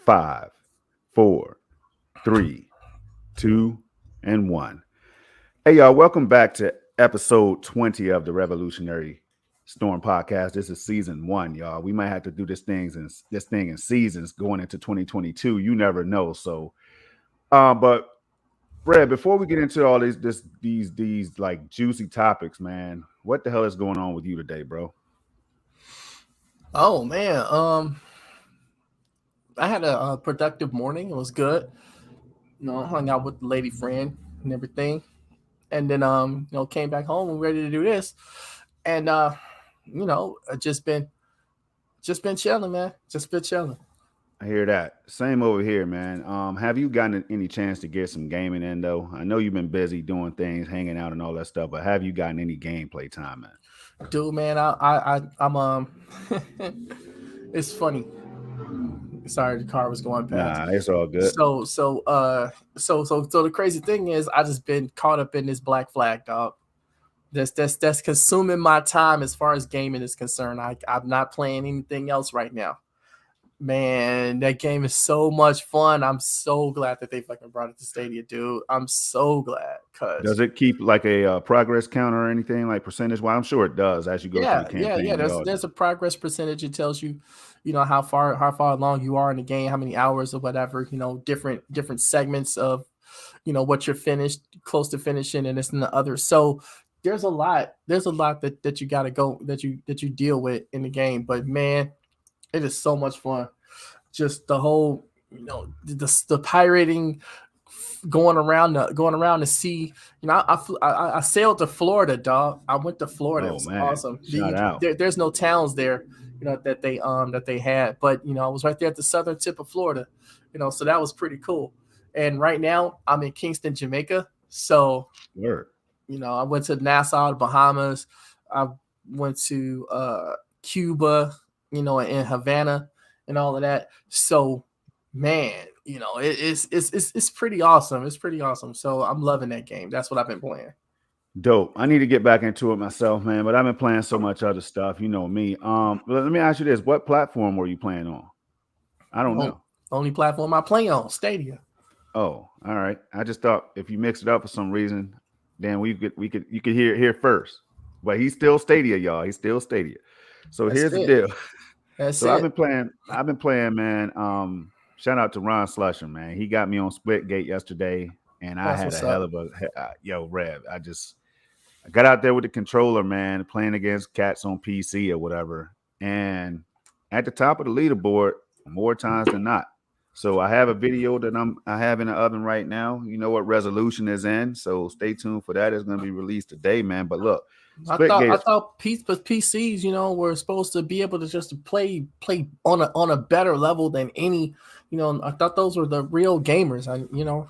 5, 4, 3, 2, and 1. Hey, y'all, welcome back to episode 20 of the Revolutionary Storm podcast. This is season 1, y'all. We might have to do this thing in seasons going into 2022. You never know. But Brad, before we get into all these like juicy topics, man, what the hell is going on with you today, bro? Oh man, I had a productive morning. It was good. Hung out with the lady friend and everything, and then came back home and ready to do this, and I just been chilling, man. Just been chilling. I hear that. Same over here, man. Have you gotten any chance to get some gaming in though? I know you've been busy doing things, hanging out and all that stuff, but have you gotten any gameplay time, man? Dude, man, I'm it's funny. Sorry, the car was going past. Nah, it's all good. So the crazy thing is, I just been caught up in this Black Flag, dog. That's consuming my time as far as gaming is concerned. I'm not playing anything else right now. Man, that game is so much fun. I'm so glad that they fucking brought it to Stadia, dude. I'm so glad. Does it keep like a progress counter or anything like percentage? Well, I'm sure it does as you go through the campaign. Yeah. There's a progress percentage. It tells you, how far along you are in the game, how many hours or whatever. Different segments of, what you're finished, close to finishing, and this and the other. So there's a lot that you gotta go that you deal with in the game. But man, it is so much fun. Just the whole, the pirating, going around the sea. I sailed to Florida, dog. I went to Florida. It was awesome. Shout out. There's no towns there, that they had, but I was right there at the southern tip of Florida, so that was pretty cool. And right now I'm in Kingston, Jamaica. So, Word. I went to Nassau, the Bahamas. I went to Cuba, in Havana and all of that. So, man, it's pretty awesome. It's pretty awesome. So I'm loving that game. That's what I've been playing. Dope. I need to get back into it myself, man. But I've been playing so much other stuff. You know me. Let me ask you this: what platform were you playing on? I don't know. Only platform I play on, Stadia. Oh, all right. I just thought if you mixed it up for some reason, then you could hear it here first. But he's still Stadia, y'all. He's still Stadia. So here's the deal. I've been playing, man. Shout out to Ron Slusher, man. He got me on Splitgate yesterday, and I had a hell of a Rev. I got out there with the controller, man, playing against cats on PC or whatever, and at the top of the leaderboard more times than not. So I have a video that I have in the oven right now. You know what resolution is in, so stay tuned for that. It's going to be released today, man. But look, I thought PCs, were supposed to be able to just play on a better level than any. I thought those were the real gamers.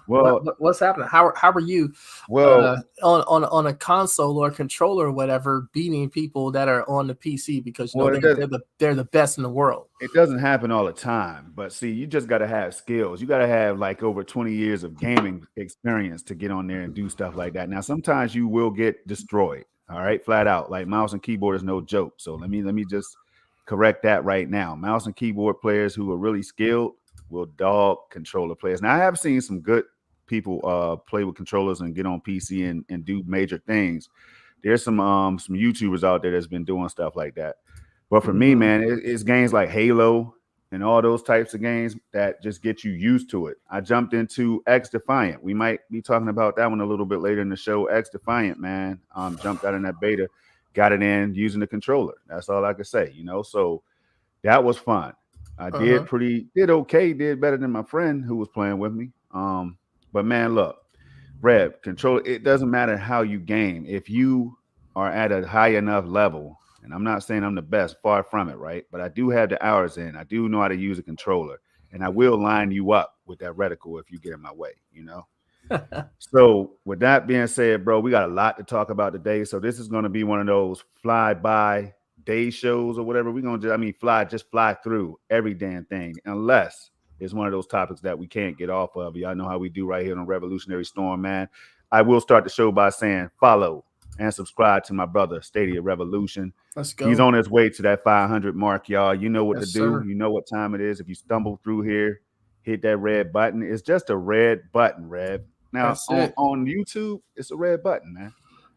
What's happening? How are you? Well, on a console or a controller or whatever, beating people that are on the PC because they're the best in the world. It doesn't happen all the time, but see, you just got to have skills. You got to have like over 20 years of gaming experience to get on there and do stuff like that. Now, sometimes you will get destroyed. All right, flat out. Like mouse and keyboard is no joke. So let me just correct that right now. Mouse and keyboard players who are really skilled will dog controller players. Now I have seen some good people play with controllers and get on PC and do major things. There's some YouTubers out there that's been doing stuff like that. But for me, man, it's games like Halo and all those types of games that just get you used to it. I jumped into X Defiant. We might be talking about that one a little bit later in the show. X Defiant, man, jumped out in that beta, got it in using the controller. That's all I could say, So that was fun. I did okay, did better than my friend who was playing with me. But man, look, Rev, control. It doesn't matter how you game. If you are at a high enough level, and I'm not saying I'm the best, far from it, right? But I do have the hours in. I do know how to use a controller, and I will line you up with that reticle if you get in my way, So with that being said, bro, we got a lot to talk about today. So this is going to be one of those fly-by day shows or whatever. We're going to just fly through every damn thing, unless it's one of those topics that we can't get off of. Y'all know how we do right here on Revolutionary Storm, man. I will start the show by saying follow and subscribe to my brother, Stadia Revolution. Let's go. He's on his way to that 500 mark, y'all. You know what to do. Sir. You know what time it is. If you stumble through here, hit that red button. It's just a red button, Rev. Now That's on, it. on YouTube, it's a red button, man.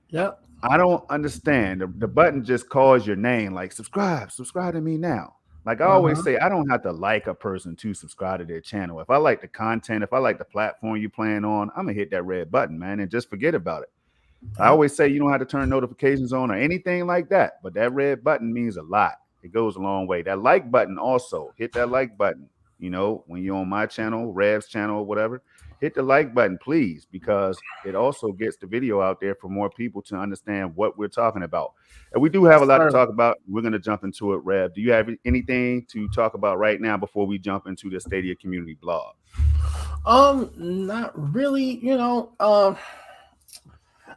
Yep. I don't understand. The button just calls your name, like subscribe to me now. Like I always Uh-huh. say, I don't have to like a person to subscribe to their channel. If I like the content, if I like the platform you playing on, I'm gonna hit that red button, man, and just forget about it. I Yep. always say you don't have to turn notifications on or anything like that, but that red button means a lot. It goes a long way. That like button also, hit that like button. When you're on my channel, Rev's channel, or whatever, hit the like button, please, because it also gets the video out there for more people to understand what we're talking about. And we do have a Yes, lot to sir. talk about. We're going to jump into it, Rev. Do you have anything to talk about right now before we jump into the Stadia community blog? Not really,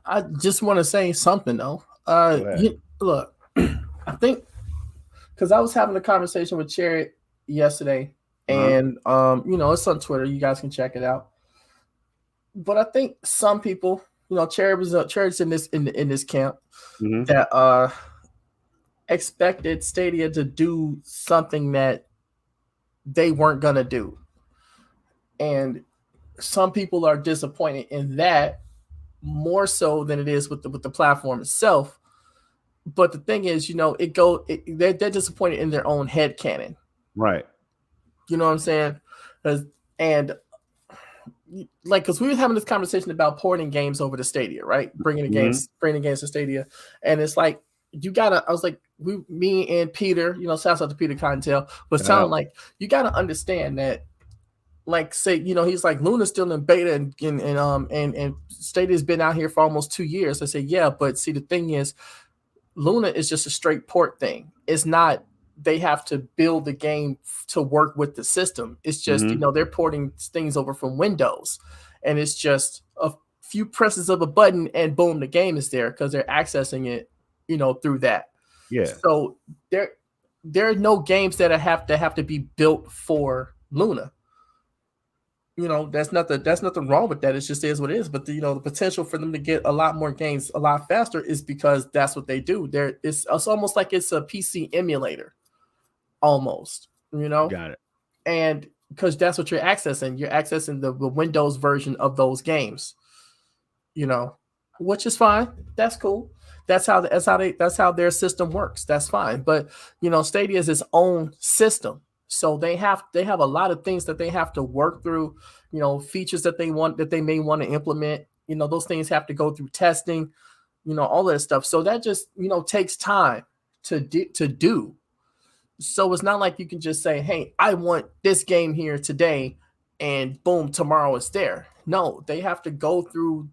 I just want to say something though. Go ahead. Look, I think because I was having a conversation with Cherry yesterday, Uh-huh. and it's on Twitter. You guys can check it out. But I think some people, Cherry's in this camp Mm-hmm. that expected Stadia to do something that they weren't gonna do, and some people are disappointed in that more so than it is with the platform itself. But the thing is, they're disappointed in their own head canon. Right. You know what I'm saying? And like, because we were having this conversation about porting games over to Stadia, right? Mm-hmm. Bringing games to Stadia, and it's like you gotta. I was like, me and Peter, shouts out to Peter Contel, was Shout telling out. like you gotta understand that. Like, say, he's like, Luna's still in beta, and Stadia's been out here for almost 2 years. I say, yeah, but see, the thing is, Luna is just a straight port thing. It's not they have to build the game to work with the system. It's just, Mm-hmm. they're porting things over from Windows, and it's just a few presses of a button and boom, the game is there because they're accessing it, through that. Yeah. So there are no games that have to be built for Luna. That's nothing wrong with that. It just is what it is. But the potential for them to get a lot more games a lot faster is because that's what they do. It's almost like it's a PC emulator, almost, Got it. and because that's what you're accessing. You're accessing the Windows version of those games, which is fine. That's cool. That's how their system works. That's fine. But Stadia is its own system. So they have a lot of things that they have to work through, features that they may want to implement. Those things have to go through testing, all that stuff. So that just, takes time to do. So it's not like you can just say, "Hey, I want this game here today," and boom, tomorrow it's there. No, they have to go through,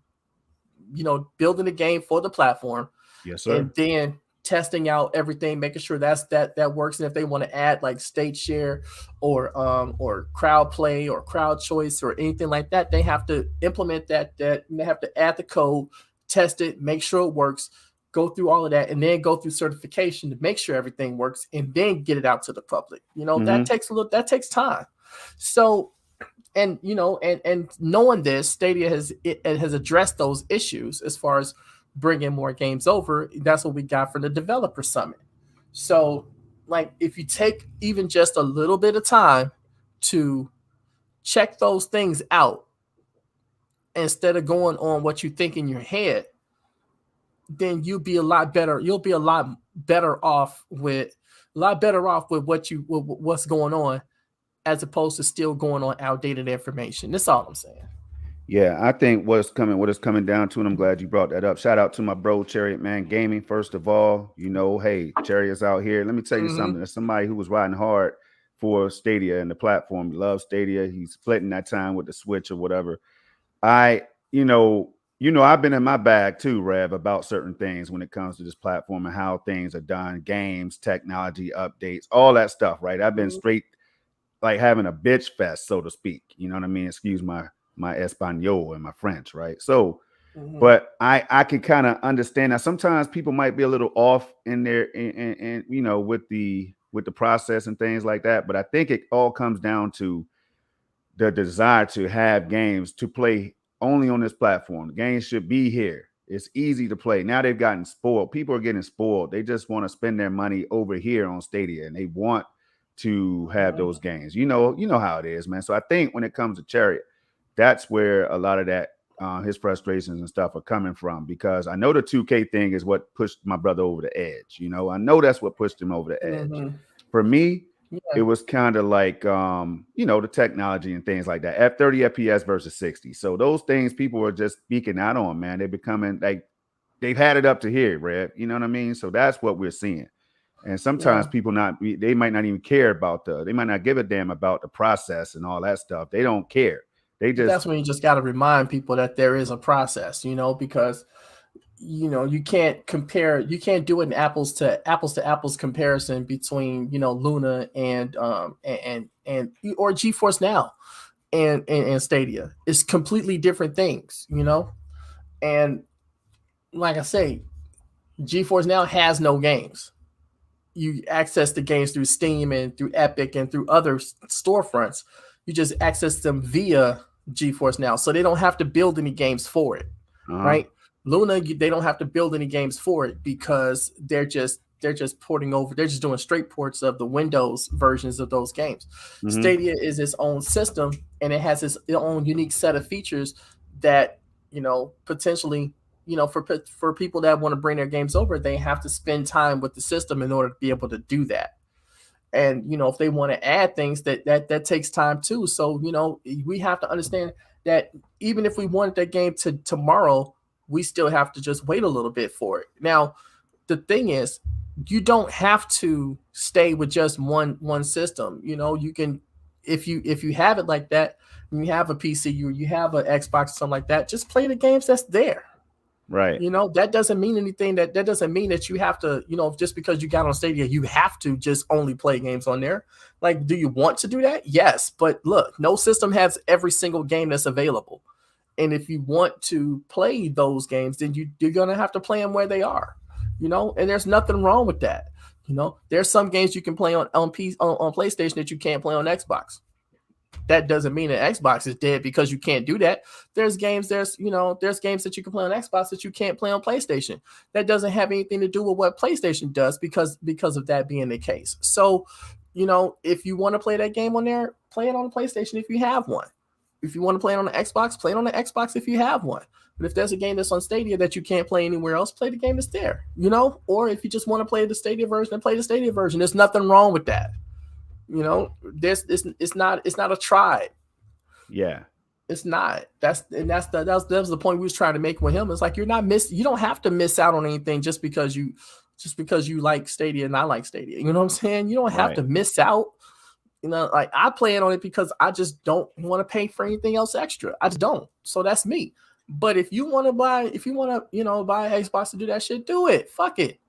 building the game for the platform, Yes, and sir. then testing out everything, making sure that works. And if they want to add like state share or crowd play or crowd choice or anything like that, they have to implement that. They have to add the code, test it, make sure it works, go through all of that, and then go through certification to make sure everything works, and then get it out to the public. That Mm-hmm. takes time. So, and and knowing this, Stadia has addressed those issues as far as bringing more games over. That's what we got from the developer summit. So, like, if you take even just a little bit of time to check those things out instead of going on what you think in your head, then you'll be a lot better. You'll be a lot better off with what's going on, as opposed to still going on outdated information. That's all I'm saying. Yeah, I think what it's coming down to, and I'm glad you brought that up. Shout out to my bro Chariot Man Gaming. First of all, hey, Chariot's out here. Let me tell you Mm-hmm. something. There's somebody who was riding hard for Stadia and the platform. He loves Stadia. He's splitting that time with the Switch or whatever. I, I've been in my bag too, Rev, about certain things when it comes to this platform and how things are done, games, technology, updates, all that stuff, right? I've been straight like having a bitch fest, so to speak. You know what I mean? Excuse my Espanol and my French, right? So, Mm-hmm. but I can kind of understand that sometimes people might be a little off in there, and with the process and things like that. But I think it all comes down to the desire to have games to play only on this platform. The games should be here. It's easy to play. Now they've gotten spoiled. People are getting spoiled. They just want to spend their money over here on Stadia, and they want to have those games. You know how it is, man. So I think when it comes to Chariot, that's where a lot of that his frustrations and stuff are coming from, because I know the 2K thing is what pushed my brother over the edge. I know that's what pushed him over the edge. Mm-hmm. For me, Yeah. it was kind of like the technology and things like that. At 30 FPS versus 60. So those things people are just speaking out on, man. They're becoming like they've had it up to here, Red. You know what I mean? So that's what we're seeing. And sometimes people they might not even care about they might not give a damn about the process and all that stuff. They don't care. That's when you just got to remind people that there is a process, because you can't do an apples to apples comparison between Luna and or GeForce Now and Stadia. It's completely different things, and like I say, GeForce Now has no games. You access the games through Steam and through Epic and through other storefronts. You just access them via GeForce Now, so they don't have to build any games for it, right? Luna, they don't have to build any games for it because they're just porting over. They're just doing straight ports of the Windows versions of those games. Mm-hmm. Stadia is its own system, and it has its own unique set of features that potentially. For people that want to bring their games over, they have to spend time with the system in order to be able to do that. And, if they want to add things, that takes time too. So, we have to understand that even if we wanted that game tomorrow, we still have to just wait a little bit for it. Now, the thing is, you don't have to stay with just one system. You can, if you have it like that, and you have a PC, you have an Xbox or something like that, just play the games that's there. Right. That doesn't mean anything. That doesn't mean that you have to, just because you got on Stadia, you have to just only play games on there. Like, do you want to do that? Yes. But look, no system has every single game that's available. And if you want to play those games, then you're going to have to play them where they are, and there's nothing wrong with that. There's some games you can play on PlayStation that you can't play on Xbox. That doesn't mean that Xbox is dead because you can't do that. There's games that you can play on Xbox that you can't play on PlayStation. That doesn't have anything to do with what PlayStation does because of that being the case. So, if you want to play that game on there, play it on the PlayStation if you have one. If you want to play it on the Xbox, play it on the Xbox if you have one. But if there's a game that's on Stadia that you can't play anywhere else, play the game that's there, Or if you just want to play the Stadia version, then play the Stadia version. There's nothing wrong with that. It's not a tribe. Yeah, it's not. That was the point we was trying to make with him. It's like you don't have to miss out on anything just because you like Stadia and I like Stadia. You know what I'm saying? You don't have to miss out. Like I play it on it because I just don't want to pay for anything else extra. I just don't. So that's me. But if you want to buy an Xbox to do that shit, do it. Fuck it.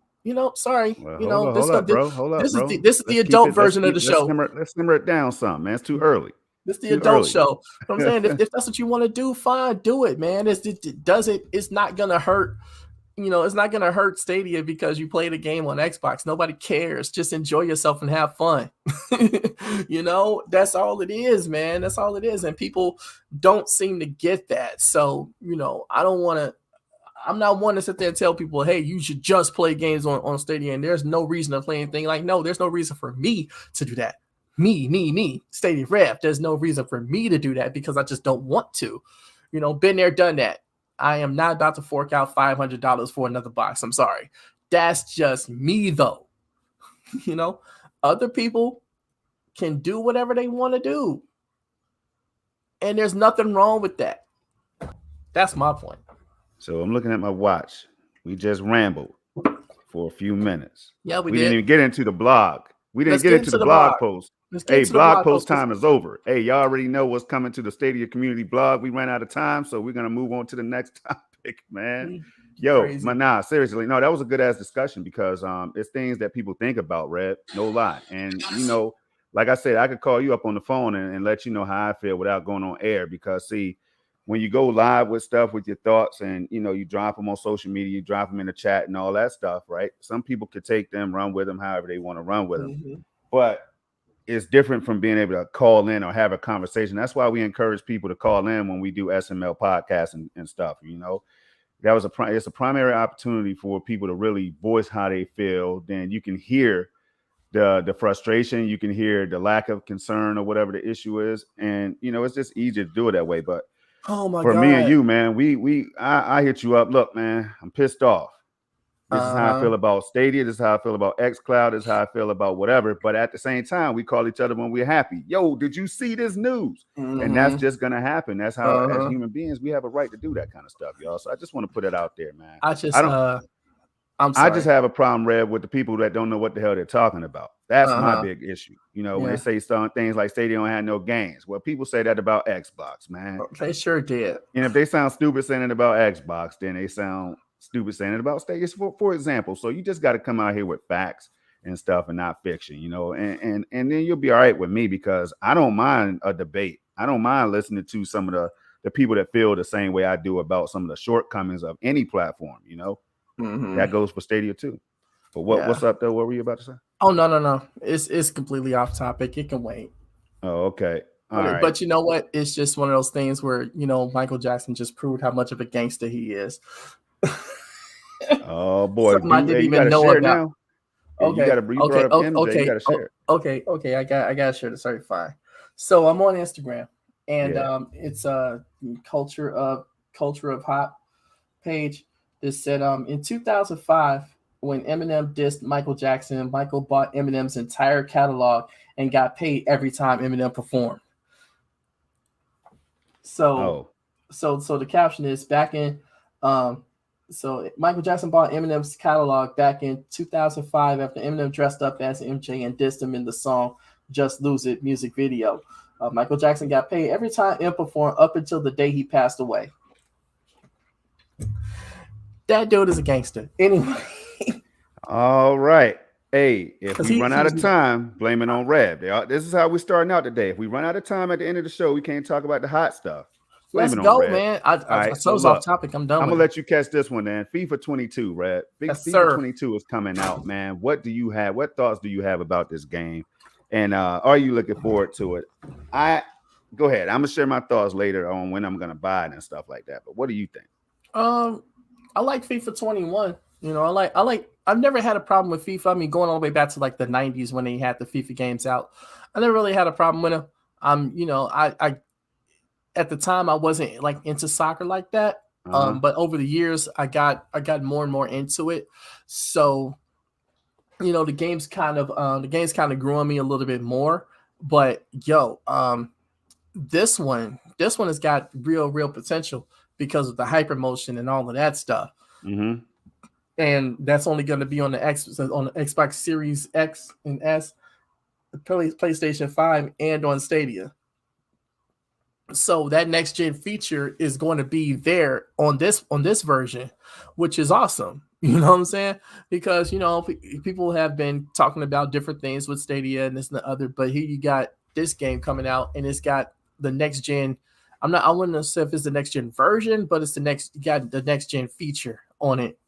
Sorry. Hold up, bro. This is the adult version of the show. Let's simmer it down some, man. It's too early. This is the adult show. You know what I'm saying? if that's what you want to do, fine, do it, man. It's not gonna hurt. It's not gonna hurt Stadia because you play the game on Xbox. Nobody cares. Just enjoy yourself and have fun. That's all it is, man. That's all it is. And people don't seem to get that. So, I'm not one to sit there and tell people, hey, you should just play games on Stadia and there's no reason to play anything. Like, no, there's no reason for me to do that. Me, Stadia Rev. There's no reason for me to do that because I just don't want to. Been there, done that. I am not about to fork out $500 for another box. I'm sorry. That's just me, though. Other people can do whatever they want to do. And there's nothing wrong with that. That's my point. So I'm looking at my watch. We just rambled for a few minutes. Yeah, we didn't even get into the blog. We didn't get into the blog post. Hey, blog post time is over. Hey, y'all already know what's coming to the Stadia community blog. We ran out of time, so we're gonna move on to the next topic, man. Nah, seriously, no, that was a good ass discussion because it's things that people think about, Red. No lie, and like I said, I could call you up on the phone and let you know how I feel without going on air because see. When you go live with stuff with your thoughts and, you drop them on social media, you drop them in the chat and all that stuff, right? Some people could take them, run with them, however they want to run with them. Mm-hmm. But it's different from being able to call in or have a conversation. That's why we encourage people to call in when we do SML podcasts and stuff, it's a primary opportunity for people to really voice how they feel. Then you can hear the frustration. You can hear the lack of concern or whatever the issue is, and it's just easier to do it that way. But Oh my for me and God. you, man, I hit you up. Look, man, I'm pissed off. This is how I feel about Stadia. This is how I feel about xCloud. This is how I feel about whatever. But at the same time, we call each other when we're happy. Yo, did you see this news? And that's just gonna happen. That's how, as human beings, we have a right to do that kind of stuff, y'all. So I just want to put it out there, man. I just I'm I just sorry. have a problem, Red, with the people that don't know what the hell they're talking about. That's my big issue. When Yeah. they say some things like Stadia don't have no games. Well, people say that about Xbox, man. They sure did. And if they sound stupid saying it about Xbox, then they sound stupid saying it about Stadia, for example. So you just got to come out here with facts and stuff and not fiction, and then you'll be all right with me, because I don't mind a debate. I don't mind listening to some of the people that feel the same way I do about some of the shortcomings of any platform, That goes for Stadia too. But what's up though? What were you about to say? Oh no. It's completely off topic. It can wait. Oh, okay. All right. But you know what? It's just one of those things where, Michael Jackson just proved how much of a gangster he is. Oh boy, I didn't even know about. Now. Okay. You brought up MJ. You gotta share. Okay. I gotta share this. Sorry, fine. So I'm on Instagram, and it's a culture of hop page that said in 2005, when Eminem dissed Michael Jackson, Michael bought Eminem's entire catalog and got paid every time Eminem performed. So the caption is back in so Michael Jackson bought Eminem's catalog back in 2005 after Eminem dressed up as MJ and dissed him in the song Just Lose It music video. Michael Jackson got paid every time M performed up until the day he passed away. That dude is a gangster. Anyway. All right. Hey, if we run out of time, blame it on Rev. This is how we're starting out today. If we run out of time at the end of the show, we can't talk about the hot stuff. Let's go, man. I was off topic. I'm done. I'm gonna let you catch this one, then. FIFA 22, Red. FIFA 22 is coming out, man. What do you have? What thoughts do you have about this game? And are you looking forward to it? Go ahead. I'm gonna share my thoughts later on when I'm gonna buy it and stuff like that. But what do you think? I like FIFA 21. I've never had a problem with FIFA. I mean, going all the way back to like the 90s when they had the FIFA games out, I never really had a problem with them. I at the time I wasn't like into soccer like that. But over the years I got more and more into it. So, the games kind of grew on me a little bit more. But this one has got real potential because of the hyper motion and all of that stuff. Mm-hmm. And that's only going to be on the Xbox Series X and S, PlayStation 5, and on Stadia. So that next gen feature is going to be there on this version, which is awesome. You know what I'm saying? Because people have been talking about different things with Stadia and this and the other, but here you got this game coming out, and it's got the next gen. I wouldn't say if it's the next gen version, but it's you got the next gen feature on it.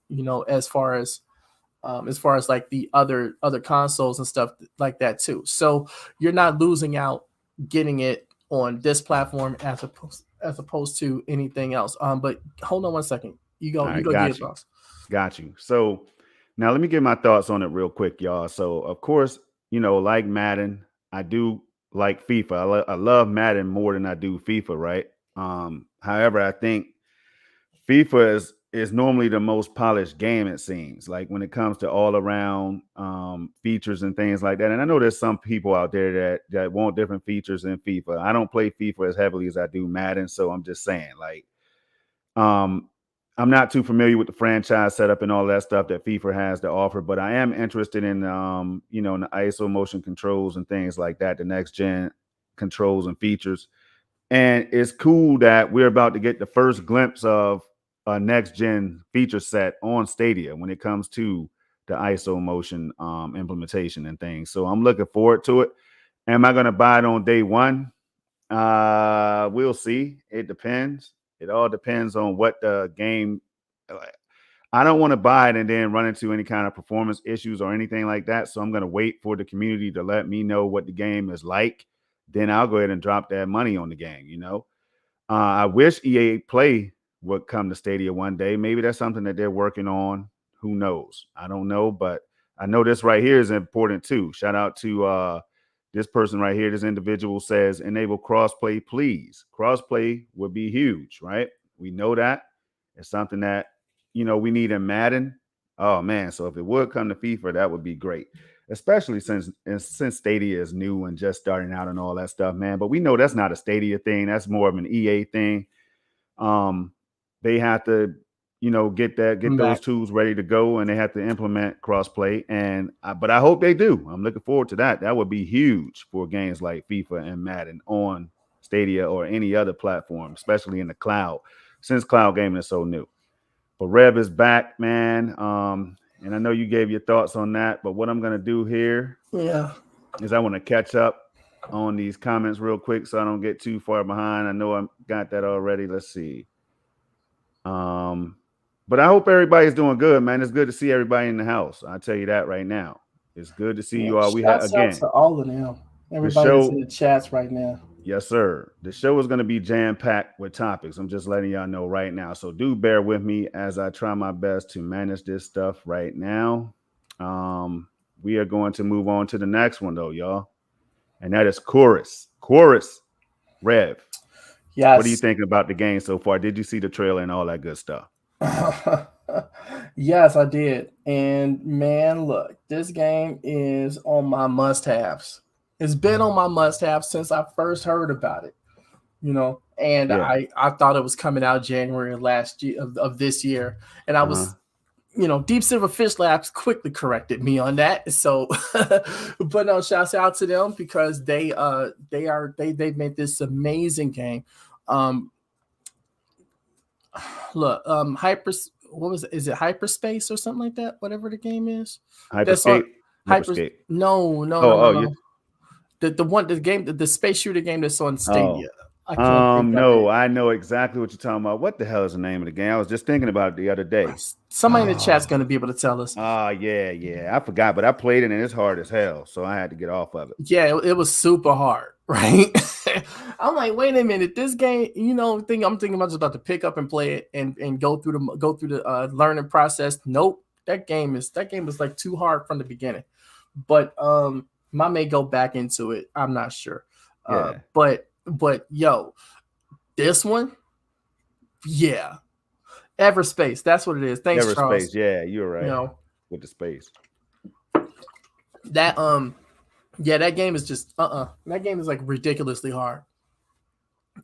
As far as like the other consoles and stuff like that too. So you're not losing out getting it on this platform as opposed to anything else. But hold on one second. You go get it, boss. Got you. So now let me give my thoughts on it real quick, y'all. So of course, like Madden, I do like FIFA. I love Madden more than I do FIFA, right? However, I think FIFA is normally the most polished game, it seems, like when it comes to all around features and things like that. And I know there's some people out there that want different features in FIFA. I don't play FIFA as heavily as I do Madden. So I'm just saying, like, I'm not too familiar with the franchise setup and all that stuff that FIFA has to offer, but I am interested in, in the ISO motion controls and things like that, the next gen controls and features. And it's cool that we're about to get the first glimpse of a next gen feature set on Stadia when it comes to the ISO motion implementation and things. So I'm looking forward to it. Am I going to buy it on day one? We'll see. It depends. It all depends on what the game. I don't want to buy it and then run into any kind of performance issues or anything like that. So I'm going to wait for the community to let me know what the game is like. Then I'll go ahead and drop that money on the game. I wish EA Play would come to Stadia one day. Maybe that's something that they're working on. Who knows? I don't know, but I know this right here is important too. Shout out to this person right here. This individual says, enable crossplay, please. Crossplay would be huge, right? We know that. It's something that, we need in Madden. Oh, man. So if it would come to FIFA, that would be great, especially since Stadia is new and just starting out and all that stuff, man. But we know that's not a Stadia thing. That's more of an EA thing. They have to, get those tools ready to go, and they have to implement crossplay. But I hope they do. I'm looking forward to that. That would be huge for games like FIFA and Madden on Stadia or any other platform, especially in the cloud, since cloud gaming is so new. But Rev is back, man. And I know you gave your thoughts on that, but what I'm gonna do here is I want to catch up on these comments real quick so I don't get too far behind. I know I got that already. Let's see. But I hope everybody's doing good, man. It's good to see everybody in the house. I'll tell you that right now. It's good to see you all. We have again to all of them. Everybody that's in the chats right now. Yes, sir. The show is going to be jam-packed with topics. I'm just letting y'all know right now. So do bear with me as I try my best to manage this stuff right now. We are going to move on to the next one, though, y'all. And that is Chorus. Rev. Yes. What are you thinking about the game so far? Did you see the trailer and all that good stuff? Yes, I did. And man, look, this game is on my must-haves. It's been on my must-have since I first heard about it, and I thought it was coming out January last year of this year. And I was, Deep Silver Fish Labs quickly corrected me on that. So, but no, shouts out to them because they've made this amazing game. Look, what was it? Is it Hyperspace or something like that? Whatever the game is. Hyperscape. No. The space shooter game that's on Stadia. I know exactly what you're talking about. What the hell is the name of the game? I was just thinking about it the other day. Somebody in the chat's going to be able to tell us. Yeah. I forgot, but I played it and it's hard as hell, so I had to get off of it. Yeah, it was super hard, right? I'm like, wait a minute, this game, I'm thinking about just about to pick up and play it and go through the learning process. Nope, that game is like too hard from the beginning. But I may go back into it. I'm not sure. But yo, this one, yeah. Everspace, that's what it is. Thanks, Everspace, Charles. Yeah, you're right. With the space. That that game is just that game is like ridiculously hard.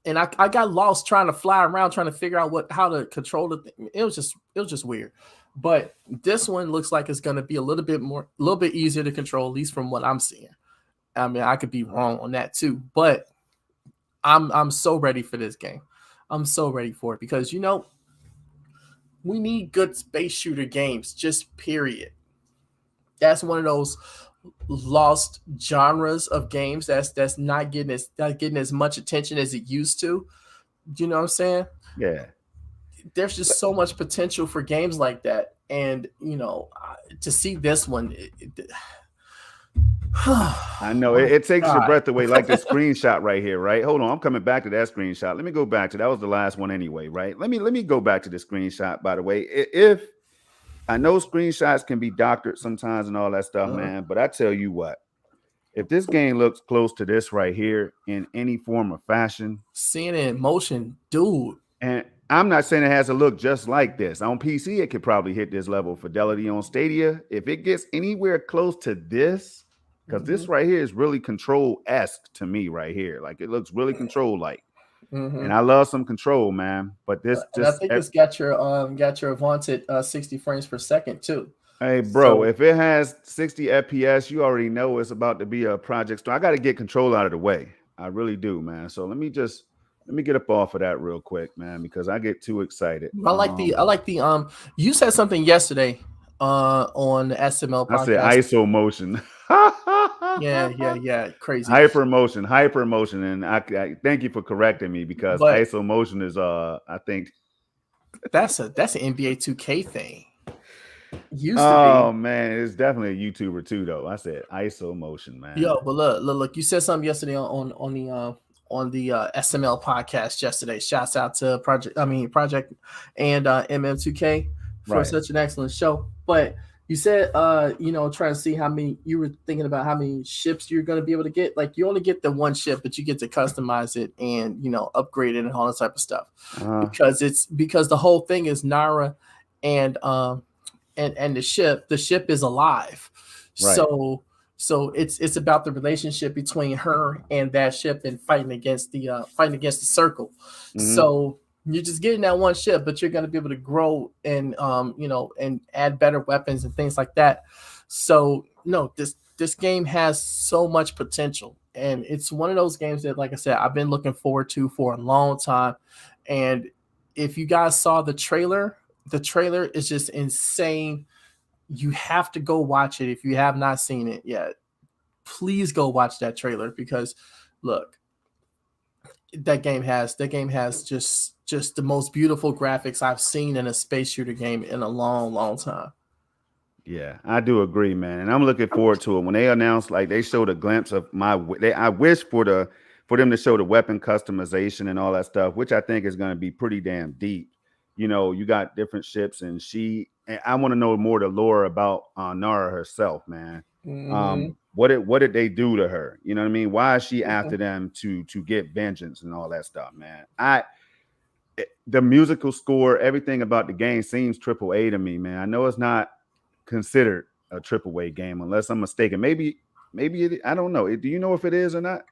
And I got lost trying to fly around, trying to figure out how to control the thing. It was just weird. But this one looks like it's going to be a little bit easier to control, at least from what I'm seeing. I mean, I could be wrong on that too, but I'm so ready for this game. I'm so ready for it because we need good space shooter games, just period. That's one of those lost genres of games that's not getting as much attention as it used to. Do you know what I'm saying? Yeah. There's just so much potential for games like that, and to see this one, I know it takes your breath away, like the screenshot right here, right? Hold on, I'm coming back to that screenshot. Let me go back to that was the last one anyway, right? Let me go back to the screenshot. By the way, if I know screenshots can be doctored sometimes and all that stuff, man, but I tell you what, if this game looks close to this right here in any form or fashion, seeing it in motion, dude, and I'm not saying it has to look just like this. On PC, it could probably hit this level of fidelity. On Stadia, if it gets anywhere close to this, because this right here is really Control-esque to me right here. Like, it looks really Control-like. And I love some Control, man. But this I think it's got your vaunted 60 frames per second too. Hey, bro, if it has 60 FPS, you already know it's about to be a project. So I got to get Control out of the way. I really do, man. So let me get up off of that real quick, man, because I get too excited. I like the you said something yesterday on the SML podcast. I said ISO motion. yeah, crazy. Hyper motion, and I thank you for correcting me because ISO motion is I think that's an NBA 2K thing. Used to be. Man, it's definitely a YouTuber too, though. I said ISO motion, man. Yo, but look, you said something yesterday on the SML podcast yesterday. Shouts out to Project and MM2K for such an excellent show. But You said, trying to see how many you were thinking about how many ships you're going to be able to get. Like you only get the one ship, but you get to customize it and upgrade it and all that type of stuff. Uh, Because the whole thing is Nara and the ship. The ship is alive, right. so it's about the relationship between her and that ship and fighting against the circle. Hmm. So you're just getting that one ship, but you're going to be able to grow and and add better weapons and things like that. So no, this game has so much potential, and it's one of those games that, like I said, I've been looking forward to for a long time. And if you guys saw the trailer is just insane. You have to go watch it if you have not seen it yet. Please go watch that trailer because look, that game has just the most beautiful graphics I've seen in a space shooter game in a long, long time. Yeah, I do agree, man, and I'm looking forward to it. When they announced, like, they showed a glimpse of I wish for them to show the weapon customization and all that stuff, which I think is going to be pretty damn deep. You got different ships, and I want to know more the lore about Nara herself, man. Mm-hmm. What did they do to her? You know what I mean? Why is she after them to get vengeance and all that stuff, man? The musical score, everything about the game seems triple A to me, man. I know it's not considered a triple A game unless I'm mistaken. Maybe I don't know. Do you know if it is or not?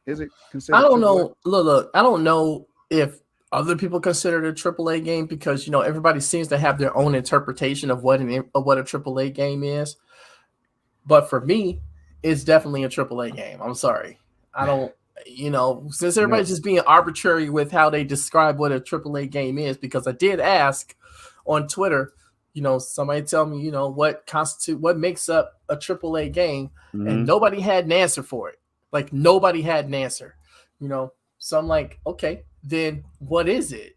Is it I considered don't triple A? know. Look, I don't know if other people consider it a AAA game because everybody seems to have their own interpretation of what a AAA game is. But for me, it's definitely a AAA game. I'm sorry. I don't, since You know, everybody's just being arbitrary with how they describe what a AAA game is, because I did ask on Twitter, somebody tell me, what makes up a AAA game, and mm-hmm. nobody had an answer for it. Like nobody had an answer, you know. So I'm like, okay, then what is it?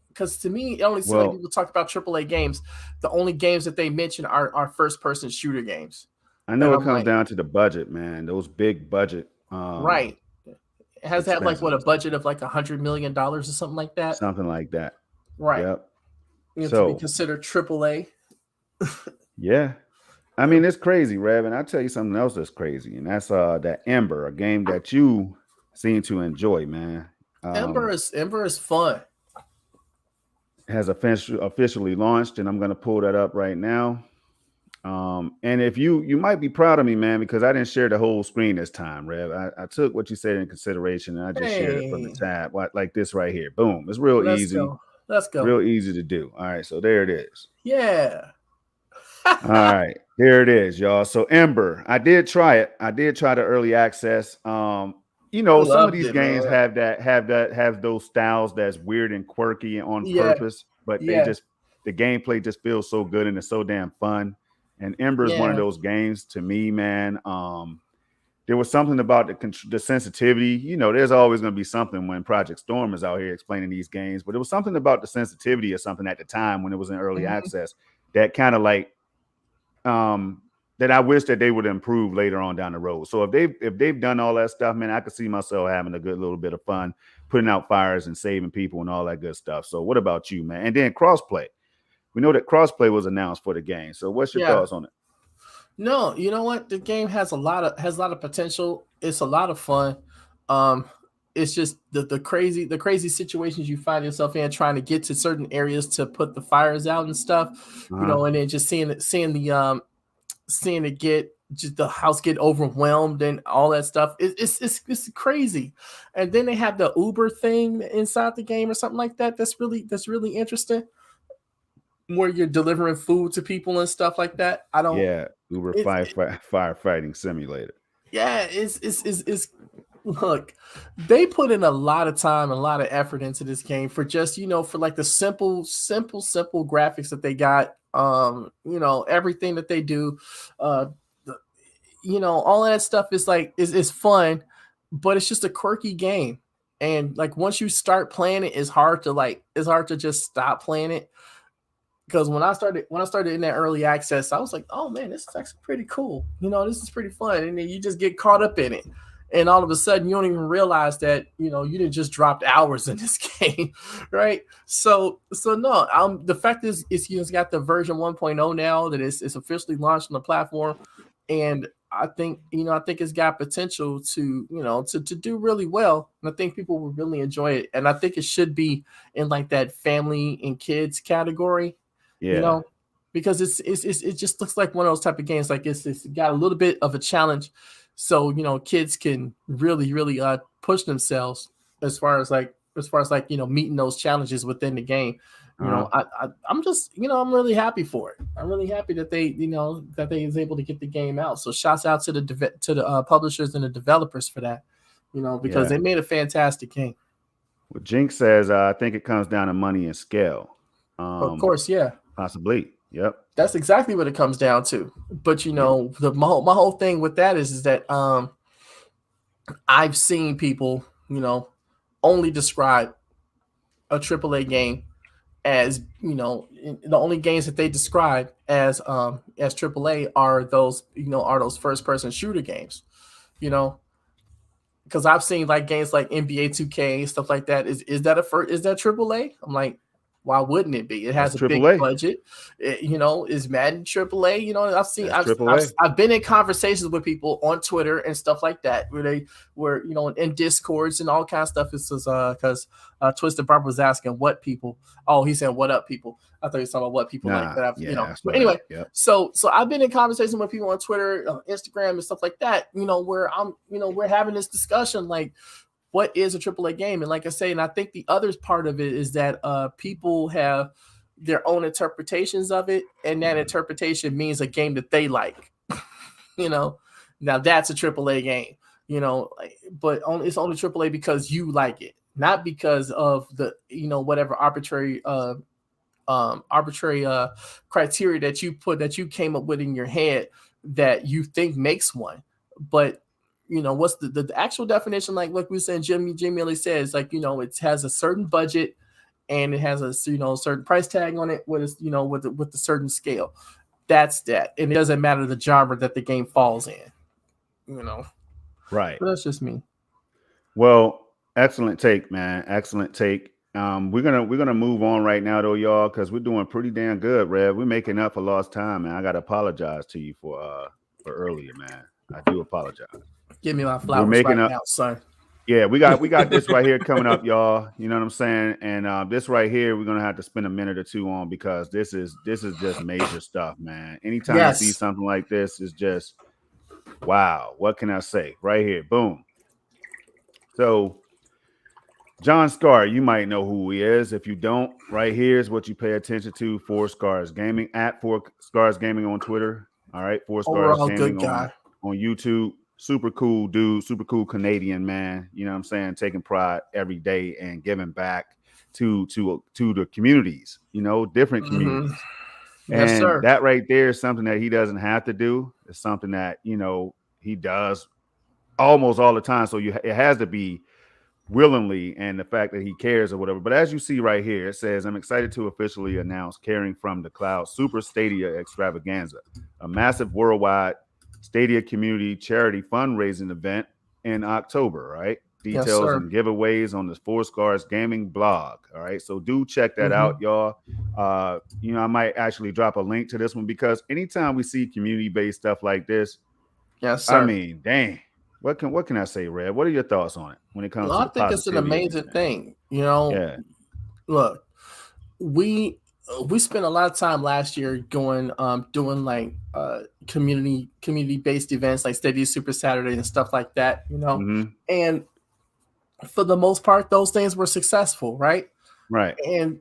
Because to me, it only seems like Well, people talk about AAA games. The only games that they mention are first person shooter games. I And know it I'm comes like, down to the budget, man. Those big budget right. It has to have like what a expenses, budget of like $100 million or something like that. something like that. Right. Yep. To be So considered AAA. yeah, I mean it's crazy, Rev. And I'll tell you something else that's crazy, and that's that Ember, a game that you seem to enjoy, man. Ember is fun. Has officially launched, and I'm going to pull that up right now. And if you might be proud of me, man, because I didn't share the whole screen this time, Rev. I took what you said in consideration, and I just shared it from the Hey, tab, like this right here. Boom! It's let's go. Let's go. real easy to do. All right, so there it is. Yeah. All right, there it is, y'all. So Ember, I did try it. I did try the early access. I Some of loved these it, games man. have those styles that's weird and quirky on Yeah. purpose, but Yeah. the gameplay just feels so good and it's so damn fun. And Ember is one of Yeah. those games to me, man. There was something about the sensitivity. There's always going to be something when Project Storm is out here explaining these games, but it was something about the sensitivity of something at the time when it was in early Mhm. access that kind of like that I wish that they would improve later on down the road. So if they've done all that stuff, man, I could see myself having a good little bit of fun, putting out fires and saving people and all that good stuff. So what about you, man? And then crossplay. We know that crossplay was announced for the game. So what's your Yeah. thoughts on it? No, you know what? The game has a lot of potential. It's a lot of fun. Um, it's just the crazy situations you find yourself in trying to get to certain areas to put the fires out and stuff. Uh-huh. And then just seeing it get just the house get overwhelmed and all that stuff. It's crazy. And then they have the Uber thing inside the game or something like that. That's really interesting. Where you're delivering food to people and stuff like that. I don't. Yeah, Uber It's firefighting simulator. Yeah, it's look, they put in a lot of time and a lot of effort into this game for just, for like the simple graphics that they got. Everything that they do, uh all of that stuff is like is fun, but it's just a quirky game. And like once you start playing it, it's hard to just stop playing it. Because when I started in that early access, I was like, oh man, this is actually pretty cool. This is pretty fun. And then you just get caught up in it. and all of a sudden you don't even realize that you didn't just drop hours in this game, right? So no, the fact is it's got the version 1.0 now that it's officially launched on the platform, and I think it's got potential to to do really well, and I think people will really enjoy it, and I think it should be in like that family and kids category, you Yeah. know, because it just looks like one of those type of games. Like it's got a little bit of a challenge, so kids can really push themselves as far as meeting those challenges within the game. Uh-huh. I'm really happy for it. I'm really happy that they is able to get the game out. So shouts out to the publishers and the developers for that, because Yeah. they made a fantastic game. Well, Jinx says, I think it comes down to money and scale. Of course, yeah. Possibly. Yep. That's exactly what it comes down to. But Yep. my whole thing with that is that I've seen people, only describe a AAA game as the only games that they describe as AAA are those first person shooter games, you know, because I've seen like games like NBA 2K and stuff like that. Is that AAA? I'm like, why wouldn't it be? It That's has a big triple A. budget. Is Madden AAA? I've seen That's triple A. I've been in conversations with people on Twitter and stuff like that where in Discords and all kinds of stuff. This is because Twisted Barber was asking what people. Oh, he said what up people. I thought he was talking about what people like Nah. that. Yeah. That's But what anyway, Yep. so I've been in conversation with people on Twitter, Instagram, and stuff like that. Where we're having this discussion like, what is a AAA game? And like I say, and I think the other part of it is that people have their own interpretations of it, and that interpretation means a game that they like. Now that's a AAA game. But it's only AAA because you like it, not because of the whatever arbitrary criteria that you came up with in your head that you think makes one. But what's the actual definition? Like we said, Jim Millie says, like it has a certain budget and it has a certain price tag on it with with a certain scale. That's that, and it doesn't matter the genre that the game falls in. Right. But that's just me. Well, excellent take, man. Excellent take. We're gonna move on right now though, y'all, because we're doing pretty damn good, Rev. We're making up for lost time, man. I gotta apologize to you for earlier, man. I do apologize. Give me my We're flowers making right up. now, son. Yeah, we got this right here coming up, y'all. You know what I'm saying? And this right here, we're gonna have to spend a minute or two on because this is just major stuff, man. Anytime you see Yes. something like this, it's just wow. What can I say? Right here, boom. So John Scar, you might know who he is. If you don't, right here is what you pay attention to. Four Scars Gaming at Four Scars Gaming on Twitter. All right, Four Scars Overall Gaming good guy. on YouTube. Super cool dude, super cool Canadian man. You know what I'm saying? Taking pride every day and giving back to the communities. Different communities. Yes, And sir. that right there is something that he doesn't have to do. It's something that he does almost all the time. So it has to be willingly, and the fact that he cares or whatever. But as you see right here, it says, I'm excited to officially announce Caring from the Cloud Super Stadia Extravaganza, a massive worldwide Stadia community charity fundraising event in October, right? Yes, Details sir. and giveaways on the Four Scars Gaming blog. All right. So do check that out, y'all. I might actually drop a link to this one because anytime we see community-based stuff like this, Yes, sir. I mean, dang. What can I say, Red? What are your thoughts on it when it comes Well, to I the think it's an positivity of this, amazing man? thing. Yeah. Look, we spent a lot of time last year doing like community based events like Stadia Super Saturday and stuff like that. Mm-hmm. And for the most part, those things were successful, right? Right. And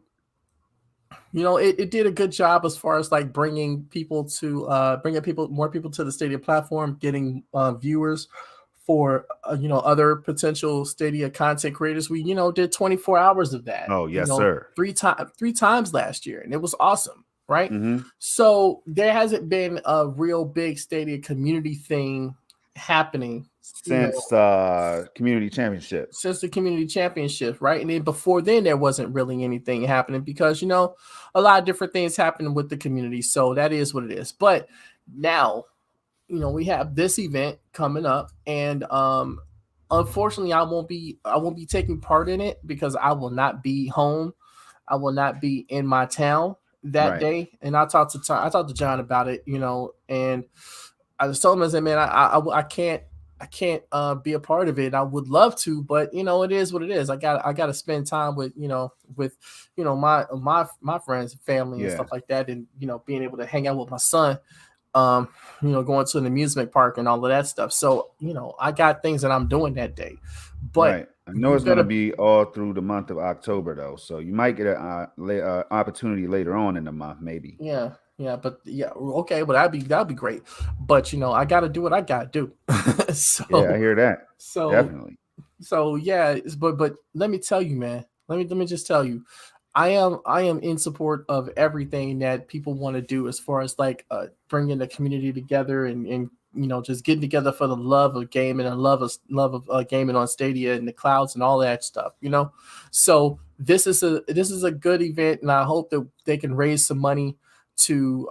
it did a good job as far as like bringing more people to the Stadia platform, getting viewers for other potential Stadia content creators. We did 24 hours of that. Oh, yes, sir. Three times last year, and it was awesome, right? Mm-hmm. So there hasn't been a real big Stadia community thing happening Since community championship. since the community championship, right? And then before then, there wasn't really anything happening because a lot of different things happen with the community. So that is what it is. But now, we have this event coming up, and unfortunately, I won't be taking part in it because I will not be home. I will not be in my town that Right. day. And I talked to John about it, and I just told him, I said, man, I can't be a part of it. I would love to, but it is what it is. I got to spend time with my friends and family and Yeah. stuff like that, and being able to hang out with my son, um, going to an amusement park and all of that stuff. So I got things that I'm doing that day, but Right. I know you it's going to better, be all through the month of October, though. So you might get an opportunity later on in the month, maybe. yeah, yeah, but yeah, okay, but that'd be great. But I got to do what I got to do. Yeah, I so hear that. so Definitely. So yeah, but let me tell you, man. Let me just tell you, I am in support of everything that people want to do as far as like bringing the community together and just getting together for the love of gaming and love of gaming on Stadia and the clouds and all that stuff. So this is a good event, and I hope that they can raise some money to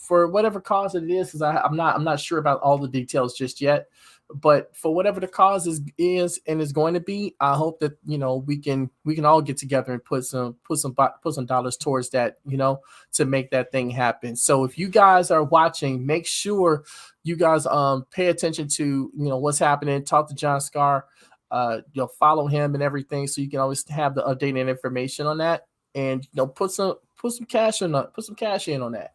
for whatever cause it is, because I'm not sure about all the details just yet, but for whatever the cause is and is going to be, I hope that we can all get together and put some dollars towards that, to make that thing happen. So if you guys are watching, make sure you guys pay attention to what's happening. Talk to John Scar, follow him and everything, so you can always have the updated information on that, and put some cash in on that.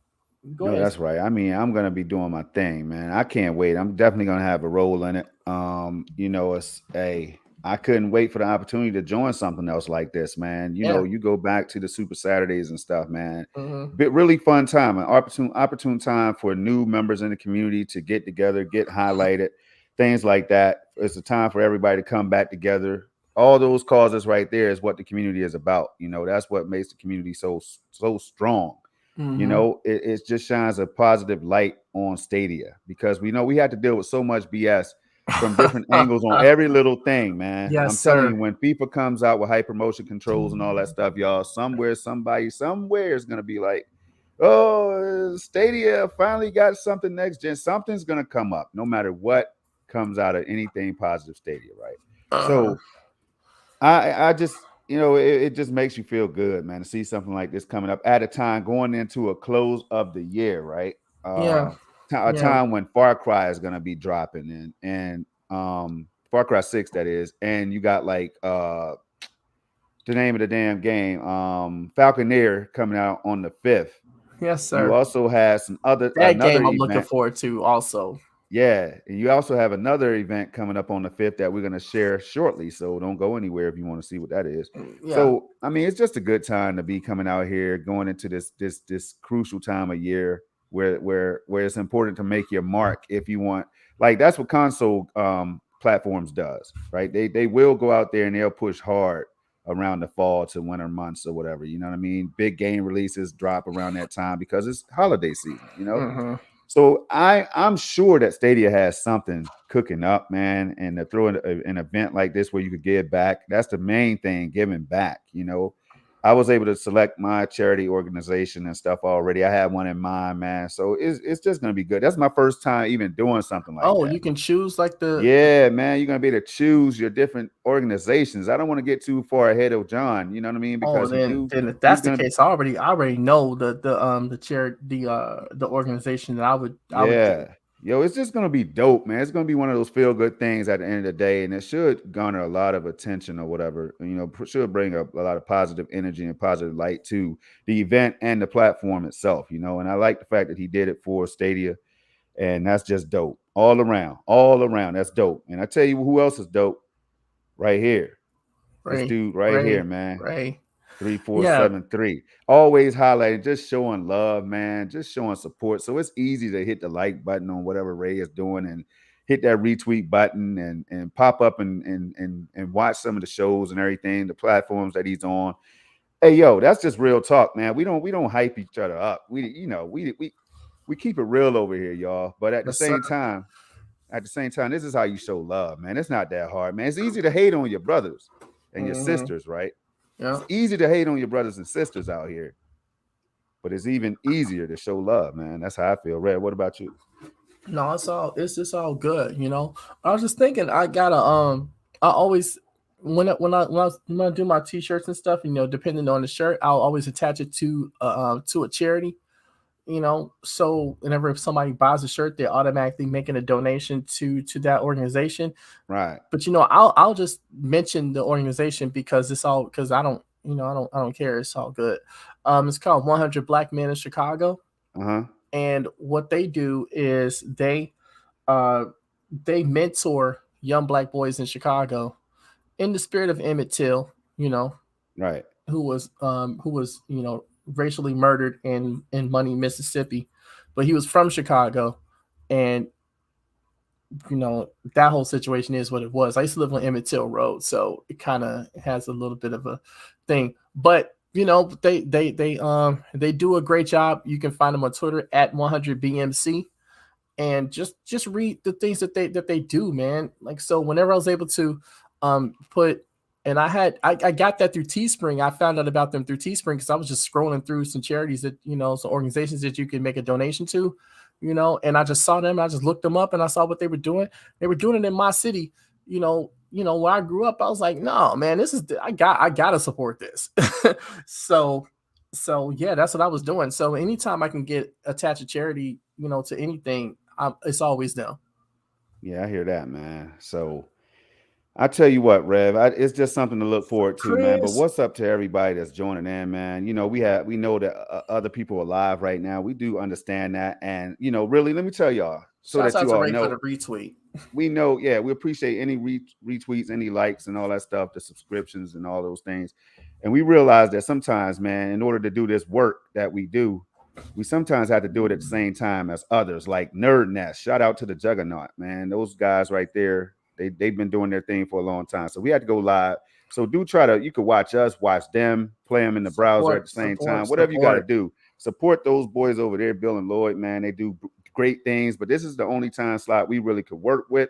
Go No, ahead. that's right. I mean, I'm gonna be doing my thing, man. I can't wait. I'm definitely gonna have a role in it. I couldn't wait for the opportunity to join something else like this, man. Yeah. You go back to the Super Saturdays and stuff, man. Hmm. But really fun time, an opportune time for new members in the community to get together, get highlighted, things like that. It's a time for everybody to come back together. All those causes right there is what the community is about. That's what makes the community so strong. Hmm. It just shines a positive light on Stadia because we know we had to deal with so much BS from different angles on every little thing, man. Yes, I'm telling sir. you, when FIFA comes out with hyper motion controls and all that stuff, y'all, somewhere, somebody, somewhere is gonna be like, oh, Stadia finally got something next gen. Something's gonna come up, no matter what comes out of anything positive Stadia, right? Uh-huh. So I just it just makes you feel good, man, to see something like this coming up at a time going into a close of the year, right? Yeah. A Yeah. time when Far Cry is gonna be dropping and Far Cry 6 that is, and you got like the name of the damn game, Falconeer coming out on the 5th. Yes, You sir. also have some That another game I'm looking event. forward to also. Yeah, and you also have another event coming up on the 5th that we're going to share shortly, so don't go anywhere if you want to see what that is. Yeah. So, I mean, it's just a good time to be coming out here going into this crucial time of year where it's important to make your mark if you want. Like that's what console platforms does, right? They will go out there and they'll push hard around the fall to winter months or whatever, you know what I mean? Big game releases drop around that time because it's holiday season. Hmm. So I'm sure that Stadia has something cooking up, man, and to throw an event like this where you could give back. That's the main thing, giving back. I was able to select my charity organization and stuff already. I had one in mind, man. So it's just gonna be good. That's my first time even doing something like Oh, that. you can choose like the Yeah, man, you're gonna be able to choose your different organizations. I don't want to get too far ahead of John. You know what I mean? Oh, Because then if he's that's the gonna case, I already know the organization that I would do. Yeah. Yo, it's just gonna be dope, man. It's gonna be one of those feel good things at the end of the day, and it should garner a lot of attention or whatever. Should bring a lot of positive energy and positive light to the event and the platform itself. And I like the fact that he did it for Stadia, and that's just dope all around, all around. That's dope. And I tell you who else is dope right here. This Ray, dude right here, Ray, man. Ray. Yeah, 3473. Always highlighting, just showing love, man, just showing support. So it's easy to hit the like button on whatever Ray is doing and hit that retweet button and pop up and watch some of the shows and everything, the platforms that he's on. Hey, yo, that's just real talk, man. We don't hype each other up. We keep it real over here, y'all. But yes, sir. at the same time, this is how you show love, man. It's not that hard, man. It's easy to hate on your brothers and your Hmm. sisters, right? Yeah. It's easy to hate on your brothers and sisters out here, but it's even easier to show love, man. That's how I feel. Red, what about you? No, it's just all good, you know. I was just thinking I gotta I always when I do my t-shirts and stuff, you know, depending on the shirt, I'll always attach it to a charity, you know. So whenever if somebody buys a shirt, they're automatically making a donation to that organization. Right. But you know, I'll just mention the organization because it's all because I don't, you know, I don't care. It's all good. It's called 100 Black Men in Chicago, Uh-huh. and what they do is uh they mentor young black boys in Chicago in the spirit of Emmett Till, you know, Right. who was you know racially murdered in Money, Mississippi, but he was from Chicago, and you know that whole situation is what it was. I used to live on Emmett Till Road, so it kind of has a little bit of a thing. But you know they do a great job. You can find them on Twitter at 100BMC, and just read the things that they do, man. Like so, whenever I was able to put, and I got that through Teespring. I found out about them through Teespring because I was just scrolling through some charities that you know, some organizations that you can make a donation to, you know, and I just saw them. I just looked them up and I saw what they were doing. They were doing it in my city, you know, where I grew up. I was like, no, man, this is I gotta support this. so so yeah, that's what I was doing. So anytime I can get attached to charity, you know, to anything, it's always them. Yeah, I hear that, man. So I tell you what, Rev, it's just something to look forward to, man. But Chris, what's up to everybody that's joining in, man? You know, we know that other people are alive right now. We do understand that, and you know, really, let me tell y'all so shouts that out you to all Ray for the know. retweet. We know, yeah, we appreciate any retweets, any likes, and all that stuff, the subscriptions, and all those things. And we realize that sometimes, man, in order to do this work that we do, we sometimes have to do it at the same time as others, like Nerd Nest. Shout out to the Juggernaut, man. Those guys right there, they've been doing their thing for a long time. So we had to go live. So do try to, you could watch us, watch them, play them in the browser at the Support, same support, time. Whatever you got to support. do, support those boys over there, Bill and Lloyd, man. They do great things, but this is the only time slot we really could work with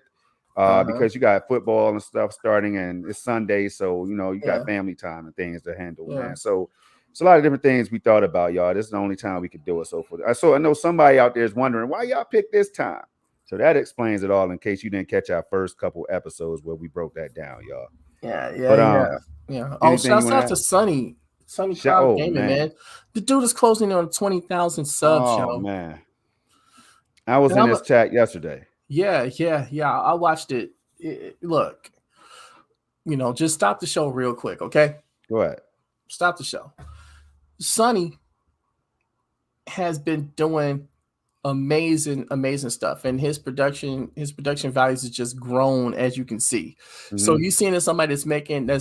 Uh-huh. because you got football and stuff starting, and it's Sunday, so you know you got Yeah, family time and things to handle, yeah. man. So it's a lot of different things we thought about, y'all. This is the only time we could do it. So I know somebody out there is wondering why y'all picked this time. So that explains it all. In case you didn't catch our first couple episodes where we broke that down, y'all. Yeah, yeah, But yeah, yeah. Oh, anything you shouts want to out add? to Sunny Cloud Oh Gaming, man, man. The dude is closing in on 20,000 subs, oh yo. man, I was And in I'm this chat yesterday. yeah, yeah, yeah. I watched it. Look, you know, just stop the show real quick, okay? Go ahead. Stop the show. Sonny has been doing amazing stuff, and his production values has just grown, as you can see. So Hmm. you seeing as somebody that's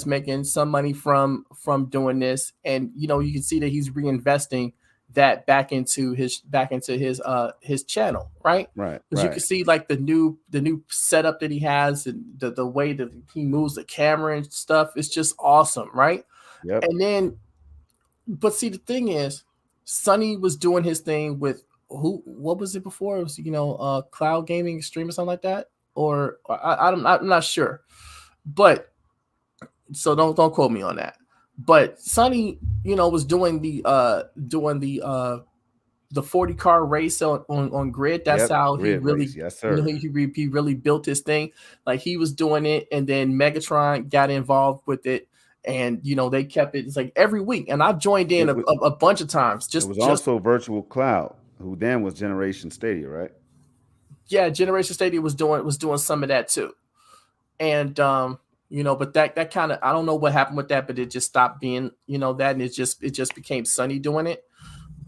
making some money from doing this, and you know you can see that he's reinvesting that back into his channel, right? Right, Because you can right. see like the new setup that he has, and the way that he moves the camera and stuff. It's just awesome, right? Yep. And then but see, the thing is, Sonny was doing his thing with who? What was it before? It was Cloud Gaming Extreme or something like that, or I'm not sure. But so don't quote me on that. But Sonny, you know, was doing the 40 car race on grid. That's Yep. how he Grid race. really, Yes, you know, sir. he really built his thing. Like he was doing it, and then Megatron got involved with it, and you know they kept it. It's like every week, and I've joined in It was a bunch of times. it was Just also Virtual Cloud, who then was Generation Stadia, right? yeah, Generation Stadia was doing some of that too, and you know, but that kind of I don't know what happened with that, but it just stopped being that, and it just became Sunny doing it.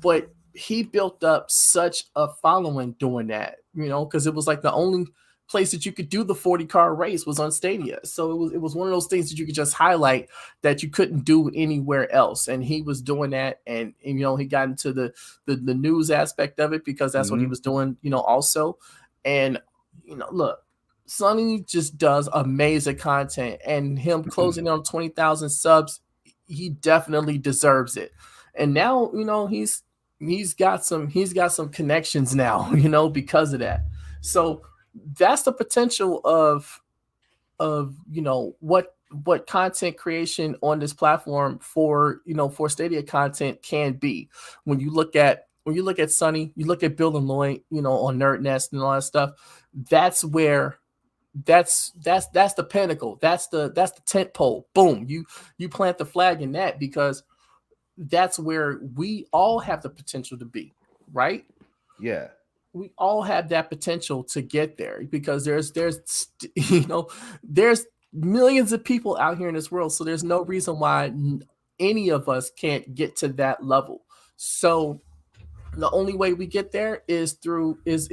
But he built up such a following doing that, you know, because it was like the only place that you could do the 40 car race was on Stadia. So it was one of those things that you could just highlight that you couldn't do anywhere else. And he was doing that, and you know, he got into the news aspect of it because that's what he Hmm. was doing, you know, also. And you know, look, Sonny just does amazing content, and him closing in on 20,000 subs, he definitely deserves it. And now, you know, he's got some connections now, you know, because of that. So that's the potential of you know what content creation on this platform for for Stadia content can be when you look at when you look at Sonny, you look at Bill and Lloyd, you know, on Nerd Nest and all that stuff. That's where that's the pinnacle. That's the tent pole. Boom. You plant the flag in that because that's where we all have the potential to be, right? Yeah. We all have that potential to get there because there's you know, there's millions of people out here in this world, so there's no reason why any of us can't get to that level. So the only way we get there is through is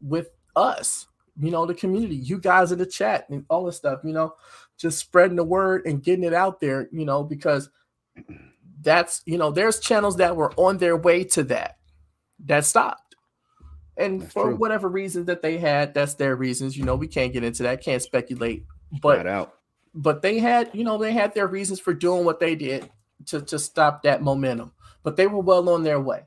with us, you know, the community, you guys in the chat and all this stuff, you know, just spreading the word and getting it out there, you know, because that's, you know, there's channels that were on their way to that stopped. And That's for true. whatever reasons that they had, that's their reasons. You know, we can't get into that, can't speculate. Flat out. But they had, you know, they had their reasons for doing what they did to stop that momentum. But they were well on their way.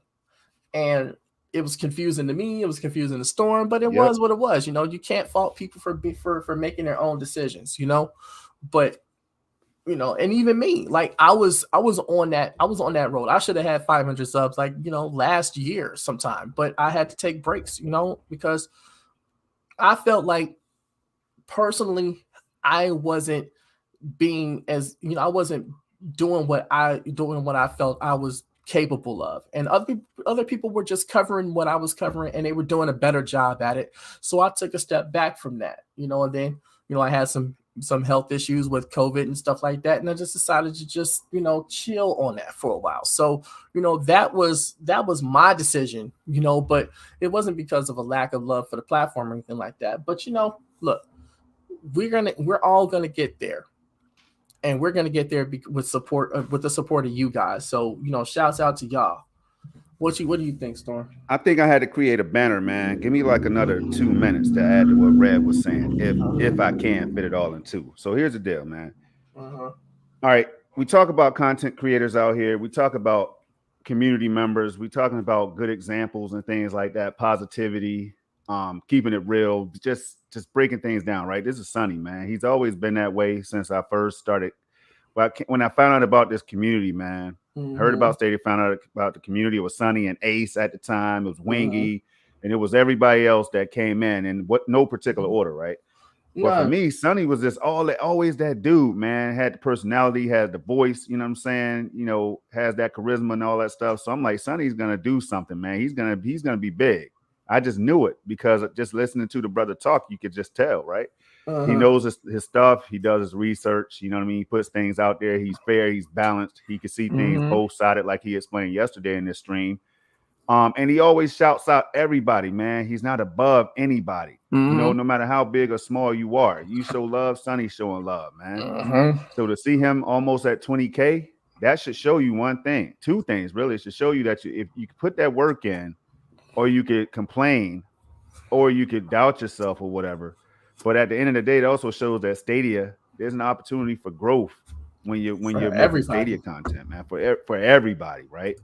And it was confusing to me, it was confusing to Storm, but it Yep. was what it was. You know, you can't fault people for making their own decisions, you know. But you know, and even me, like I was on that road. I should have had 500 subs, like, you know, last year sometime, but I had to take breaks, you know, because I felt like personally I wasn't being as, you know, I wasn't doing what I felt I was capable of, and other people were just covering what I was covering, and they were doing a better job at it. So I took a step back from that, you know, and then, you know, I had some health issues with COVID and stuff like that, and I just decided to just, you know, chill on that for a while. So, you know, that was my decision, you know, but it wasn't because of a lack of love for the platform or anything like that. But you know, look, we're all gonna get there, and we're gonna get there with support, with the support of you guys. So, you know, shouts out to y'all. What do you think, Storm? I think I had to create a banner, man. Give me like another 2 minutes to add to what Red was saying, if I can fit it all in two. So here's the deal, man. Uh-huh. All right, we talk about content creators out here. We talk about community members. We talking about good examples and things like that. Positivity, keeping it real, just breaking things down. Right. This is Sonny, man. He's always been that way since I first started. Well, when I found out about this community, man, heard about Stadia, found out about the community. It was Sonny and Ace at the time. It was Wingy, and it was everybody else that came in, and no particular order, right? But for me, Sonny was just always that dude, man. Had the personality, had the voice, you know what I'm saying? You know, has that charisma and all that stuff. So I'm like, Sonny's gonna do something, man. He's gonna be big. I just knew it because just listening to the brother talk, you could just tell, right? He knows his stuff. He does his research. You know what I mean? He puts things out there. He's fair. He's balanced. He can see things both sided, like he explained yesterday in this stream. And he always shouts out everybody, man. He's not above anybody. You know, no matter how big or small you are, you show love. Sonny's showing love, man. So to see him almost at 20K, that should show you one thing, two things really. It should show you that if you put that work in, or you could complain, or you could doubt yourself or whatever. But at the end of the day, it also shows that Stadia, there's an opportunity for growth when you're making Stadia content, man, for everybody, right?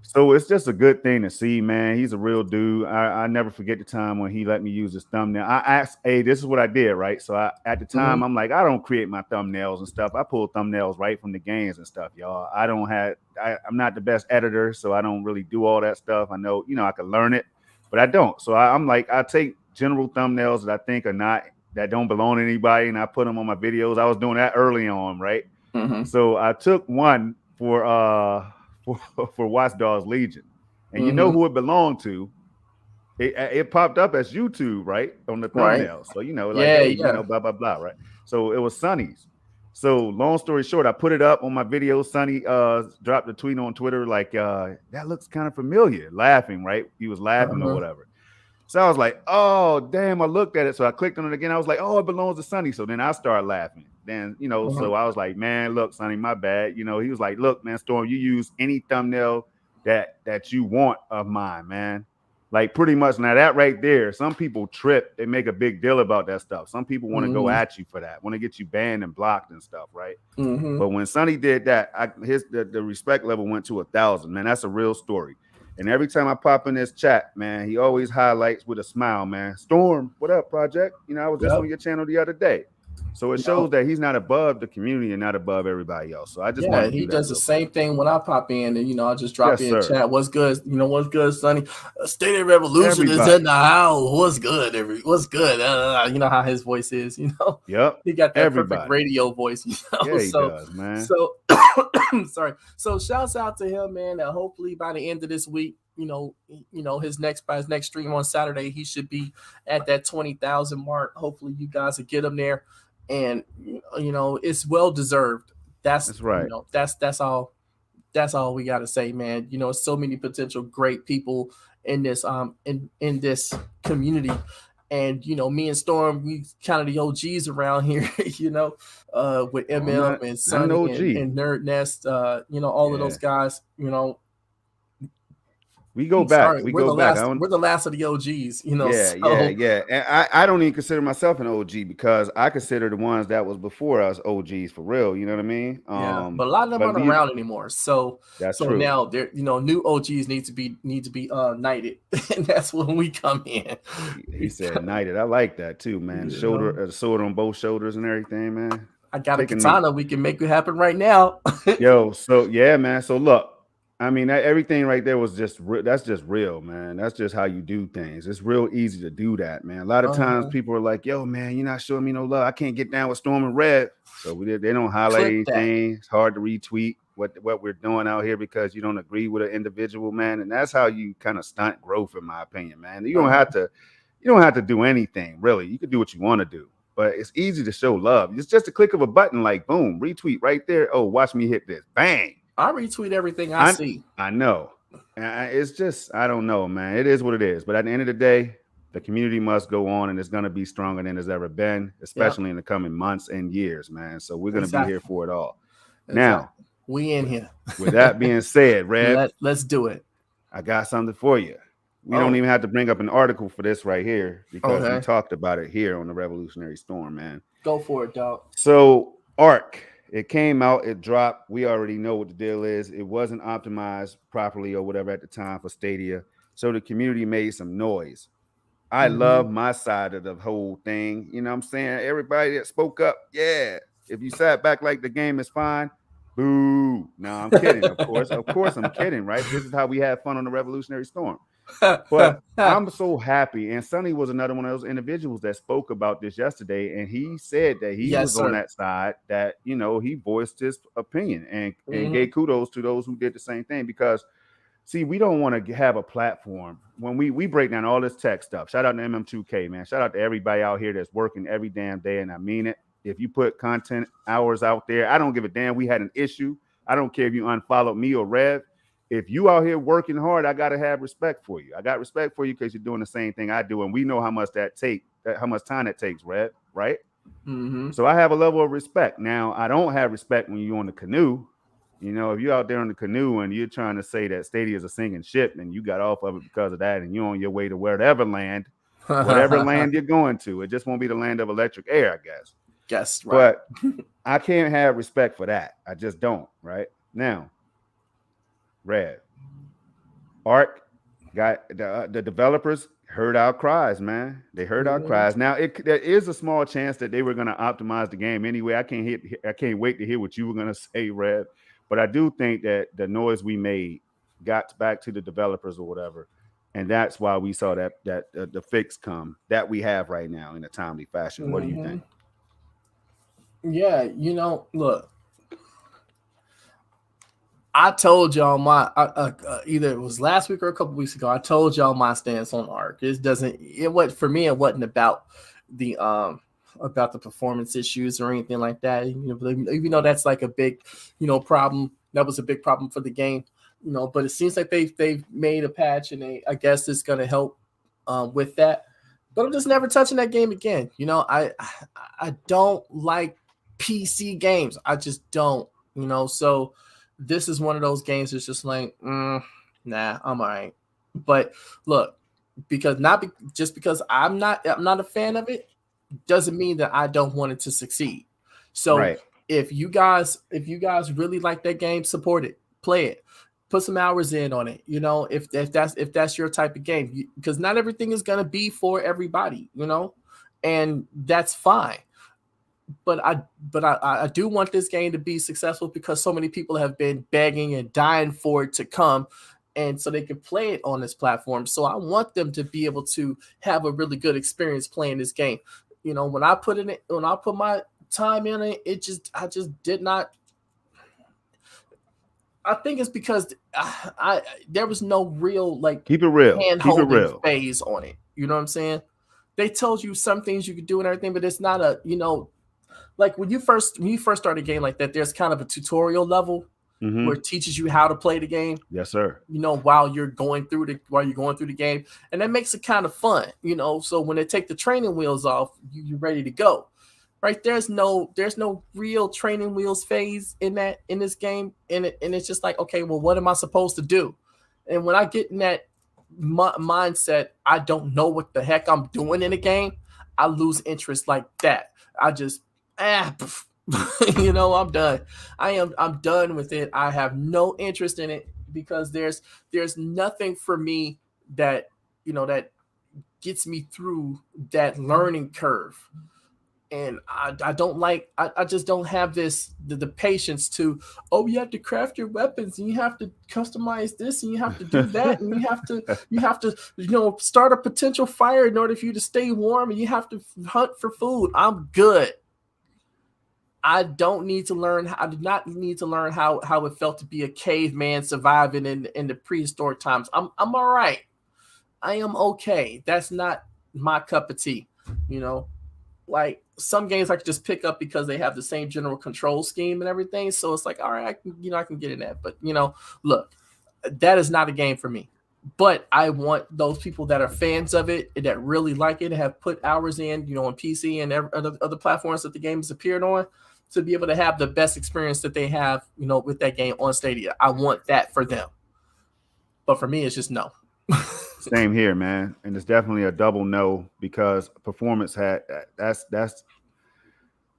So it's just a good thing to see, man. He's a real dude. I never forget the time when he let me use his thumbnail. I asked, hey, this is what I did, right? So at the time, I'm like, I don't create my thumbnails and stuff. I pull thumbnails right from the games and stuff, y'all. I'm not the best editor, so I don't really do all that stuff. I know, you know, I can learn it, but I don't. So I'm like, I take general thumbnails that I think that don't belong to anybody, and I put them on my videos. I was doing that early on, right? So I took one for Watch Dogs Legion, and you know who it belonged to. It popped up as YouTube, right, on the thumbnail. So you know, like, hey, you know, blah blah blah, right? So it was Sonny's. So long story short, I put it up on my video. Sonny dropped a tweet on Twitter like, that looks kind of familiar, laughing, right? He was laughing or whatever. So I was like, oh, damn, I looked at it. So I clicked on it again. I was like, oh, it belongs to Sonny. So then I started laughing. Then, you know, so I was like, man, look, Sonny, my bad. You know, he was like, look, man, Storm, you use any thumbnail that you want of mine, man. Like pretty much now that right there, some people trip. They make a big deal about that stuff. Some people want to go at you for that, want to get you banned and blocked and stuff, right? But when Sonny did that, the respect level went to 1,000, man. That's a real story. And every time I pop in this chat, man, he always highlights with a smile, man. Storm, what up, project? You know, I was just on your channel the other day. So it shows that he's not above the community and not above everybody else. So I just Yeah, wanted to he do that does the real same quick. thing when I pop in, and I just drop Yes, in sir. chat. What's good? What's good, Sonny? Stadia Revolution is in Everybody. the house. What's good? What's good? You know how his voice is. Yep. He got that perfect Everybody. radio voice. Yeah, he So, does, man. so sorry. So, shouts out to him, man. And hopefully by the end of this week, his next stream on Saturday, he should be at that 20,000 mark. Hopefully, you guys will get him there, and it's well deserved. That's right. That's all. That's all we got to say, man. So many potential great people in this in this community, and me and Storm, we kind of the OGs around here. With Oh, MM and I'm an Sunny OG. and Nerd Nest, all of those guys. We go I'm back. sorry, We we're go the back. last. We're the last of the OGs. Yeah, So yeah. And I don't even consider myself an OG because I consider the ones that was before us OGs for real. You know what I mean? yeah, but a lot of them aren't around anymore. So that's true. now they're new OGs need to be knighted, and that's when we come in. He said knighted. I like that too, man. The sword on both shoulders and everything, man. I got a katana. We can make it happen right now. Yo, so yeah, man. So look, I mean, everything right there was that's just real, man. That's just how you do things. It's real easy to do that, man. A lot of times people are like, yo, man, you're not showing me no love. I can't get down with Storm and Red. So they don't highlight anything. It's hard to retweet what we're doing out here because you don't agree with an individual, man. And that's how you kind of stunt growth, in my opinion, man. You don't have to do anything, really. You can do what you want to do. But it's easy to show love. It's just a click of a button, like boom, retweet right there. Oh, watch me hit this. Bang. I retweet everything I see. I know. It's just, I don't know, man. It is what it is. But at the end of the day, the community must go on, and it's going to be stronger than it's ever been, especially in the coming months and years, man. So we're going to be here for it all. Now, we in here. With that being said, Rev, let's do it. I got something for you. We don't even have to bring up an article for this right here because we talked about it here on the Revolutionary Storm, man. Go for it, dog. So, Arc. It came out, it dropped. We already know what the deal is. It wasn't optimized properly or whatever at the time for Stadia. So the community made some noise. I love my side of the whole thing. You know what I'm saying? Everybody that spoke up, yeah. If you sat back like the game is fine, boo. No, I'm kidding, of course. Of course I'm kidding, right? This is how we have fun on the Revolutionary Storm. But I'm so happy. And Sonny was another one of those individuals that spoke about this yesterday. And he said that he was on that side, that, he voiced his opinion and gave kudos to those who did the same thing. Because, see, we don't want to have a platform when we break down all this tech stuff. Shout out to MM2K, man. Shout out to everybody out here that's working every damn day. And I mean it. If you put content hours out there, I don't give a damn. We had an issue. I don't care if you unfollowed me or Rev. If you out here working hard, I got to have respect for you. I got respect for you because you're doing the same thing I do. And we know how much how much time that takes, Red, right? So I have a level of respect. Now, I don't have respect when you're on the canoe. If you're out there on the canoe and you're trying to say that Stadia is a sinking ship and you got off of it because of that and you're on your way to whatever land you're going to. It just won't be the land of electric air, I guess. Yes, right. But I can't have respect for that. I just don't, right? Now, Red. Arc got the developers heard our cries, man. They heard our cries. Now there is a small chance that they were going to optimize the game anyway. I can't wait to hear what you were going to say, Red. But I do think that the noise we made got back to the developers or whatever, and that's why we saw that the fix come that we have right now in a timely fashion. What do you think? Yeah, look. I told y'all either it was last week or a couple weeks ago. I told y'all my stance on Arc. It wasn't about the performance issues or anything like that. Even though that's like a big, problem. That was a big problem for the game. But it seems like they've made a patch and I guess it's gonna help with that. But I'm just never touching that game again. I don't like PC games. I just don't. So. This is one of those games that's just like, nah, I'm all right. But look, just because I'm not a fan of it, doesn't mean that I don't want it to succeed. So if you guys really like that game, support it, play it, put some hours in on it. If that's your type of game, because not everything is gonna be for everybody, and that's fine. but I do want this game to be successful because so many people have been begging and dying for it to come, and so they can play it on this platform. So I want them to be able to have a really good experience playing this game. When I put my time in it, I just did not. I think it's because there was no real keep it real, hand holding phase on it. You know what I'm saying? They told you some things you could do and everything, but it's not like when you first start a game like that, there's kind of a tutorial level where it teaches you how to play the game. Yes, sir. While you're going through the game, and that makes it kind of fun. So when they take the training wheels off, you're ready to go. Right? There's no real training wheels phase in this game, and it's just like, okay, well, what am I supposed to do? And when I get in that mindset, I don't know what the heck I'm doing in a game, I lose interest like that. I just I'm done. I'm done with it. I have no interest in it because there's nothing for me that that gets me through that learning curve. And I don't like, I just don't have the patience to, you have to craft your weapons and you have to customize this and you have to do that and you have to start a potential fire in order for you to stay warm and you have to hunt for food. I'm good. I don't need to learn. I did not need to learn how it felt to be a caveman surviving in the prehistoric times. I'm all right. I am okay. That's not my cup of tea, Like some games I could just pick up because they have the same general control scheme and everything. So it's like, all right, I can get in that. But look, that is not a game for me. But I want those people that are fans of it, that really like it, have put hours in, on PC and other platforms that the game has appeared on, to be able to have the best experience that they have, with that game on Stadia. I want that for them. But for me, it's just no. Same here, man. And it's definitely a double no, because performance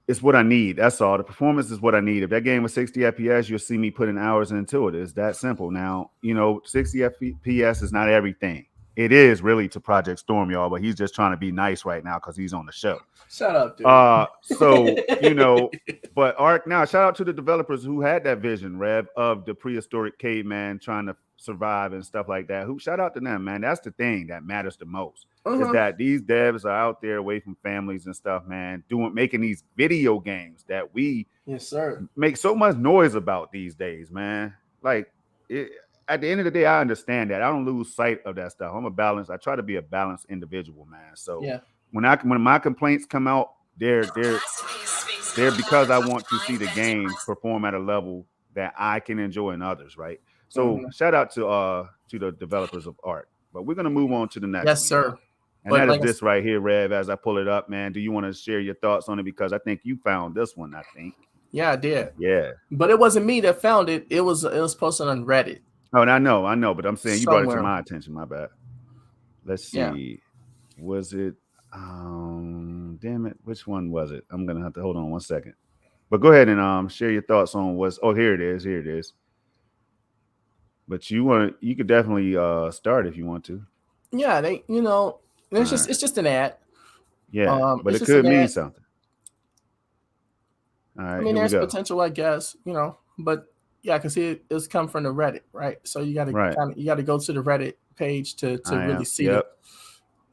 it's what I need. That's all. The performance is what I need. If that game was 60 FPS, you'll see me putting hours into it. It's that simple. Now, 60 FPS is not everything. It is really to Project Storm, y'all, but he's just trying to be nice right now because he's on the show. Shut up, dude. So, but Ark, now shout out to the developers who had that vision, Rev, of the prehistoric caveman trying to survive and stuff like that. Shout out to them, man. That's the thing that matters the most. Is that these devs are out there away from families and stuff, man, making these video games that we make so much noise about these days, man. Like at the end of the day, I understand that. I don't lose sight of that stuff. I try to be a balanced individual, man. So when my complaints come out, they're because I want to see the game perform at a level that I can enjoy in others, right? So shout out to the developers of Ark. But we're gonna move on to the next. Yes, sir. And that is this right here, Rev. As I pull it up, man, do you want to share your thoughts on it? Because I think you found this one. I think. Yeah, I did. Yeah. But it wasn't me that found it. It was posted on Reddit. Oh, and I know, but I'm saying you brought it to my attention. My bad. Let's see. Yeah. Was it? Damn it. Which one was it? I'm gonna have to hold on one second. But go ahead and share your thoughts on what's. Oh, here it is. Here it is. But you could definitely start if you want to. Yeah, it's just an ad. Yeah, but it could mean something. All right. I mean, there's potential, I guess, but yeah, I can see it's come from the Reddit, right? So you got to go to the Reddit page to really see it.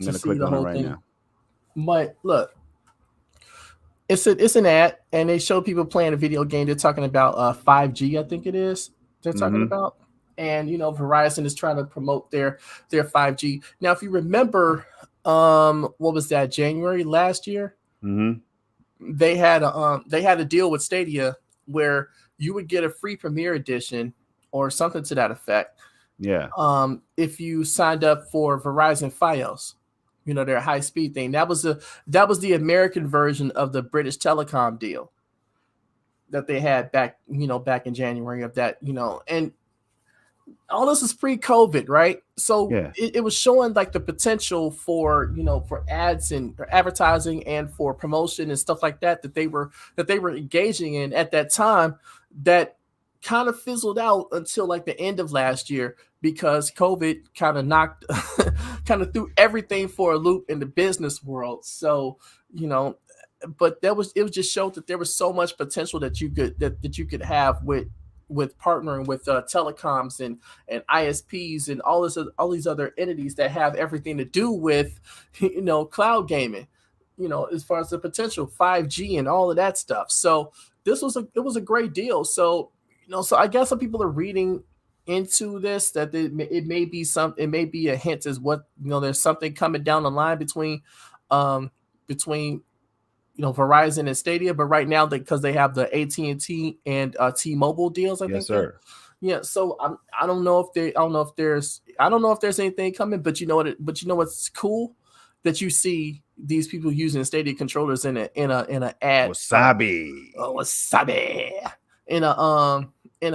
I'm gonna click on it right now. But look, it's an ad, and they show people playing a video game. They're talking about 5G, I think it is. They're talking about. And Verizon is trying to promote their 5G. Now, if you remember, what was that, January last year? They had a deal with Stadia where you would get a free Premier Edition or something to that effect. Yeah. If you signed up for Verizon Fios, their high speed thing. That was the American version of the British Telecom deal that they had back in January of that, and all this is pre-COVID, right? So it was showing like the potential for for ads and advertising and for promotion and stuff like that they were engaging in at that time. That kind of fizzled out until like the end of last year because COVID kind of threw everything for a loop in the business world. So it was just showed that there was so much potential that you could have with partnering with telecoms and ISPs and all these other entities that have everything to do with cloud gaming, as far as the potential 5G and all of that stuff. So it was a great deal. So so I guess some people are reading into this that it may be a hint as what there's something coming down the line between Verizon and Stadia, but right now because they have the AT&T and T-Mobile deals, I Yes, think they're sir. yeah. So I don't know if there's anything coming, but but what's cool that you see these people using Stadia controllers in a ad Wasabi. wasabi in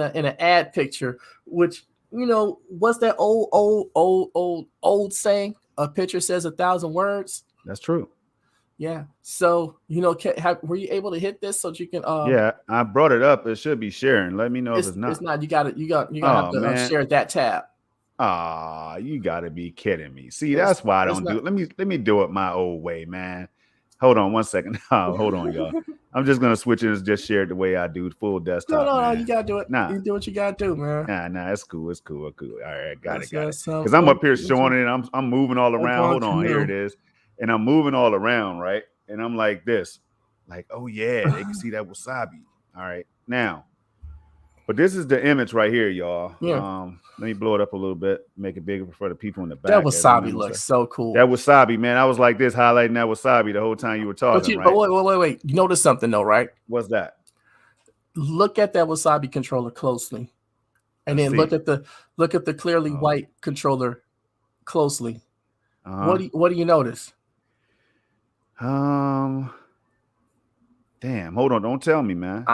an ad picture, which what's that old saying? A picture says 1,000 words. That's true. Yeah. So were you able to hit this so that you can Yeah, I brought it up. It should be sharing. Let me know if it's not. It's not. You got to have Oh to man. share that tab. Ah, you gotta be kidding me. See, that's why I don't do it. Let me do it my old way, man. Hold on 1 second. Hold on, y'all. I'm just gonna switch it and just share it the way I do full desktop. No, you gotta do it. Nah. You do what you gotta do, man. Nah, it's cool. All right, got it. So, Because I'm up here showing it. I'm moving all around. Hold on, here it is. And I'm moving all around, right? And I'm like this. Like, oh yeah, they can see that wasabi. All right. Now, but this is the image right here, y'all. Yeah. Let me blow it up a little bit, make it bigger for the people in the back. That wasabi looks so cool. That wasabi, man. I was like this, highlighting that wasabi the whole time you were talking. But wait. You notice something though, right? What's that? Look at that wasabi controller closely, and then look at the clearly white controller closely. What do you notice? Damn. Hold on. Don't tell me, man.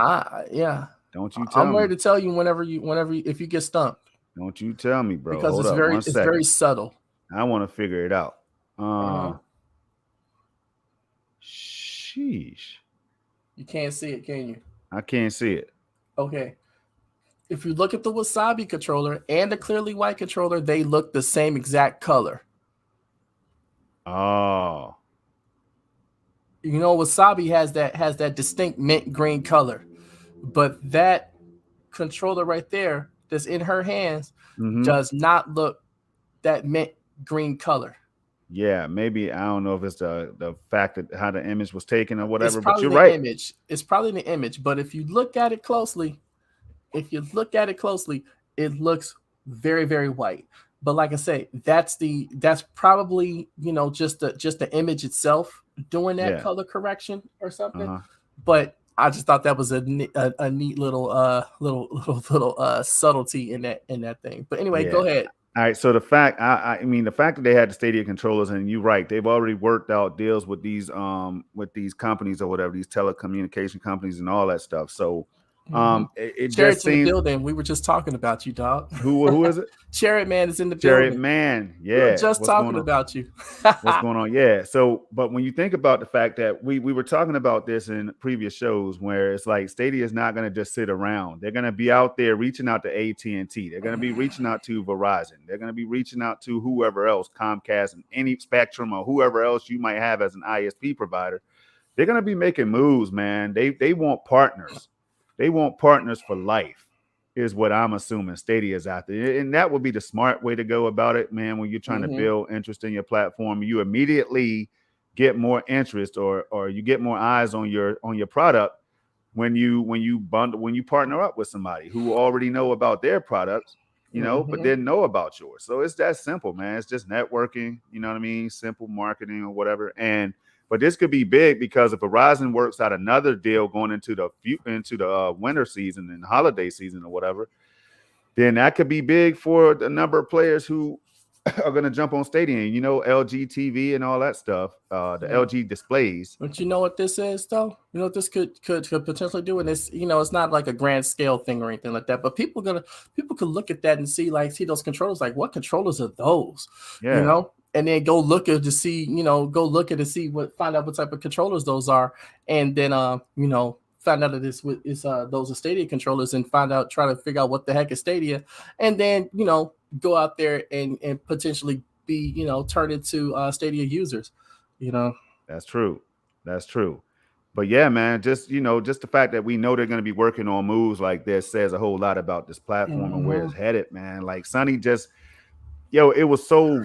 Yeah. Don't you tell me. I'm ready to tell you whenever if you get stumped. Don't you tell me, bro. Because it's very subtle. I want to figure it out. Sheesh. You can't see it, can you? I can't see it. Okay. If you look at the wasabi controller and the clearly white controller, they look the same exact color. Oh. Wasabi has that distinct mint green color. But that controller right there that's in her hands does not look that mint green color. Yeah, maybe I don't know if it's the fact that how the image was taken or whatever, but you're right. It's probably the image, but if you look at it closely, it looks very, very white. But like I say, that's probably just the image itself doing that color correction or something. But I just thought that was a neat little subtlety in that thing. But anyway, go ahead. All right. So the fact that they had the Stadia controllers, and you're right, they've already worked out deals with these companies or whatever, these telecommunication companies and all that stuff. So it just seems in the building. We were just talking about you, dog. Who is it? Chariot Man is in the building. Chariot Man, yeah. We were just talking about you. What's going on? Yeah. So, but when you think about the fact that we were talking about this in previous shows, where it's like Stadia is not going to just sit around. They're going to be out there reaching out to AT&T. They're going to be reaching out to Verizon. They're going to be reaching out to whoever else, Comcast and any Spectrum or whoever else you might have as an ISP provider. They're going to be making moves, man. They want partners. They want partners for life, is what I'm assuming Stadia is out there. And that would be the smart way to go about it, man. When you're trying to build interest in your platform, you immediately get more interest or you get more eyes on your product when you partner up with somebody who already know about their products, but didn't know about yours. So it's that simple, man. It's just networking, you know what I mean? Simple marketing or whatever. But this could be big because if Verizon works out another deal going into the winter season and holiday season or whatever, then that could be big for the number of players who are going to jump on Stadia. LG TV and all that stuff, the LG displays. But you know what this is, though? You know what this could potentially do? And it's it's not like a grand scale thing or anything like that. But people could look at that and see those controllers. Like, what controllers are those? Yeah. And then go look at to see, find out what type of controllers those are, and then find out that those are Stadia controllers, and try to figure out what the heck is Stadia, and then go out there and potentially be turned into Stadia users. That's true. But yeah, man, just just the fact that we know they're going to be working on moves like this says a whole lot about this platform and where it's headed, man. Like Sonny just, it was so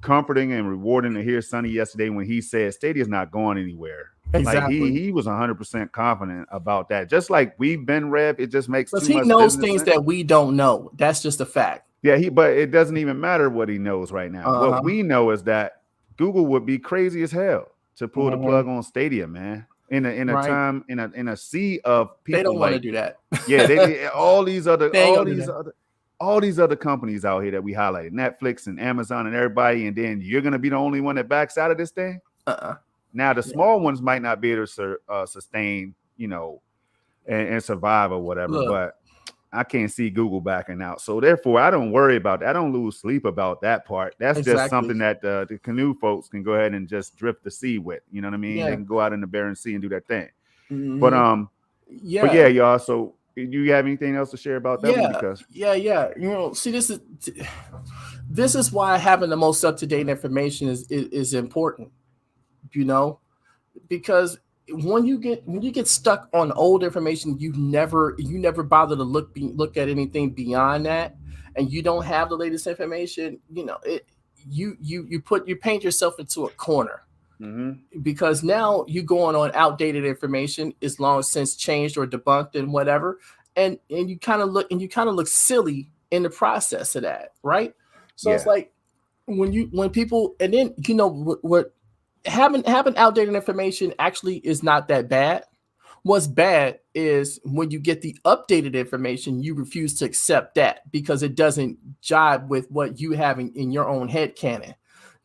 comforting and rewarding to hear Sonny yesterday when he said Stadia's not going anywhere. Like Exactly. he was 100% confident about that. Just like we've been, Rev, it just makes Because too he much knows business things sense. that we don't know. That's just a fact. Yeah, but it doesn't even matter what he knows right now. What we know is that Google would be crazy as hell to pull the plug on Stadia, man. In a Right. time in a sea of people, They don't want to like, do that. yeah, they all these other They ain't gonna do that. all these other companies out here that we highlighted, Netflix and Amazon and everybody, and then you're gonna be the only one that backs out of this thing. Now the small ones might not be able to sustain, and survive or whatever, but I can't see Google backing out. So therefore, I don't worry about that. I don't lose sleep about that part. That's just something that the canoe folks can go ahead and just drift the sea with. You know what I mean? Yeah. They can go out in the Barren Sea and do their thing. Mm-hmm. But yeah, y'all. So do you have anything else to share about that one? Because see, this is why having the most up-to-date information is important. Because when you get stuck on old information, you never bother to look at anything beyond that, and you don't have the latest information. You paint yourself into a corner. Mm-hmm. Because now you're going on outdated information is long since changed or debunked and whatever, and you kind of look silly in the process of that, right? So it's like when people, and then what having outdated information actually is not that bad. What's bad is when you get the updated information, you refuse to accept that because it doesn't jibe with what you have in your own head canon.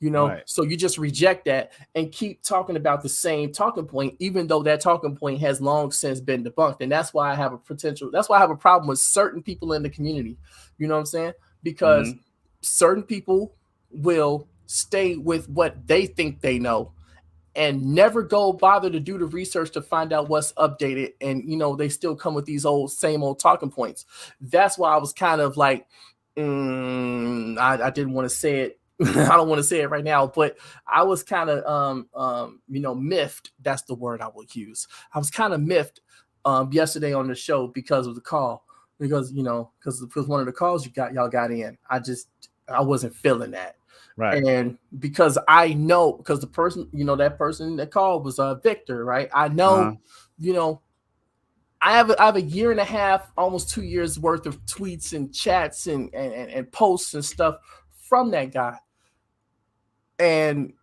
Right. So you just reject that and keep talking about the same talking point, even though that talking point has long since been debunked. And that's why I have a problem with certain people in the community. You know what I'm saying? Because certain people will stay with what they think they know and never go bother to do the research to find out what's updated. And, they still come with these same old talking points. That's why I was kind of like, I didn't want to say it. I don't want to say it right now, but I was kind of, miffed. That's the word I would use. I was kind of miffed yesterday on the show because of the call, because one of the calls y'all got in. I wasn't feeling that. Right. And because I know, because the person, that person that called was Victor, right? I know, I have a year and a half, almost 2 years worth of tweets and chats and posts and stuff from that guy. And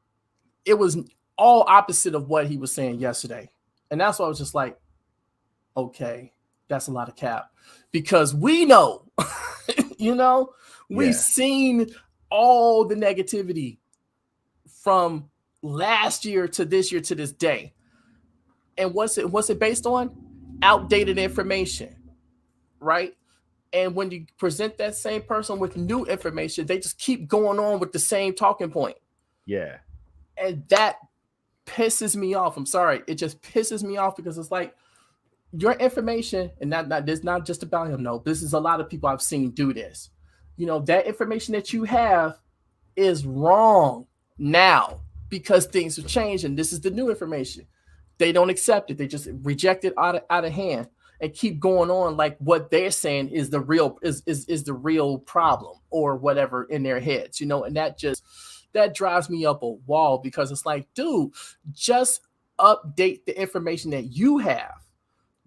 it was all opposite of what he was saying yesterday. And that's why I was just like, okay, that's a lot of cap. Because we know, we've seen all the negativity from last year to this year to this day. And what's it based on? Outdated information, right? And when you present that same person with new information, they just keep going on with the same talking point. Yeah. And that pisses me off. I'm sorry. It just pisses me off because it's like your information, and this not just about him. No, this is a lot of people I've seen do this. That information that you have is wrong now because things have changed and this is the new information. They don't accept it. They just reject it out of hand and keep going on like what they're saying is the real is the real problem or whatever in their heads, and that drives me up a wall because it's like, dude, just update the information that you have.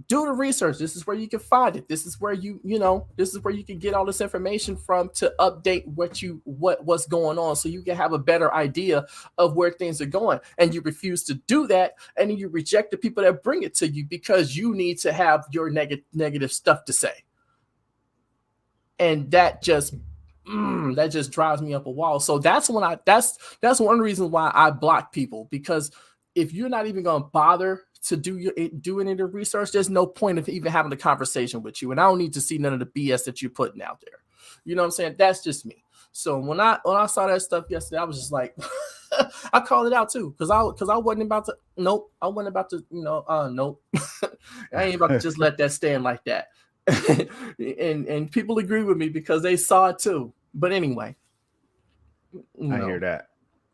Do the research. This is where you can find it. This is where this is where you can get all this information from to update what's going on so you can have a better idea of where things are going. And you refuse to do that, and then you reject the people that bring it to you because you need to have your negative stuff to say. And that just drives me up a wall. So that's one of the reasons why I block people, because if you're not even going to bother to do any of the research, there's no point of even having a conversation with you. And I don't need to see none of the BS that you're putting out there. You know what I'm saying? That's just me. So when I saw that stuff yesterday, I was just like, I called it out too. Cause I wasn't about to, nope. I wasn't about to, nope. I ain't about to just let that stand like that. and people agree with me because they saw it too. But anyway. I hear that.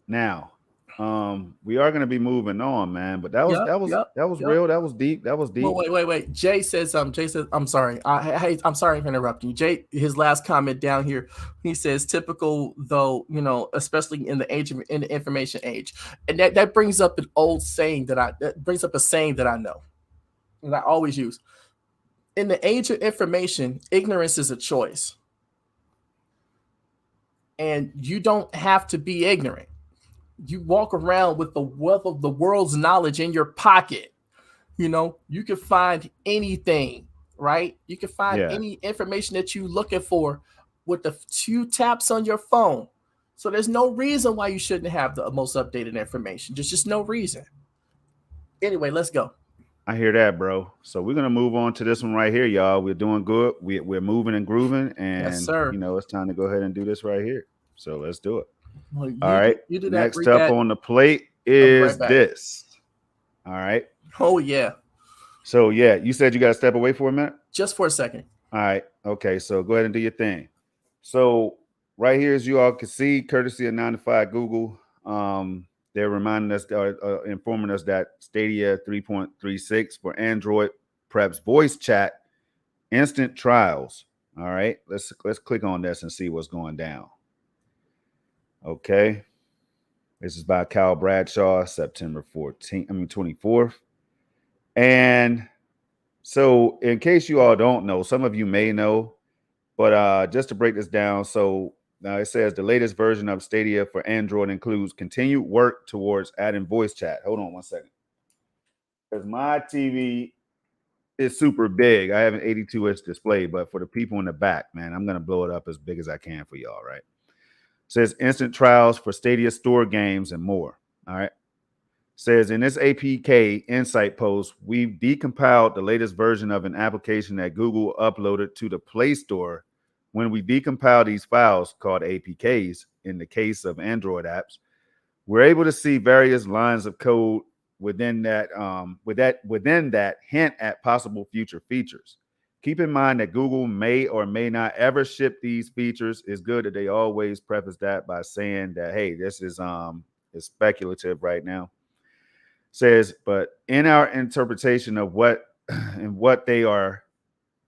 Now, We are gonna be moving on, man. But that was Yep, that was yep, that was yep. real. That was deep. That was Well, deep. wait. Jay says, Jay says, I'm sorry. Hey, I'm sorry for interrupting you. Jay, his last comment down here, he says, typical though, especially in the in the information age, and that brings up an old saying that brings up a saying that I know, and I always use. In the age of information, ignorance is a choice, and you don't have to be ignorant. You walk around with the wealth of the world's knowledge in your pocket. You can find anything, right? You can find Yeah, any information that you're looking for with the 2 taps on your phone. So there's no reason why you shouldn't have the most updated information. There's just no reason. Anyway, let's go. I hear that, bro. So we're gonna move on to this one right here, y'all. We're doing good. We're moving and grooving, Yes, and sir. it's time to go ahead and do this right here. So let's do it. Well, All right. you do that. Next Read up that. on the plate I'll be right is back. this. All right. Oh yeah. So yeah, you said you got to step away for a minute. Just for a second. All right. Okay. So go ahead and do your thing. So right here, as you all can see, courtesy of 95 Google, they're reminding us, informing us that Stadia 3.36 for Android preps voice chat instant trials. All right. Let's click on this and see what's going down. Okay. This is by Kyle Bradshaw, September 24th. And so, in case you all don't know, some of you may know, but just to break this down, so now it says the latest version of Stadia for Android includes continued work towards adding voice chat. Hold on one second. Because my TV is super big. I have an 82-inch display, but for the people in the back, man, I'm going to blow it up as big as I can for y'all, right? It says instant trials for Stadia store games and more. All right. Says in this APK insight post, we've decompiled the latest version of an application that Google uploaded to the Play Store. When we decompile these files called APKs, in the case of Android apps, we're able to see various lines of code within that hint at possible future features. Keep in mind that Google may or may not ever ship these features. It's good that they always preface that by saying that, hey, this is speculative right now. Says, but in our interpretation of what and what they are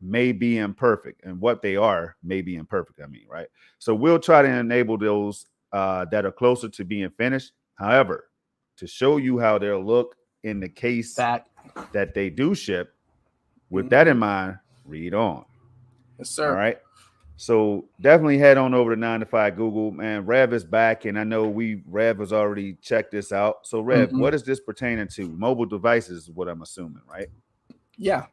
may be imperfect, and what they are may be imperfect. I mean, right? So we'll try to enable those that are closer to being finished. However, to show you how they'll look in the case that they do ship, with that in mind, read on. Yes, sir. All right. So definitely head on over to 95 Google, man. Rev is back, and I know Rev has already checked this out. So Rev, what is this pertaining to? Mobile devices is what I'm assuming, right? Yeah.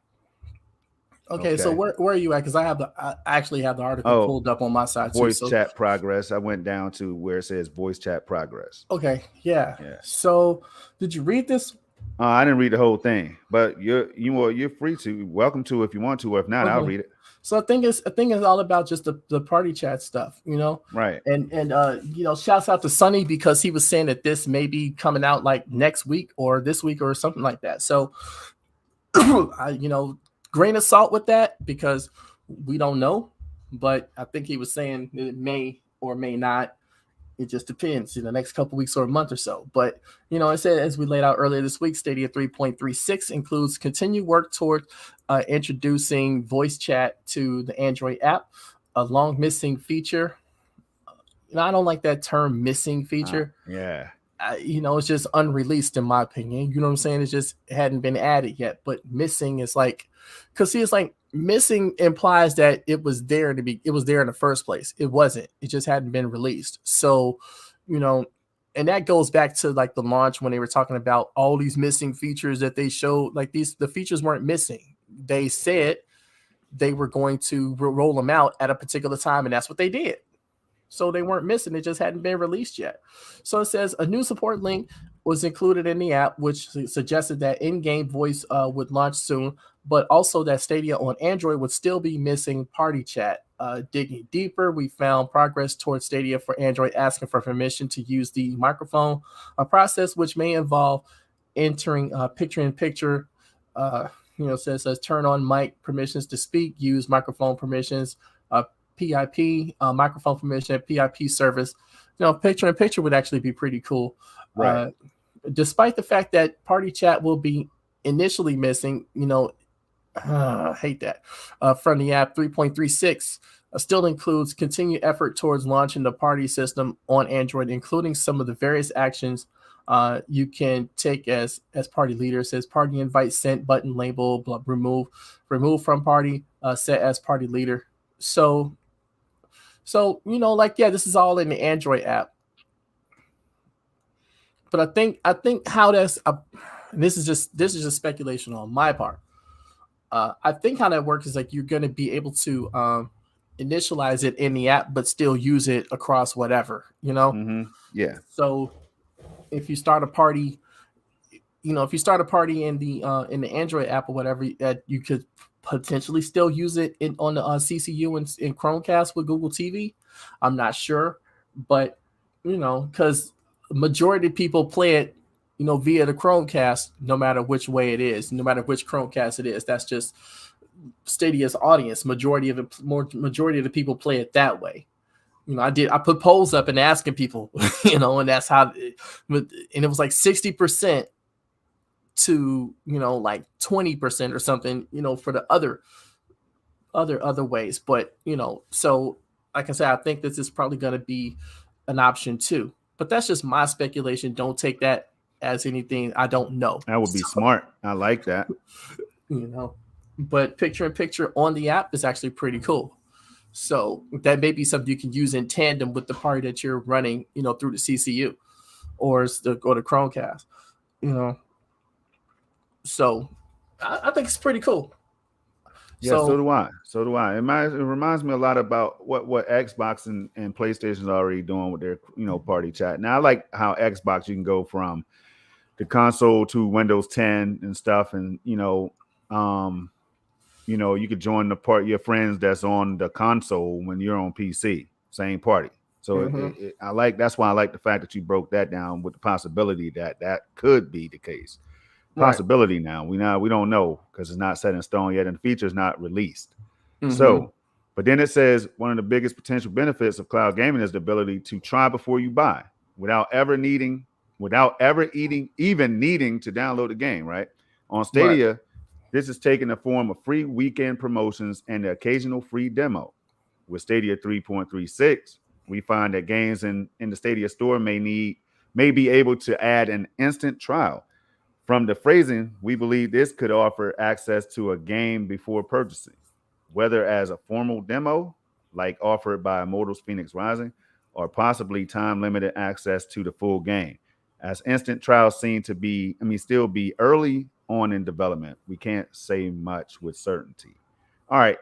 Okay. So where are you at? Because I actually have the article pulled up on my side too. Voice chat progress. I went down to where it says voice chat progress. Okay. Yeah. So did you read this? I didn't read the whole thing, but you're free to. Welcome to if you want to, or if not, I'll read it. So I think it's all about just the party chat stuff, Right. And shouts out to Sonny because he was saying that this may be coming out like next week or this week or something like that. So grain of salt with that because we don't know, but I think he was saying that it may or may not. It just depends in the next couple weeks or a month or so. But, it said, as we laid out earlier this week, Stadia 3.36 includes continued work toward introducing voice chat to the Android app, a long missing feature. I don't like that term missing feature. Yeah. It's just unreleased in my opinion. You know what I'm saying? It just hadn't been added yet. But missing is like, because see, it's like, missing implies that it was there in the first place. It wasn't. It just hadn't been released. So, and that goes back to like the launch when they were talking about all these missing features that they showed. Like the features weren't missing. They said they were going to roll them out at a particular time, and that's what they did. So they weren't missing. It just hadn't been released yet. So it says a new support link was included in the app, which suggested that in-game voice would launch soon, but also that Stadia on Android would still be missing party chat. Digging deeper, we found progress towards Stadia for Android asking for permission to use the microphone, a process which may involve entering picture-in-picture. Says turn on mic permissions to speak, use microphone permissions, PIP, microphone permission, PIP service. Picture-in-picture would actually be pretty cool. Right. Despite the fact that party chat will be initially missing, hate that. From the app 3.36 still includes continued effort towards launching the party system on Android, including some of the various actions you can take as party leader. It says party invite sent button label, blah, remove from party, set as party leader. So this is all in the Android app. But I think how this is just speculation on my part. I think how that works is like you're going to be able to initialize it in the app, but still use it across whatever, Mm-hmm. Yeah. So if you start a party, in the Android app or whatever, you could potentially still use it on the CCU and in Chromecast with Google TV. I'm not sure, but because majority of people play it, via the Chromecast, no matter which way it is, no matter which Chromecast it is. That's just Stadia's audience. Majority of the people play it that way. I put polls up and asking people, and that's how, and it was like 60% to like 20% or something, for the other ways. But so like I said, I think this is probably going to be an option too. But that's just my speculation. Don't take that as anything I don't know. That would be smart. I like that. But picture in picture on the app is actually pretty cool. So that may be something you can use in tandem with the party that you're running, through the CCU or the Chromecast, So I think it's pretty cool. Yeah, so do I. It reminds me a lot about what Xbox and PlayStation is already doing with their party chat. Now I like how Xbox you can go from the console to Windows 10 and stuff, and you could join your friends that's on the console when you're on PC, same party. So that's why I like the fact that you broke that down with the possibility that could be the case. Possibility. Right. Now we don't know because it's not set in stone yet and the feature is not released. So, but then it says one of the biggest potential benefits of cloud gaming is the ability to try before you buy without ever needing to download the game. Right on Stadia, this is taking the form of free weekend promotions and the occasional free demo. With Stadia 3.36, we find that games in the Stadia store may be able to add an instant trial. From the phrasing, we believe this could offer access to a game before purchasing, whether as a formal demo, like offered by Immortals Phoenix Rising, or possibly time-limited access to the full game. As instant trials seem to still be early on in development, we can't say much with certainty. All right.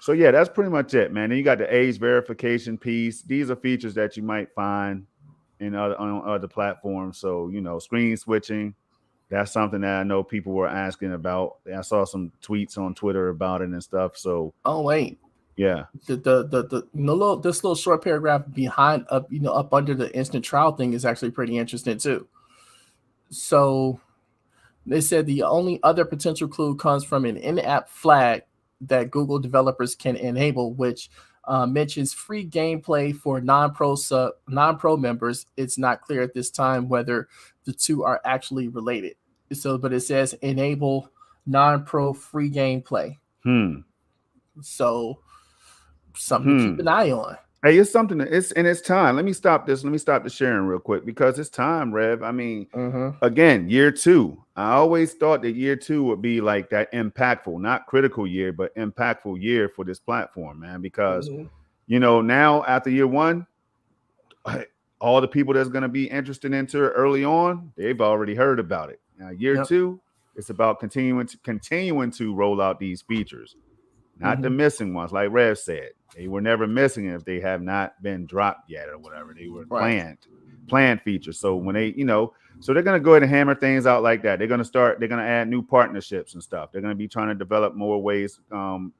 So, yeah, that's pretty much it, man. Then you got the age verification piece. These are features that you might find on other platforms. So, screen switching. That's something that I know people were asking about. I saw some tweets on Twitter about it and stuff. So, yeah, this little short paragraph behind up under the instant trial thing is actually pretty interesting too. So, they said the only other potential clue comes from an in-app flag that Google developers can enable, which mentions free gameplay for non-pro members. It's not clear at this time whether the two are actually related. So, but it says enable non-pro free gameplay. So, something to keep an eye on. Hey, it's something. It's time. Let me stop this. Let me stop the sharing real quick because it's time, Rev. I mean, again, year 2. I always thought that year 2 would be like that impactful, not critical year, but impactful year for this platform, man. Because now after year 1, all the people that's going to be interested into it early on, they've already heard about it. Now, year 2, it's about continuing to roll out these features, not the missing ones. Like Rev said, they were never missing if they have not been dropped yet or whatever. They were planned features. So when so they're going to go ahead and hammer things out like that. They're going to add new partnerships and stuff. They're going to be trying to develop more ways, to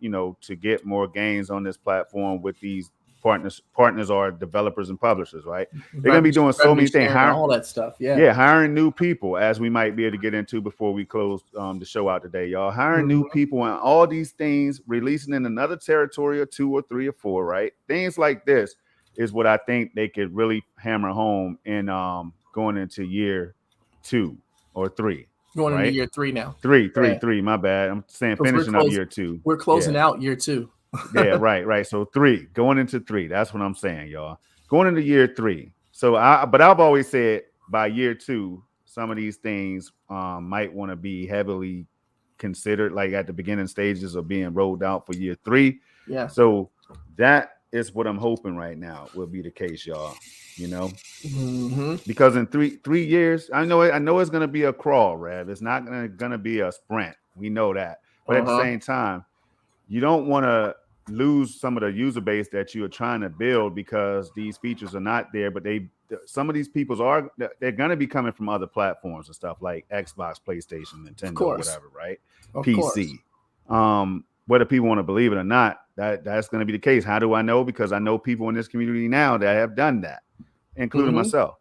get more games on this platform with these partners are developers and publishers, right? They're going to be doing so many things, all that stuff. Hiring new people, as we might be able to get into before we close the show out today, y'all. Hiring new people and all these things, releasing in another territory or 2 or 3 or 4, right? Things like this is what I think they could really hammer home in going into year 2 or 3, Going into right? year 3 now. Three. My bad. I'm saying Because finishing up year 2. We're closing out year 2. Yeah, right. So 3, going into 3. That's what I'm saying, y'all. Going into year 3. So but I've always said by year 2, some of these things might want to be heavily considered, like at the beginning stages of being rolled out for year 3. Yeah. So that is what I'm hoping right now will be the case, y'all. You know, because in three years, I know it's gonna be a crawl, Rev. It's not gonna be a sprint. We know that, but at the same time, you don't want to lose some of the user base that you are trying to build because these features are not there. But some of these peoples they're going to be coming from other platforms and stuff like Xbox, PlayStation, Nintendo, whatever, right? Of PC. Whether people want to believe it or not, that's going to be the case. How do I know? Because I know people in this community now that have done that, including myself.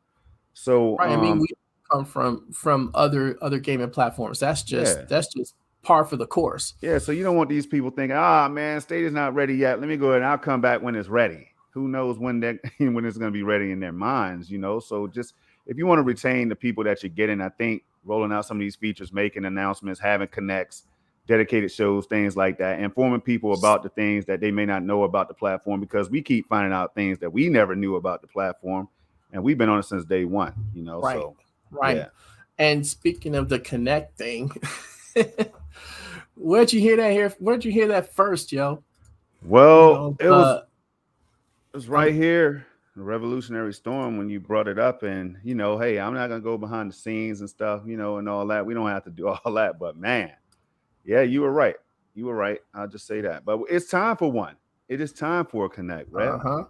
So right, I mean, we come from other gaming platforms. That's just par for the course. Yeah, so you don't want these people thinking, man, Stadia's not ready yet. Let me go ahead and I'll come back when it's ready. Who knows when it's going to be ready in their minds, So just if you want to retain the people that you're getting, I think rolling out some of these features, making announcements, having connects, dedicated shows, things like that, informing people about the things that they may not know about the platform, because we keep finding out things that we never knew about the platform, and we've been on it since day one, Right. So right. Yeah. And speaking of the connect thing, where'd you hear that here? Where'd you hear that first, yo? Well, it was right here, the Revolutionary Storm, when you brought it up, and hey, I'm not gonna go behind the scenes and stuff, and all that. We don't have to do all that, but man, yeah, you were right. I'll just say that. But it's time for one. It is time for a connect, right?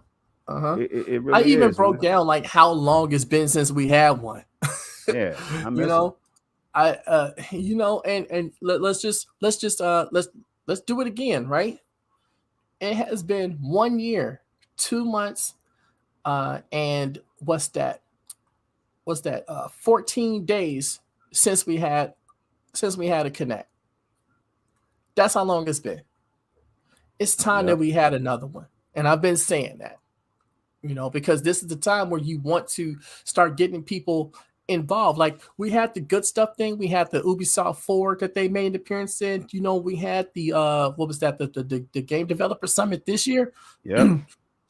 It really I even is, broke down like how long it's been since we had one. Yeah, I miss it. And let's do it again, right? It has been 1 year, 2 months, and what's that? 14 days since we had a connect. That's how long it's been. It's time that we had another one, and I've been saying that, because this is the time where you want to start getting people involved. Like, we had the good stuff thing. We had the Ubisoft Forward that they made an appearance in. We had the what was that? The Game Developer Summit this year. Yeah.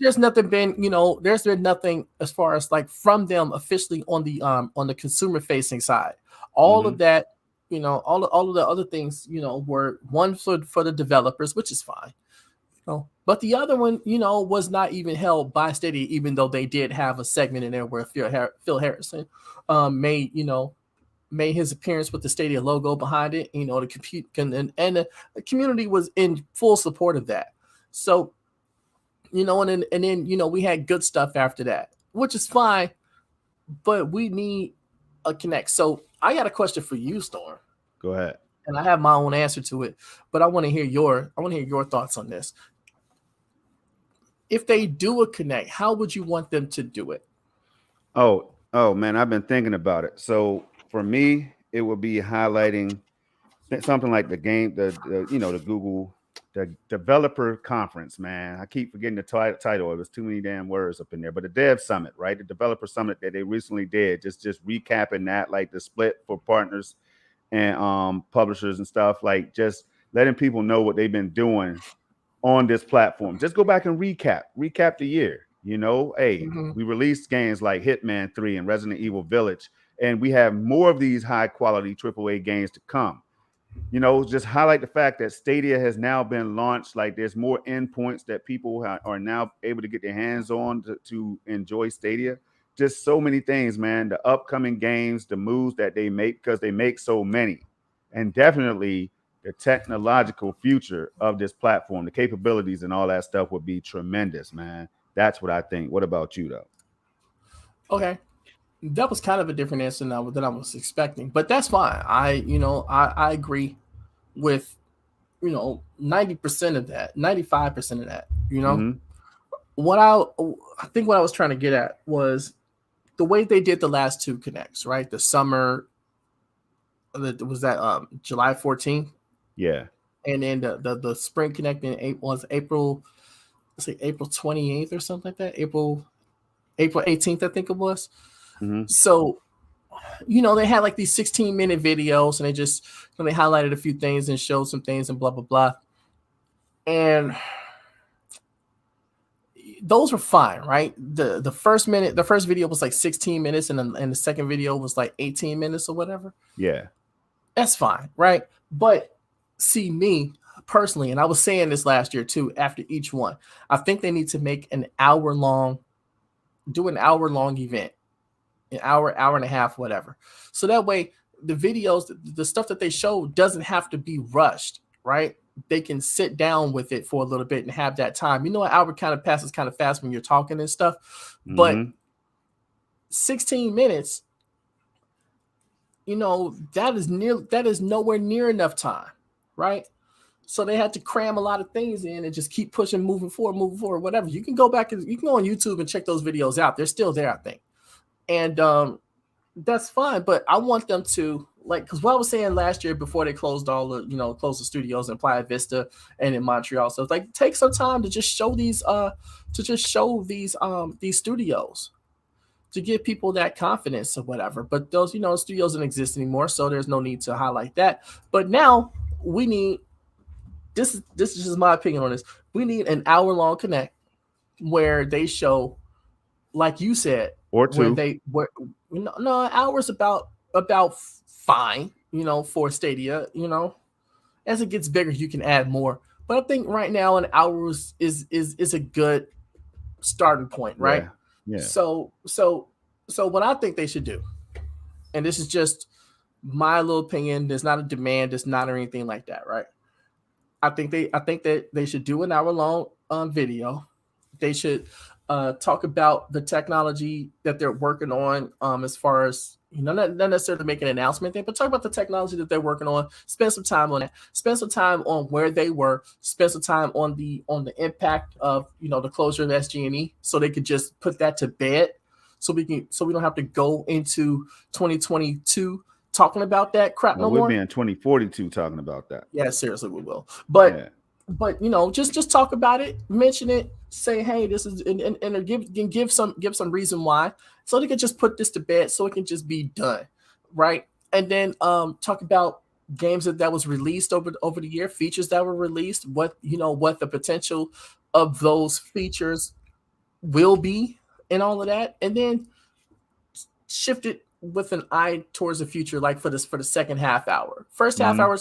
There's been nothing as far as like from them officially on the consumer facing side. All of that, all of the other things, were one for the developers, which is fine. But the other one, was not even held by Stadia, even though they did have a segment in there where Phil Harrison made his appearance with the Stadia logo behind it. The community was in full support of that. So, and then we had good stuff after that, which is fine, but we need a connect. So I got a question for you, Storm. Go ahead. And I have my own answer to it, but I want to hear your thoughts on this. If they do a connect, how would you want them to do it? Oh man, I've been thinking about it. So for me, it would be highlighting something like the Google, the developer conference, man. I keep forgetting the title. There's too many damn words up in there. But the Dev Summit, right? The developer summit that they recently did, just recapping that, like the split for partners and publishers and stuff, like just letting people know what they've been doing on this platform. Just go back and recap the year. Hey, we released games like Hitman 3 and Resident Evil Village, and we have more of these high quality AAA games to come. Just highlight the fact that Stadia has now been launched. Like, there's more endpoints that people are now able to get their hands on to enjoy Stadia. Just so many things, man. The upcoming games, the moves that they make, because they make so many, and definitely the technological future of this platform, the capabilities and all that stuff would be tremendous, man. That's what I think. What about you, though? Okay. That was kind of a different answer than I was expecting, but that's fine. I agree with 90% of that, 95% of that. What I think what I was trying to get at was the way they did the last two connects, right? The summer, was that July 14th? Yeah. And then the spring connect was April 28th or something like that. April 18th, I think it was. Mm-hmm. So, they had like these 16-minute videos, and they highlighted a few things and showed some things and blah blah blah. And those were fine, right? The first video was like 16 minutes, and the second video was like 18 minutes or whatever. Yeah. That's fine, right? But see, me personally, and I was saying this last year too, after each one, I think they need to make an hour-long event, an hour and a half, whatever. So that way, the videos, the stuff that they show doesn't have to be rushed, right? They can sit down with it for a little bit and have that time. An hour kind of passes kind of fast when you're talking and stuff, but 16 minutes, that is nowhere near enough time, right? So they had to cram a lot of things in and just keep pushing, moving forward, whatever. You can go back and you can go on YouTube and check those videos out. They're still there, I think. And that's fine, but I want them to, like, because what I was saying last year before they closed closed the studios in Playa Vista and in Montreal, so it's like take some time to just show these studios to give people that confidence or whatever. But those studios don't exist anymore, so there's no need to highlight that. But now we need this is just my opinion on this. We need an hour-long connect where they show, like you said, or two. No, an hour's about fine, for Stadia. As it gets bigger, you can add more. But I think right now an hour is a good starting point, right? Yeah. So what I think they should do, and this is just my little opinion, there's not a demand, there's not or anything like that, right? I think that they should do an hour-long video. They should talk about the technology that they're working on, as far as not necessarily make an announcement thing, but talk about the technology that they're working on. Spend some time on that. Spend some time on where they were. Spend some time on the impact of the closure of SG&E, so they could just put that to bed, so we don't have to go into 2022 talking about that crap no more. We'll be in 2042 talking about that. Yeah, seriously, we will. But just talk about it, mention it, say, hey, this is, and give some reason why, so they can just put this to bed, so it can just be done, right? And then talk about games that was released over the year, features that were released, what the potential of those features will be, and all of that, and then shift it with an eye towards the future, like for the second half hour. First half hour,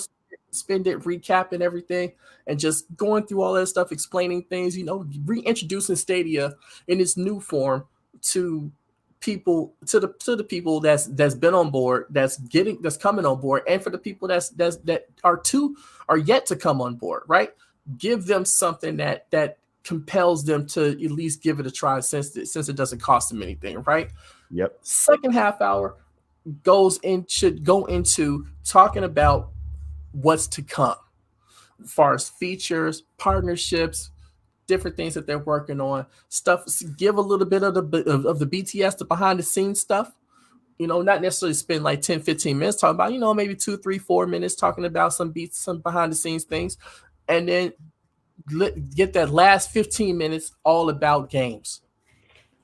spend it recapping everything and just going through all that stuff, explaining things, reintroducing Stadia in its new form to people, to the people that's been on board, that's coming on board, and for the people that are yet to come on board, right? Give them something that compels them to at least give it a try, since it doesn't cost them anything, right? Yep. Second half hour should go into talking about what's to come, as far as features, partnerships, different things that they're working on, stuff. Give a little bit of the BTS, the behind the scenes stuff. Not necessarily spend like 10, 15 minutes talking about, maybe 2, 3, 4 minutes talking about some behind the scenes things, and then get that last 15 minutes all about games.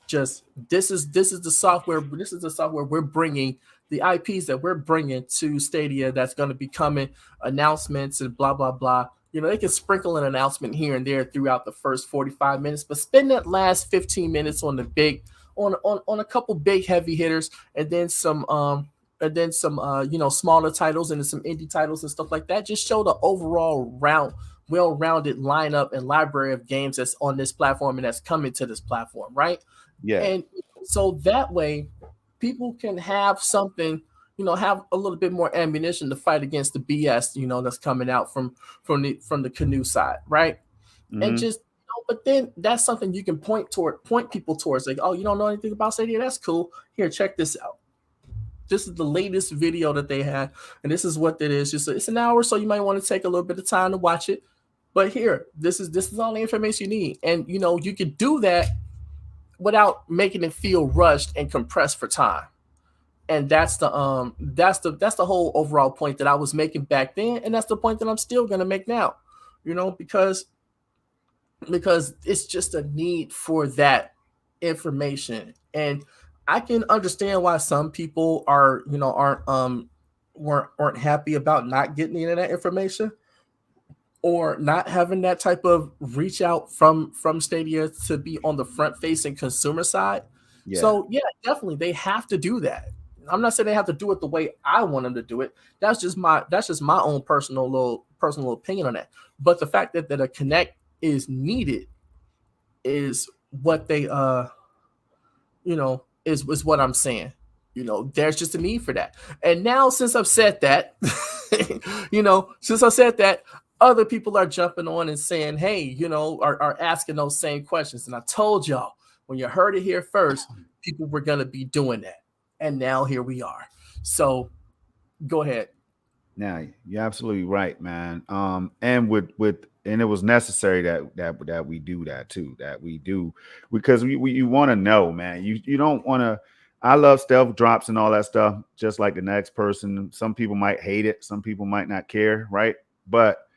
Just this is the software. This is the software we're bringing, the IPs that we're bringing to Stadia. That's going to be coming, announcements and blah blah blah. They can sprinkle an announcement here and there throughout the first 45 minutes, but spend that last 15 minutes on the big, on a couple big heavy hitters, and then some smaller titles and some indie titles and stuff like that. Just show the overall well-rounded lineup and library of games that's on this platform and that's coming to this platform, right? Yeah. And so that way people can have something, have a little bit more ammunition to fight against the BS, that's coming out from the Canoe side, right? And just, but then that's something you can point people towards, like, oh, you don't know anything about Stadia? That's cool. Here, check this out. This is the latest video that they had, and this is what it is. It's an hour, so you might want to take a little bit of time to watch it. But here, this is all the information you need, and you could do that without making it feel rushed and compressed for time. And that's the whole overall point that I was making back then, and that's the point that I'm still gonna make now. Because it's just a need for that information. And I can understand why some people are, aren't happy about not getting any of that information or not having that type of reach out from Stadia to be on the front facing consumer side. Yeah. So yeah, definitely they have to do that. I'm not saying they have to do it the way I want them to do it. That's just my own personal opinion on that. But the fact that a connect is needed is what they is what I'm saying. There's just a need for that. And now since I've said that, since I said that, other people are jumping on and saying, hey, are asking those same questions. And I told y'all when you heard it here first, people were gonna be doing that. And now here we are. So go ahead. Now you're absolutely right, man. And and it was necessary that we do that too. That we do because we you want to know, man. You don't want to. I love stealth drops and all that stuff, just like the next person. Some people might hate it, some people might not care, right? But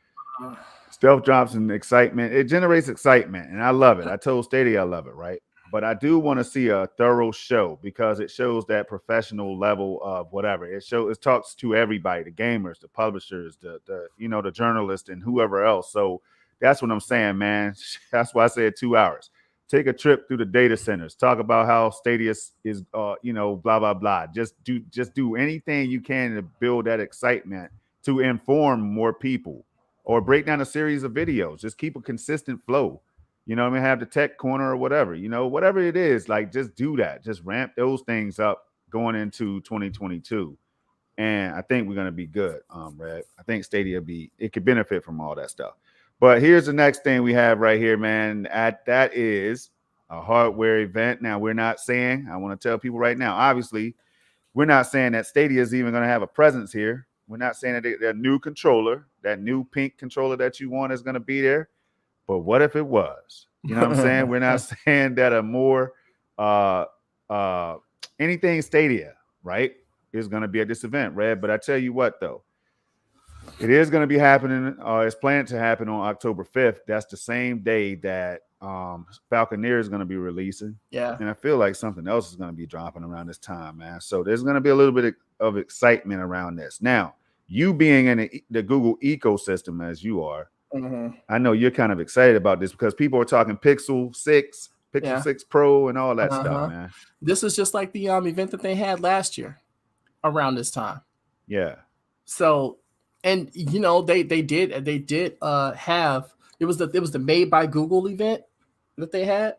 stealth drops and excitement, it generates excitement, and I love it. I told Stadia I love it, right? But I do want to see a thorough show because it shows that professional level of whatever. It talks to everybody, the gamers, the publishers, the journalists and whoever else. So that's what I'm saying, man. That's why I said 2 hours. Take a trip through the data centers. Talk about how Stadia is blah blah blah. Just do anything you can to build that excitement to inform more people or break down a series of videos. Just keep a consistent flow. I mean, have the tech corner or whatever, whatever it is, like just do that. Just ramp those things up going into 2022. And I think we're going to be good, Red. I think Stadia it could benefit from all that stuff. But here's the next thing we have right here, man. That is a hardware event. Now, we're not saying, I want to tell people right now, obviously, we're not saying that Stadia is even going to have a presence here. We're not saying that that new controller, that new pink controller that you want is going to be there. But what if it was? You know what I'm saying? We're not saying that a more anything Stadia, right, is going to be at this event, Red. But I tell you what, though, it is going to be happening. It's planned to happen on October 5th. That's the same day that Falconeer is going to be releasing. Yeah. And I feel like something else is going to be dropping around this time, man. So there's going to be a little bit of excitement around this. Now, you being in the Google ecosystem as you are, I know you're kind of excited about this because people are talking Pixel 6, Pixel 6 Pro, and all that stuff, man. This is just like the event that they had last year around this time. Yeah. So, and they did have it was the Made by Google event that they had,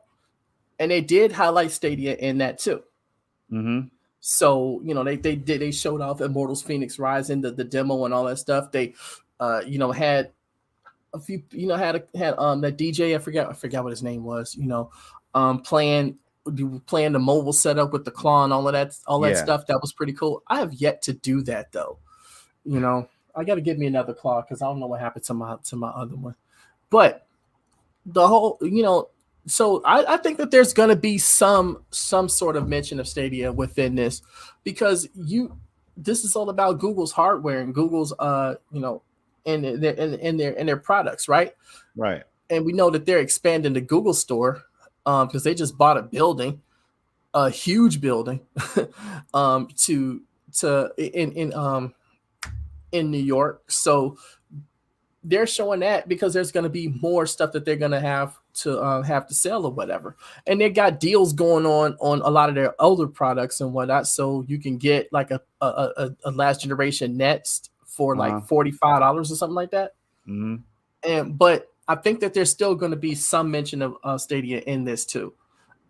and they did highlight Stadia in that too. Mm-hmm. So they showed off Immortals Phoenix Rising, the demo and all that stuff. They had a few, had that DJ, I forgot what his name was, playing the mobile setup with the claw and all that stuff. That was pretty cool. I have yet to do that though. I got to get me another claw because I don't know what happened to my other one. But the whole, so I think that there's going to be some sort of mention of Stadia within this because this is all about Google's hardware and Google's in their products, right? Right. And we know that they're expanding the Google store because they just bought a huge building in New York. So they're showing that because there's going to be more stuff that they're going to have to sell or whatever. And they got deals going on a lot of their older products and whatnot. So you can get like a last generation Next for like $45 or something like that. Mm-hmm. But I think that there's still going to be some mention of Stadia in this too.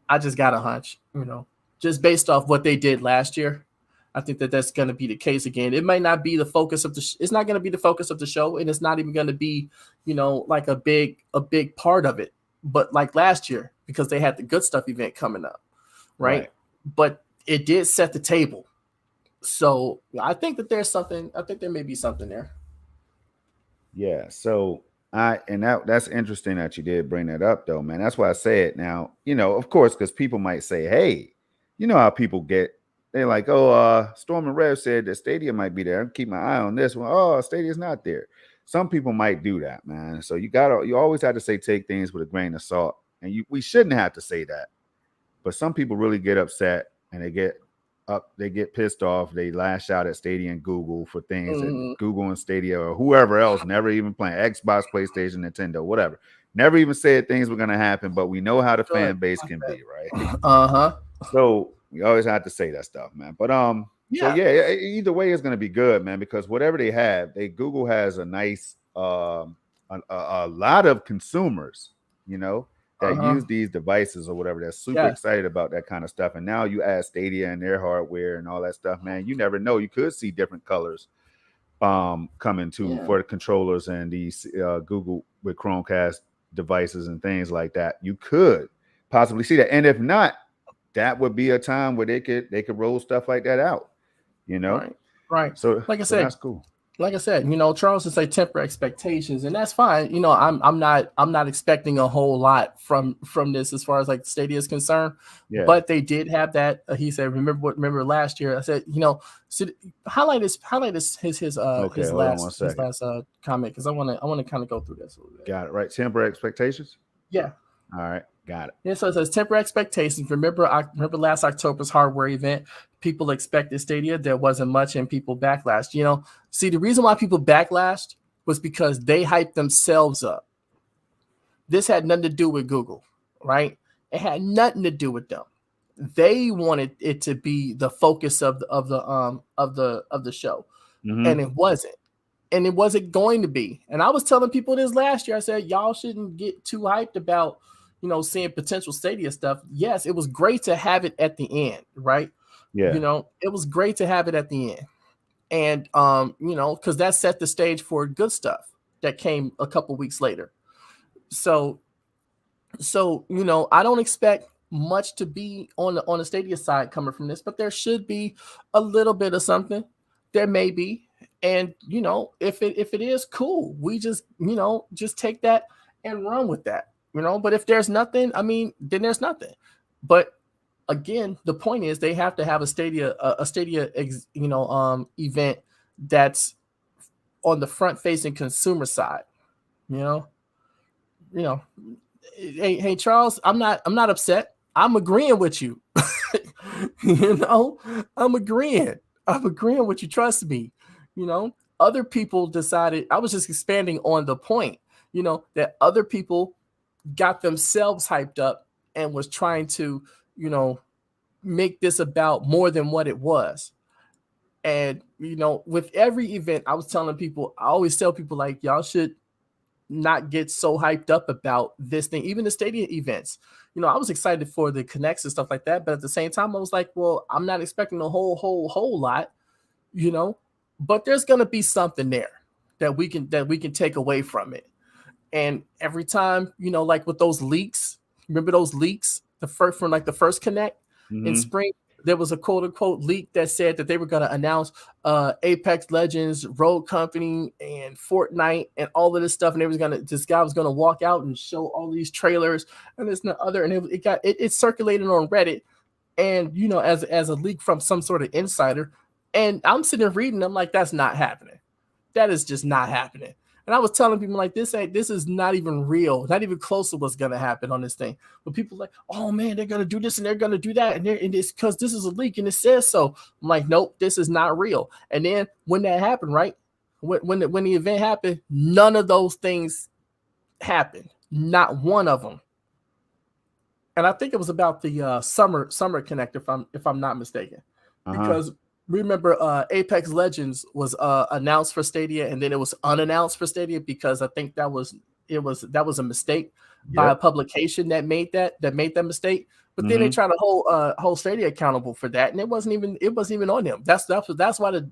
I just got a hunch, just based off what they did last year. I think that that's going to be the case again. It might not be the focus of it's not going to be the focus of the show, and it's not even going to be, like a big part of it. But like last year, because they had the Good Stuff event coming up, right? But it did set the table. So I think that there's something. I think there may be something there. Yeah. So that's interesting that you did bring that up, though, man. That's why I say it now. Of course, because people might say, "Hey, you know how people get." They're like, "Oh, Storm and Rev said that Stadia might be there. Keep my eye on this one. Oh, Stadia's not there." Some people might do that, man. So you always have to say take things with a grain of salt, and we shouldn't have to say that. But some people really get upset and they get pissed off. They lash out at Stadia and Google for things that Google and Stadia or whoever else never even playing Xbox, PlayStation, Nintendo, whatever. Never even said things were going to happen, but we know how the fan base can be, right? So we always have to say that stuff, man. But so yeah, either way it's going to be good, man, because whatever they have, Google has a nice a lot of consumers, you know, that use these devices or whatever. They're super excited about that kind of stuff. And now you add Stadia and their hardware and all that stuff, man. You never know. You could see different colors coming for the controllers and these Google with Chromecast devices and things like that. You could possibly see that. And if not, that would be a time where they could roll stuff like that out, you know? Right. So like I said, that's cool. Like I said, you know, Charles would say temper expectations, and that's fine. You know, I'm not expecting a whole lot from this as far as like Stadia is concerned. Yeah. But they did have that. He said, remember last year? I said, you know, so highlight his last comment, because I want to kind of go through this a little bit. Got it right. Temper expectations. Yeah. All right. Got it. Yeah, so it says temper expectations. Remember last October's hardware event, people expected Stadia. There wasn't much, and people backlashed. You know, see, the reason why people backlashed was because they hyped themselves up. This had nothing to do with Google, right? It had nothing to do with them. They wanted it to be the focus of the show, and it wasn't. And it wasn't going to be. And I was telling people this last year. I said, y'all shouldn't get too hyped about, you know, seeing potential Stadia stuff. Yes, it was great to have it at the end, right? Yeah. You know, it was great to have it at the end. And, you know, because that set the stage for good stuff that came a couple weeks later. So, you know, I don't expect much to be on the Stadia side coming from this, but there should be a little bit of something. There may be. And, you know, if it is cool, we just, you know, just take that and run with that, you know. But if there's nothing, I mean, then there's nothing. But again, the point is they have to have a Stadia event that's on the front facing consumer side, you know. Hey, Charles, I'm not upset. I'm agreeing with you. You know, I'm agreeing with you. Trust me. You know, other people decided, I was just expanding on the point, you know, that other people got themselves hyped up and was trying to, you know, make this about more than what it was. And, you know, with every event, I always tell people, like, y'all should not get so hyped up about this thing. Even the Stadia events, you know, I was excited for the connects and stuff like that. But at the same time, I was like, well, I'm not expecting a whole lot, you know. But there's going to be something there that we can take away from it. And every time, you know, like with those leaks, remember those leaks, the first Connect in spring, there was a quote unquote leak that said that they were going to announce Apex Legends, Rogue Company, and Fortnite, and all of this stuff. And this guy was going to walk out and show all these trailers and this and the other. And it circulated on Reddit, and, you know, as a leak from some sort of insider. And I'm sitting there reading, I'm like, that's not happening. That is just not happening. And I was telling people, like, this is not even real, not even close to what's going to happen on this thing. But people are like, oh man, they're going to do this and they're going to do that. And it's because this is a leak and it says so. I'm like, nope, this is not real. And then when that happened, right? When the event happened, none of those things happened. Not one of them. And I think it was about the summer Connect, if I'm not mistaken, because remember, Apex Legends was announced for Stadia, and then it was unannounced for Stadia because I think that was a mistake by a publication that made that mistake. But then they try to hold Stadia accountable for that, and it wasn't even on them. That's why the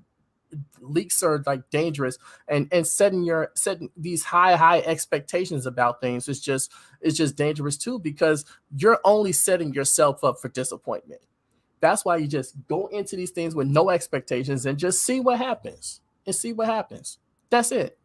leaks are like dangerous, and setting these high expectations about things is just dangerous too, because you're only setting yourself up for disappointment. That's why you just go into these things with no expectations and just see what happens. That's it.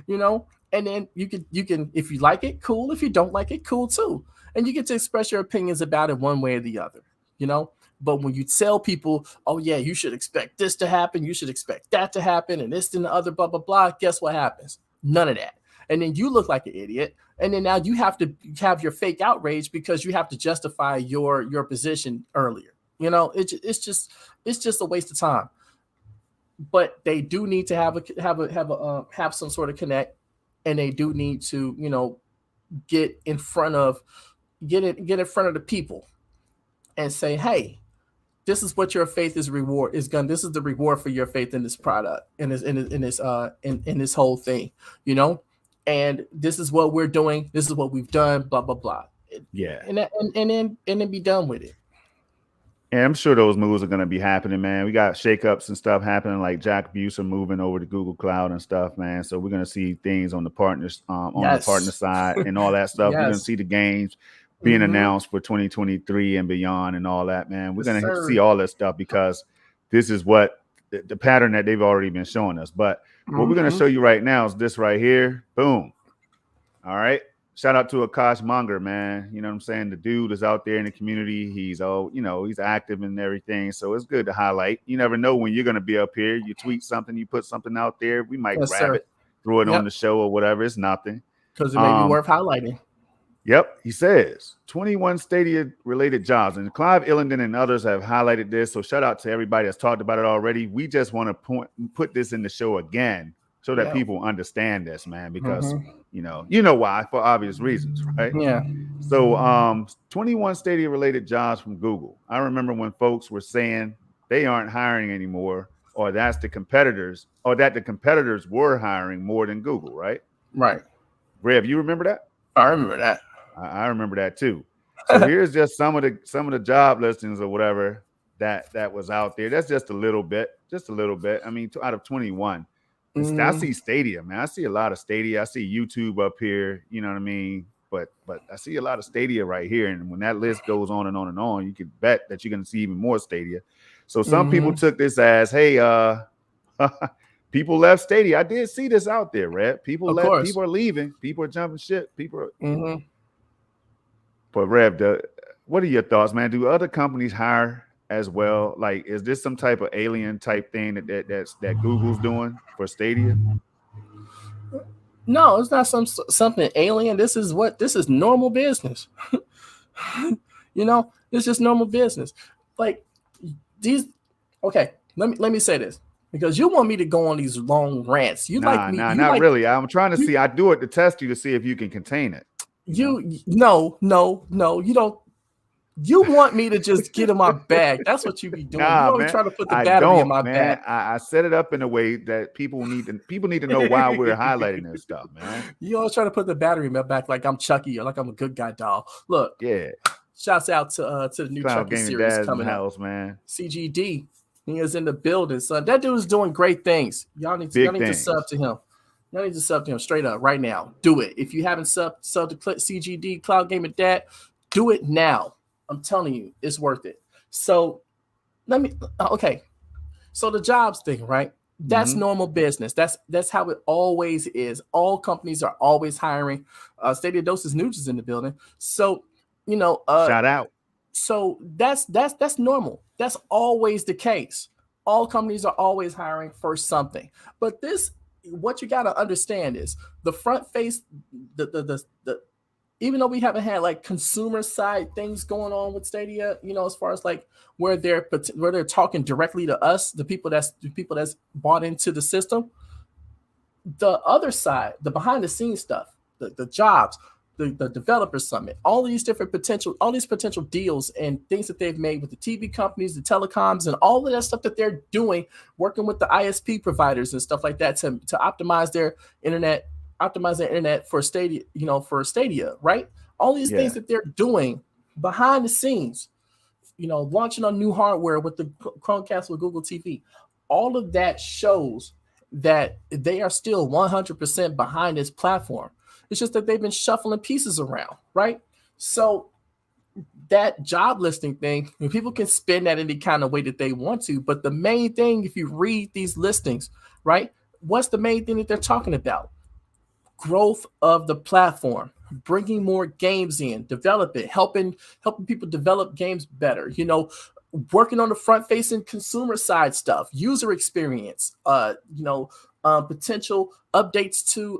You know, and then you can, if you like it, cool. If you don't like it, cool too. And you get to express your opinions about it one way or the other, you know. But when you tell people, oh yeah, you should expect this to happen, you should expect that to happen, and this and the other, blah, blah, blah, guess what happens? None of that. And then you look like an idiot. And then now you have to have your fake outrage because you have to justify your position earlier. You know, it's just a waste of time. But they do need to have some sort of connect, and they do need to, you know, get in front of get in front of the people and say, hey, this is what your faith is reward is going. This is the reward for your faith in this product, in this whole thing, you know, and this is what we're doing. This is what we've done. Blah blah blah. Yeah. And then be done with it. And I'm sure those moves are going to be happening, man. We got shakeups and stuff happening, like Jack Buser moving over to Google Cloud and stuff, man. So we're going to see things on the partners, on the partner side and all that stuff. We're going to see the games being announced for 2023 and beyond and all that, man. We're going to see all that stuff because this is what the pattern that they've already been showing us. But what we're going to show you right now is this right here. Boom. All right. Shout out to Akash Monger, man. You know what I'm saying? The dude is out there in the community. He's he's active and everything. So it's good to highlight. You never know when you're going to be up here. You tweet something, you put something out there. We might grab it, throw it on the show or whatever. It's nothing. Because it may be worth highlighting. Yep. He says 21 Stadia related jobs. And Clive Illington and others have highlighted this. So shout out to everybody that's talked about it already. We just want to put this in the show again so that people understand this, man, because you know why, for obvious reasons, right? Yeah. So 21 Stadia related jobs from Google. I remember when folks were saying they aren't hiring anymore, or that's the competitors, or that the competitors were hiring more than Google, right? Right. Rev, you remember that? I remember that. I remember that too. So here's just some of the job listings or whatever that was out there. That's just a little bit. I mean, out of 21. I see Stadia, man. I see a lot of Stadia. I see YouTube up here, you know what I mean? But I see a lot of Stadia right here. And when that list goes on and on and on, you can bet that you're going to see even more Stadia. So some people took this as, hey, people left Stadia. I did see this out there, Red. People are leaving. People are jumping ship. But Rev, what are your thoughts, man? Do other companies hire as well? Like, is this some type of alien type thing that Google's doing for Stadia? No, it's not something alien. This is normal business. You know, it's just normal business. Like these. Okay, let me say this, because you want me to go on these long rants. Not really. I'm trying to see. I do it to test you to see if you can contain it. No, you don't. You want me to just get in my bag. That's what you be doing. You always trying to put the battery in my bag. I set it up in a way that people need to know why we're highlighting this stuff, man. You always try to put the battery in my back like I'm Chucky or like I'm a good guy doll. Look, shouts out to the new Chucky series coming out, man. CGD, he is in the building, son. That dude is doing great things. Y'all need to sub to him. Y'all need to sub to him straight up right now. Do it. If you haven't subbed to CGD, Cloud Gamer Dad, do it now. I'm telling you, it's worth it. So So the jobs thing, right? That's normal business. That's how it always is. All companies are always hiring. Stadia Doses News is in the building. So, shout out. So that's normal. That's always the case. All companies are always hiring for something. But what you got to understand is the front face, the even though we haven't had like consumer side things going on with Stadia, as far as like where they're talking directly to us, the people that's bought into the system, the other side, the behind the scenes stuff, the jobs, the developer summit, all these potential deals and things that they've made with the TV companies, the telecoms, and all of that stuff that they're doing, working with the ISP providers and stuff like that to optimize their internet. Optimize the internet for Stadia, right? All these things that they're doing behind the scenes, launching on new hardware with the Chromecast with Google TV. All of that shows that they are still 100% behind this platform. It's just that they've been shuffling pieces around, right? So that job listing thing, people can spin that any kind of way that they want to, but the main thing, if you read these listings, right, what's the main thing that they're talking about? Growth of the platform, bringing more games in, develop it, helping people develop games better, working on the front facing consumer side stuff, user experience, potential updates to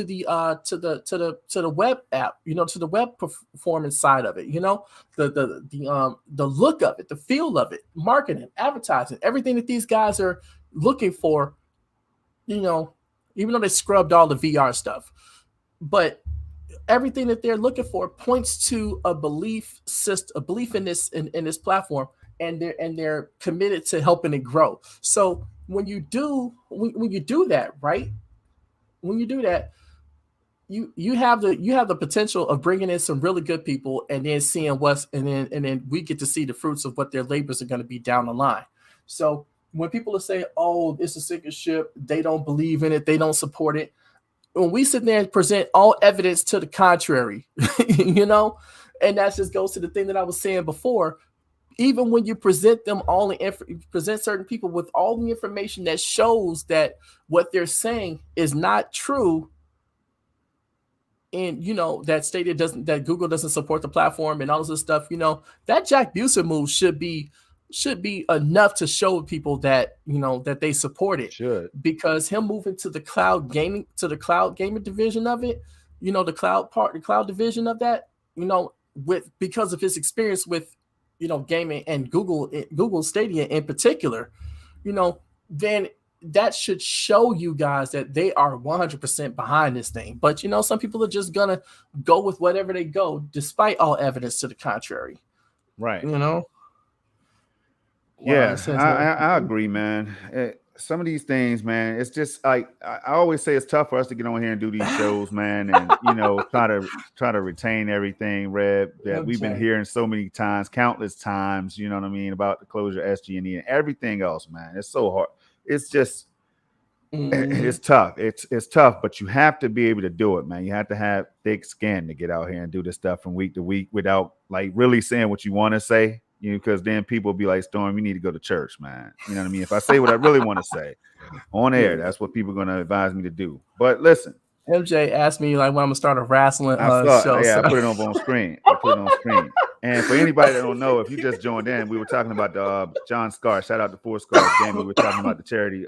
the web app, to the web performance side of it, the look of it, the feel of it, marketing, advertising, everything that these guys are looking for, even though they scrubbed all the VR stuff, but everything that they're looking for points to a belief in this platform, and they're committed to helping it grow. So when you do that, right? When you do that, you have the potential of bringing in some really good people, and then seeing and then we get to see the fruits of what their labors are going to be down the line. So when people are saying, "Oh, it's a sinking ship," they don't believe in it, they don't support it. When we sit there and present all evidence to the contrary, and that just goes to the thing that I was saying before. Even when you present them present certain people with all the information that shows that what they're saying is not true, and that Google doesn't support the platform and all this stuff, that Jack Buser move should be enough to show people that that they support it. Should. Because him moving to the cloud gaming division of it, the cloud division of that, because of his experience with gaming and Google Stadia in particular, then that should show you guys that they are 100% behind this thing. But some people are just gonna go with whatever they go, despite all evidence to the contrary. Right. Yeah, I agree, man. Some of these things, man, it's just like I always say, it's tough for us to get on here and do these shows, man, and try to retain everything, Red, that we've been hearing so many times, countless times. You know what I mean, about the closure of SG&E and everything else, man. It's so hard. It's just it's tough. It's tough, but you have to be able to do it, man. You have to have thick skin to get out here and do this stuff from week to week without like really saying what you want to say. Because then people will be like, Storm, you need to go to church, man. You know what I mean? If I say what I really want to say on air, that's what people are going to advise me to do. But listen. MJ asked me like when I'm going to start a wrestling show. Yeah, I put it on screen. And for anybody that don't know, if you just joined in, we were talking about the John Scar. Shout out to Four Scars game. We were talking about the charity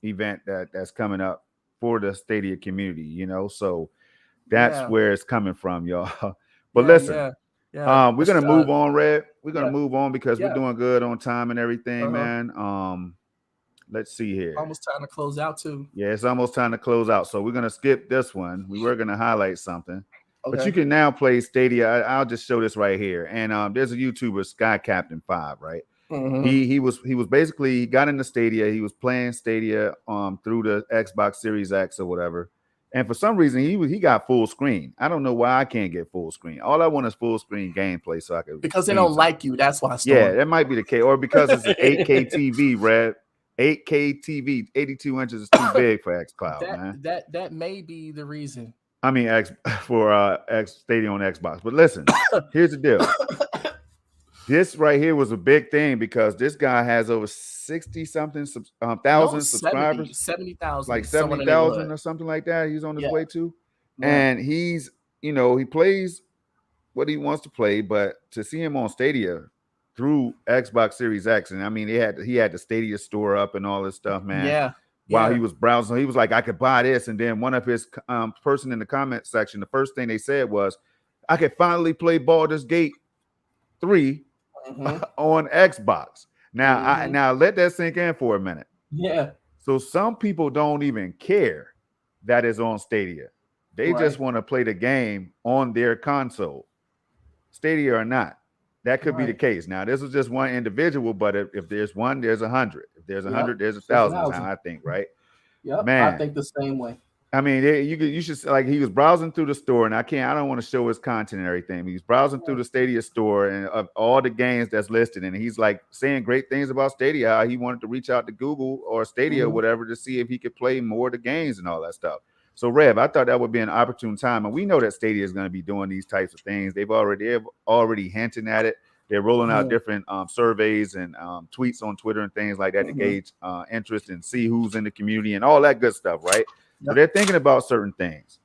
event that's coming up for the Stadia community, So that's where it's coming from, y'all. But listen. Yeah, we're gonna move on, Red. We're gonna move on because we're doing good on time and everything, man. Let's see here. Almost time to close out too. Yeah, it's almost time to close out. So we're gonna skip this one. We were gonna highlight something, but you can now play Stadia. I'll just show this right here. And there's a YouTuber, Sky Captain 5, right? Mm-hmm. He was basically, he got into Stadia. He was playing Stadia through the Xbox Series X or whatever. And for some reason, he got full screen. I don't know why I can't get full screen. All I want is full screen gameplay, so I can. Because they don't like you. That's why. Yeah, that might be the case, or because it's an 8K TV, Red. 8K TV, 82 inches is too big for xCloud, man. That may be the reason. I mean, Stadia on Xbox. But listen, here's the deal. This right here was a big thing because this guy has over 60-something thousand subscribers. 70,000. Like 70,000 or something like that. He's on his way to. Yeah. And he's, he plays what he wants to play, but to see him on Stadia through Xbox Series X, and I mean, he had the Stadia store up and all this stuff, man. Yeah. While he was browsing, he was like, I could buy this. And then one of his person in the comment section, the first thing they said was, I could finally play Baldur's Gate 3 on Xbox. Now, now let that sink in for a minute. Yeah. So some people don't even care that is on Stadia. They just want to play the game on their console, Stadia or not. That could be the case. Now, this is just one individual, but if there's one, there's 100. If there's 100, there's 1,000. I think, right? Yep. Man, I think the same way. I mean, you should, like, he was browsing through the store, and I don't want to show his content and everything. He's browsing through the Stadia store and of all the games that's listed, and he's like saying great things about Stadia. How he wanted to reach out to Google or Stadia or whatever to see if he could play more of the games and all that stuff. So, Rev, I thought that would be an opportune time, and we know that Stadia is going to be doing these types of things. They've already hinting at it. They're rolling out different surveys and tweets on Twitter and things like that to gauge interest and see who's in the community and all that good stuff, right? So they're thinking about certain things.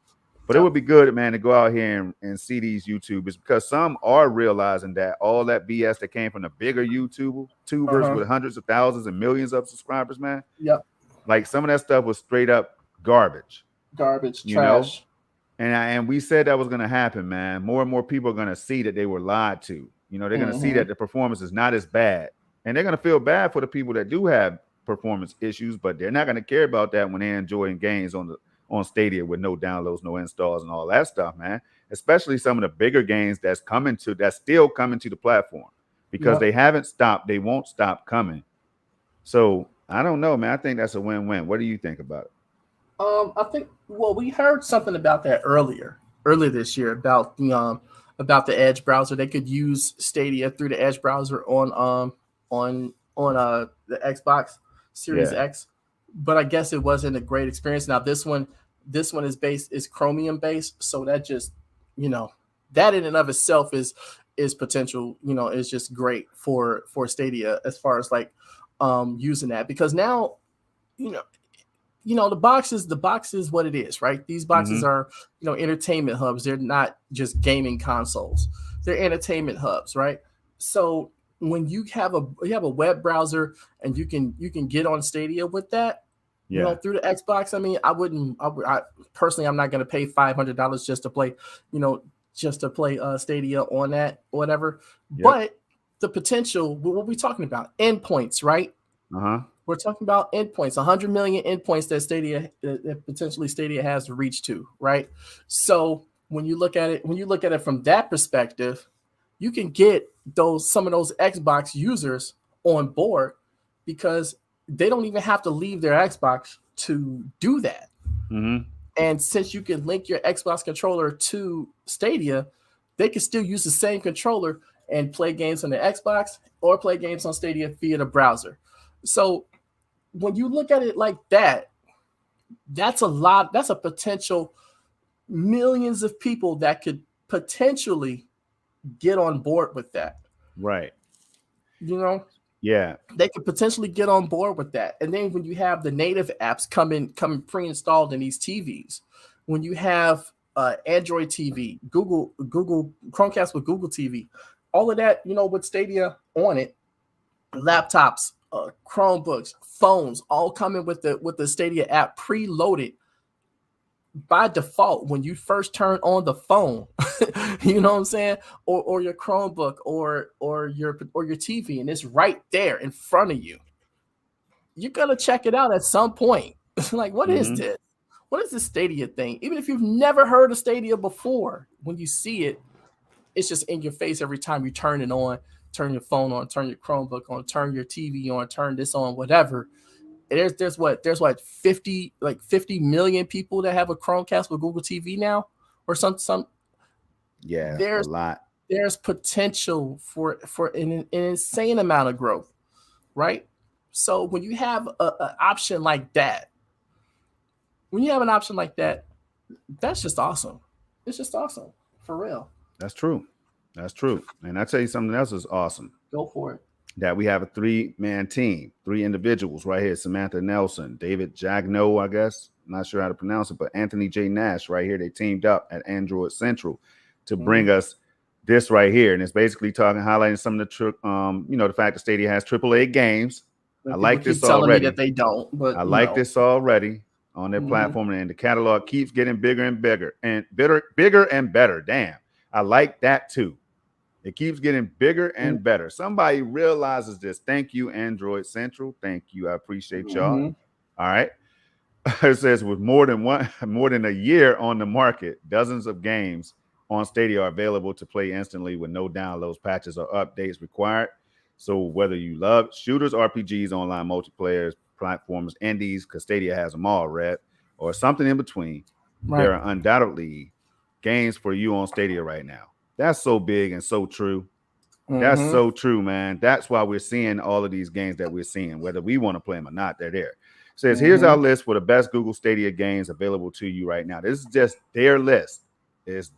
But it would be good, man, to go out here and see these YouTubers, because some are realizing that all that BS that came from the bigger tubers with hundreds of thousands and millions of subscribers, man. Yep. Like some of that stuff was straight up garbage, Garbage, you know. trash. And we said that was going to happen, man. More and more people are going to see that they were lied to. You know, they're going to see that the performance is not as bad, and they're going to feel bad for the people that do have performance issues, but they're not going to care about that when they're enjoying games on Stadia with no downloads, no installs, and all that stuff, man. Especially some of the bigger games that's still coming to the platform because they haven't stopped. They won't stop coming. So I don't know, man. I think that's a win-win. What do you think about it? I think we heard something about that earlier this year about the Edge browser. They could use Stadia through the Edge browser on the Xbox Series X, but I guess it wasn't a great experience. Now this one is Chromium based, so that just that in and of itself is potential, is just great for Stadia as far as like using that, because now the box is what it is, right? These boxes are, entertainment hubs. They're not just gaming consoles. They're entertainment hubs, right? So when you have a web browser and you can get on Stadia with that, through the Xbox. I mean, I personally, I'm not going to pay $500 just to play, Stadia on that or whatever. Yep. But the potential, what are we talking about? Endpoints, right? We're talking about endpoints, 100 million endpoints that potentially Stadia has to reach to, right? So when you look at it from that perspective, you can get some of those Xbox users on board because they don't even have to leave their Xbox to do that. And since you can link your Xbox controller to Stadia, they can still use the same controller and play games on the Xbox or play games on Stadia via the browser. So when you look at it like that, that's a potential millions of people that could potentially get on board with that. Right. Yeah. They could potentially get on board with that. And then when you have the native apps coming pre-installed in these TVs, when you have Android TV, Google Chromecast with Google TV, all of that, with Stadia on it, laptops, Chromebooks, phones, all coming with the Stadia app preloaded by default when you first turn on the phone. You know what I'm saying? Or your Chromebook or your TV, and it's right there in front of you. You're gonna check it out at some point. Like, what is this? What is this Stadia thing? Even if you've never heard of Stadia before, when you see it, it's just in your face every time you turn it on. Turn your phone on, turn your Chromebook on, turn your TV on, turn this on, whatever. There's 50 million people that have a Chromecast with Google TV now, or some. Yeah, there's a lot. There's potential for an insane amount of growth, right? So when you have an option like that, that's just awesome. It's just awesome, for real. That's true. And I tell you something else is awesome. Go for it. That we have a 3-man team, 3 individuals right here. Samantha Nelson, David Jagno, I guess. I'm not sure how to pronounce it, but Anthony J. Nash right here. They teamed up at Android Central to bring us this right here. And it's basically highlighting some of the fact that Stadia has AAA games. I like this already. That they don't, but I like this already on their platform, and the catalog keeps getting bigger and bigger and bigger and better. Damn. I like that too. It keeps getting bigger and better. Somebody realizes this. Thank you, Android Central. Thank you. I appreciate y'all. All right. It says with more than a year on the market, dozens of games on Stadia are available to play instantly with no downloads, patches, or updates required. So whether you love shooters, RPGs, online multiplayer, platforms, indies, because Stadia has them all, Red, or something in between, there are undoubtedly games for you on Stadia right now. That's so big and so true. That's so true, man. That's why we're seeing all of these games that we're seeing, whether we want to play them or not. They're there. It says, here's our list for the best Google Stadia games available to you right now. This is just their list. Is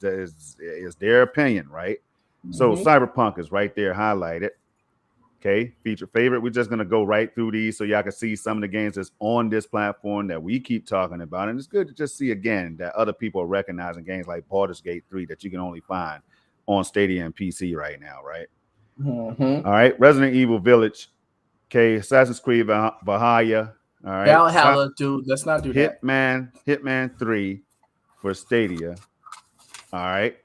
their opinion, right? So Cyberpunk is right there highlighted. Okay, feature favorite. We're just going to go right through these so y'all can see some of the games that's on this platform that we keep talking about. And it's good to just see, again, that other people are recognizing games like Baldur's Gate 3 that you can only find on Stadia and PC right now, right? All right, Resident Evil Village. Okay, Assassin's Creed Valhalla. All right. Valhalla, dude. Let's not do that. Hitman 3 for Stadia. All right.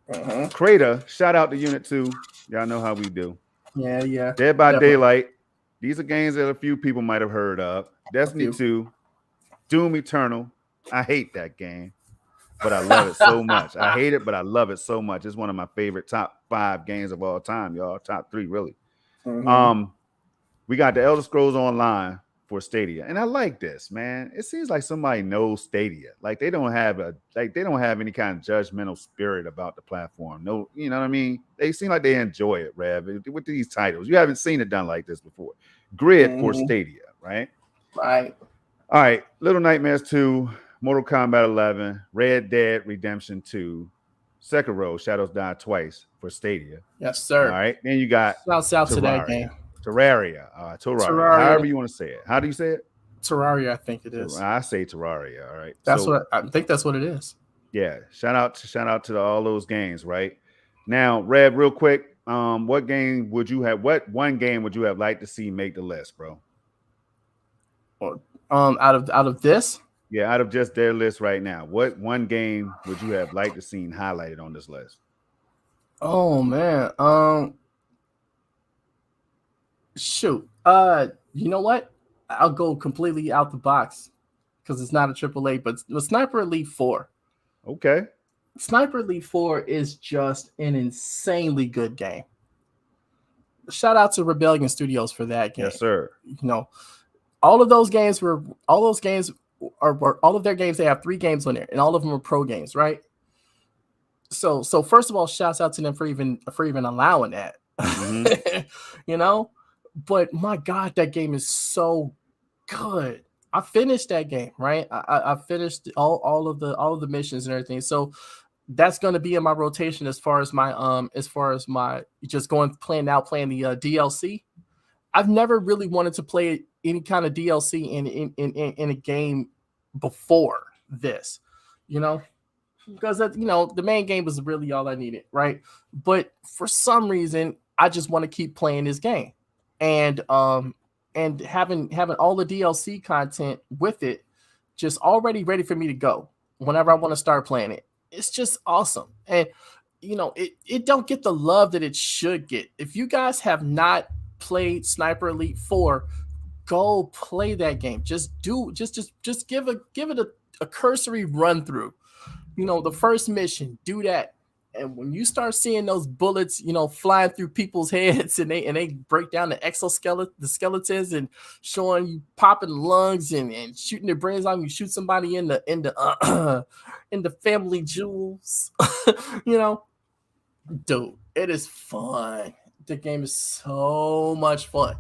Uh-huh. Crater, shout out to Unit 2. Y'all know how we do. Yeah. Dead by Definitely. Daylight. These are games that a few people might have heard of. Destiny 2, Doom Eternal. I hate that game, but I love it so much. I hate it, but I love it so much. It's one of my favorite top 5 games of all time, y'all. Top 3, really. We got the Elder Scrolls Online for Stadia, and I like this, man. It seems like somebody knows Stadia. Like they don't have any kind of judgmental spirit about the platform. No, you know what I mean? They seem like they enjoy it, Rev, with these titles. You haven't seen it done like this before. Grid for Stadia, right? Right. All right. Little Nightmares 2, Mortal Kombat 11, Red Dead Redemption 2, Sekiro, Shadows Die Twice for Stadia. Yes, sir. All right. Then you got shouts out to that game. Terraria. Terraria. However you want to say it. How do you say it? Terraria, I think it is. I say Terraria. All right. That's what I think. That's what it is. Yeah. Shout out to all those games. Right now, Red. Real quick. What one game would you have liked to see make the list, bro? Out of this. Yeah, out of just their list right now, what one game would you have liked to see highlighted on this list? Oh man. Shoot. You know what? I'll go completely out the box because it's not a AAA, but Sniper Elite 4. Okay. Sniper Elite 4 is just an insanely good game. Shout out to Rebellion Studios for that game. Yes, sir. You know, all of their games, they have 3 games on there, and all of them are pro games, right? So first of all, shouts out to them for even allowing that. You know? But my God, that game is so good. I finished that game, right? I finished all of the missions and everything. So that's going to be in my rotation as far as my just playing the DLC. I've never really wanted to play any kind of DLC in a game before this, you know, because the main game was really all I needed, right? But for some reason, I just want to keep playing this game. And having all the DLC content with it just already ready for me to go whenever I want to start playing it. It's just awesome. And it don't get the love that it should get. If you guys have not played Sniper Elite 4, go play that game. Just give it a cursory run through. The first mission, do that. And when you start seeing those bullets, flying through people's heads and they break down the skeletons and showing you popping lungs and shooting their brains out, you shoot somebody in the family jewels, dude, it is fun. The game is so much fun.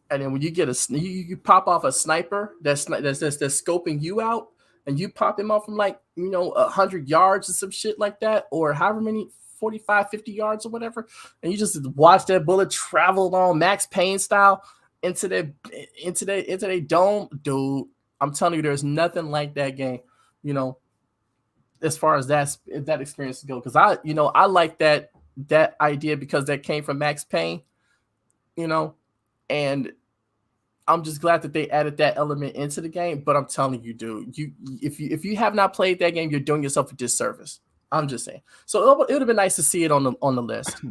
And then when you get you pop off a sniper that's scoping you out, and you pop him off from 100 yards or some shit like that, or however many 45, 50 yards or whatever, and you just watch that bullet travel along Max Payne style into their dome, dude. I'm telling you, there's nothing like that game, as far as that experience goes. Because I like that idea because that came from Max Payne, and I'm just glad that they added that element into the game. But I'm telling you, dude, if you have not played that game, you're doing yourself a disservice. I'm just saying. So it would have been nice to see it on the list.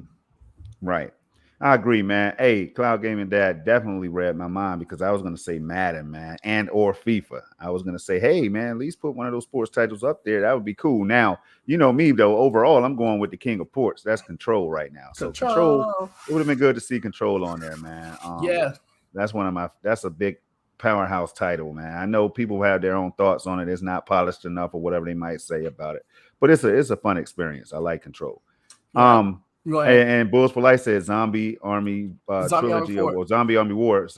Right. I agree, man. Hey, Cloud Gaming Dad definitely read my mind because I was going to say Madden, man, and or FIFA. I was going to say, hey, man, at least put one of those sports titles up there. That would be cool. Now, you know me, though. Overall, I'm going with the king of ports. That's Control right now. So Control, it would have been good to see Control on there, man. Yeah. That's a big powerhouse title, man. I know people have their own thoughts on it. It's not polished enough or whatever they might say about it, but it's a fun experience. I like Control. Yeah. And Bulls for Life said Zombie Army Trilogy or Zombie Army War,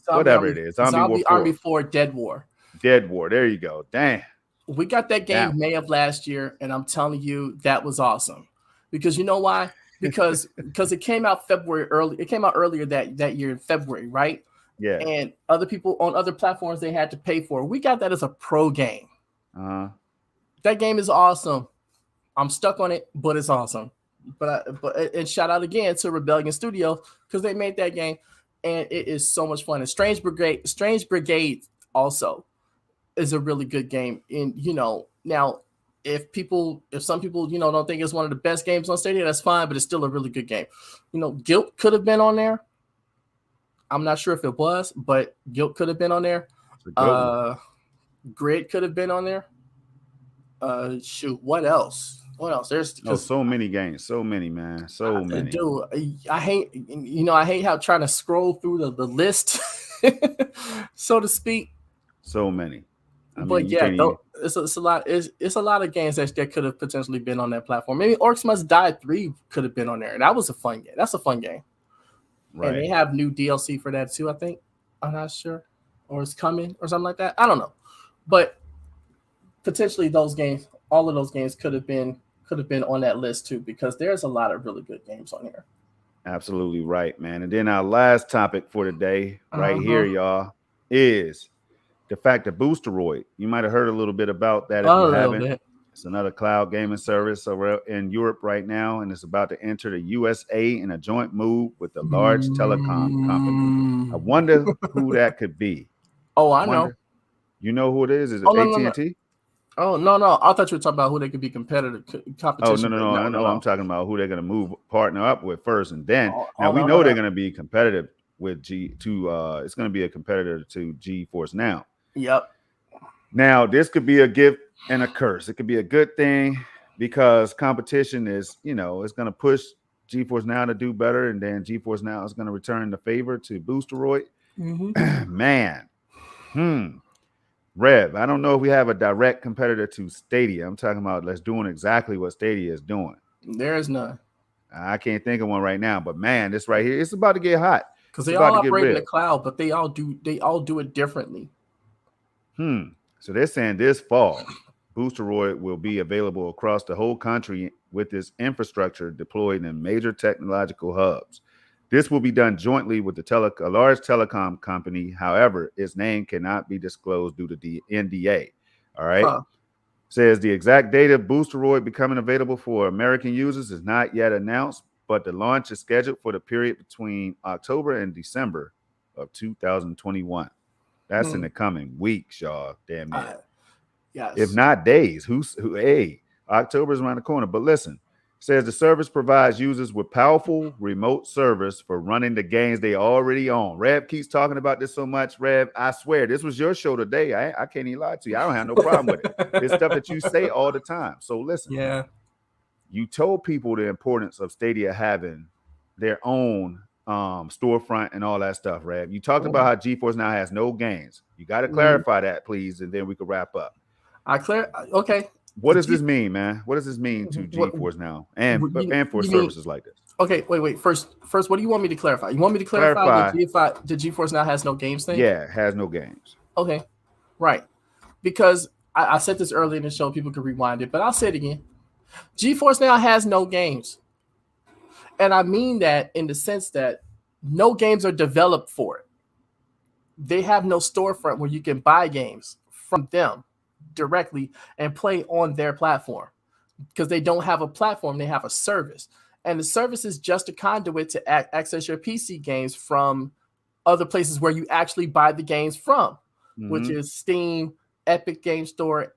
whatever it is. Zombie Army 4 Dead War. Dead War. There you go. Dang. We got that game May of last year, and I'm telling you, that was awesome. Because you know why? Because it came out February early. It came out earlier that year in February, right? Yeah. And other people on other platforms they had to pay for it. We got that as a pro game. That game is awesome. I'm stuck on it, but it's awesome. But shout out again to Rebellion Studios because they made that game. and it is so much fun. And Strange Brigade also is a really good game. And now if some people don't think it's one of the best games on Stadia, that's fine, but it's still a really good game. Guilt could have been on there. I'm not sure if it was, but Guilt could have been on there. Grid could have been on there. Shoot, what else? There's so many games, so many, man, so many. Dude, I hate how trying to scroll through the list, so to speak. So many. But yeah, it's a lot. It's a lot of games that could have potentially been on that platform. Maybe Orcs Must Die 3 could have been on there. That was a fun game. That's a fun game. Right. And they have new DLC for that too, I think. I'm not sure. Or it's coming or something like that. I don't know. But potentially those games, all of those games could have been on that list too, because there's a lot of really good games on here. Absolutely right, man. And then our last topic for today, right here, y'all, is the fact that Boosteroid. You might have heard a little bit about that if you haven't. It's another cloud gaming service over in Europe right now, and it's about to enter the USA in a joint move with a large telecom company. I wonder who that could be. Oh, I know. You know who it is? Is it AT&T? Oh, no. I thought you were talking about who they could be competition. Oh, no. I know. I'm talking about who they're going to partner up with first, and then we know they're going to be competitive with it's going to be a competitor to GeForce Now. Yep. Now, this could be a gift and a curse. It could be a good thing because competition is, it's going to push GeForce Now to do better, and then GeForce Now is going to return the favor to Boosteroid. Mm-hmm. Man. Rev, I don't know if we have a direct competitor to Stadia. I'm talking about doing exactly what Stadia is doing. There is none. I can't think of one right now, but man, this right here, it's about to get hot. Because they all operate in the cloud, but they all do it differently. So they're saying this fall, Boosteroid will be available across the whole country with its infrastructure deployed in major technological hubs. This will be done jointly with a large telecom company. However, its name cannot be disclosed due to the NDA. All right. Says the exact date of Boosteroid becoming available for American users is not yet announced, but the launch is scheduled for the period between October and December of 2021. That's in the coming weeks, y'all. Damn it. Yes. If not days. October is around the corner. But listen. Says the service provides users with powerful remote service for running the games they already own. Rev keeps talking about this so much. Rev, I swear, this was your show today. I can't even lie to you. I don't have no problem with it. It's stuff that you say all the time. So listen. Yeah. You told people the importance of Stadia having their own storefront and all that stuff, Rev. You talked about how GeForce Now has no games. You got to clarify that, please, and then we can wrap up. Okay. What does this mean, man? What does this mean to GeForce Now and for services like this? Okay, wait. First, what do you want me to clarify? You want me to clarify the GeForce Now has no games thing? Yeah, it has no games. Okay, right. Because I said this earlier in the show, people can rewind it, but I'll say it again. GeForce Now has no games. And I mean that in the sense that no games are developed for it. They have no storefront where you can buy games from them directly and play on their platform, because they don't have a platform, they have a service, and the service is just a conduit to access your PC games from other places where you actually buy the games from, which is Steam, Epic Game Store,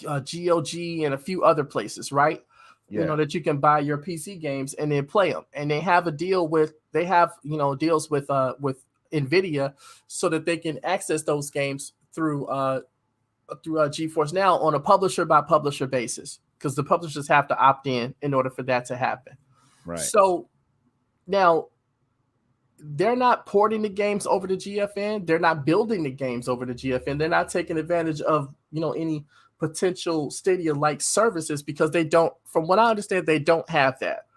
GOG, and a few other places, right? Yeah. That you can buy your PC games and then play them. And they have a deal with deals with Nvidia so that they can access those games through GeForce Now on a publisher by publisher basis, because the publishers have to opt in order for that to happen. Right. So now they're not porting the games over to GFN. They're not building the games over to GFN. They're not taking advantage of any potential Stadia-like services, because they don't, from what I understand, they don't have that.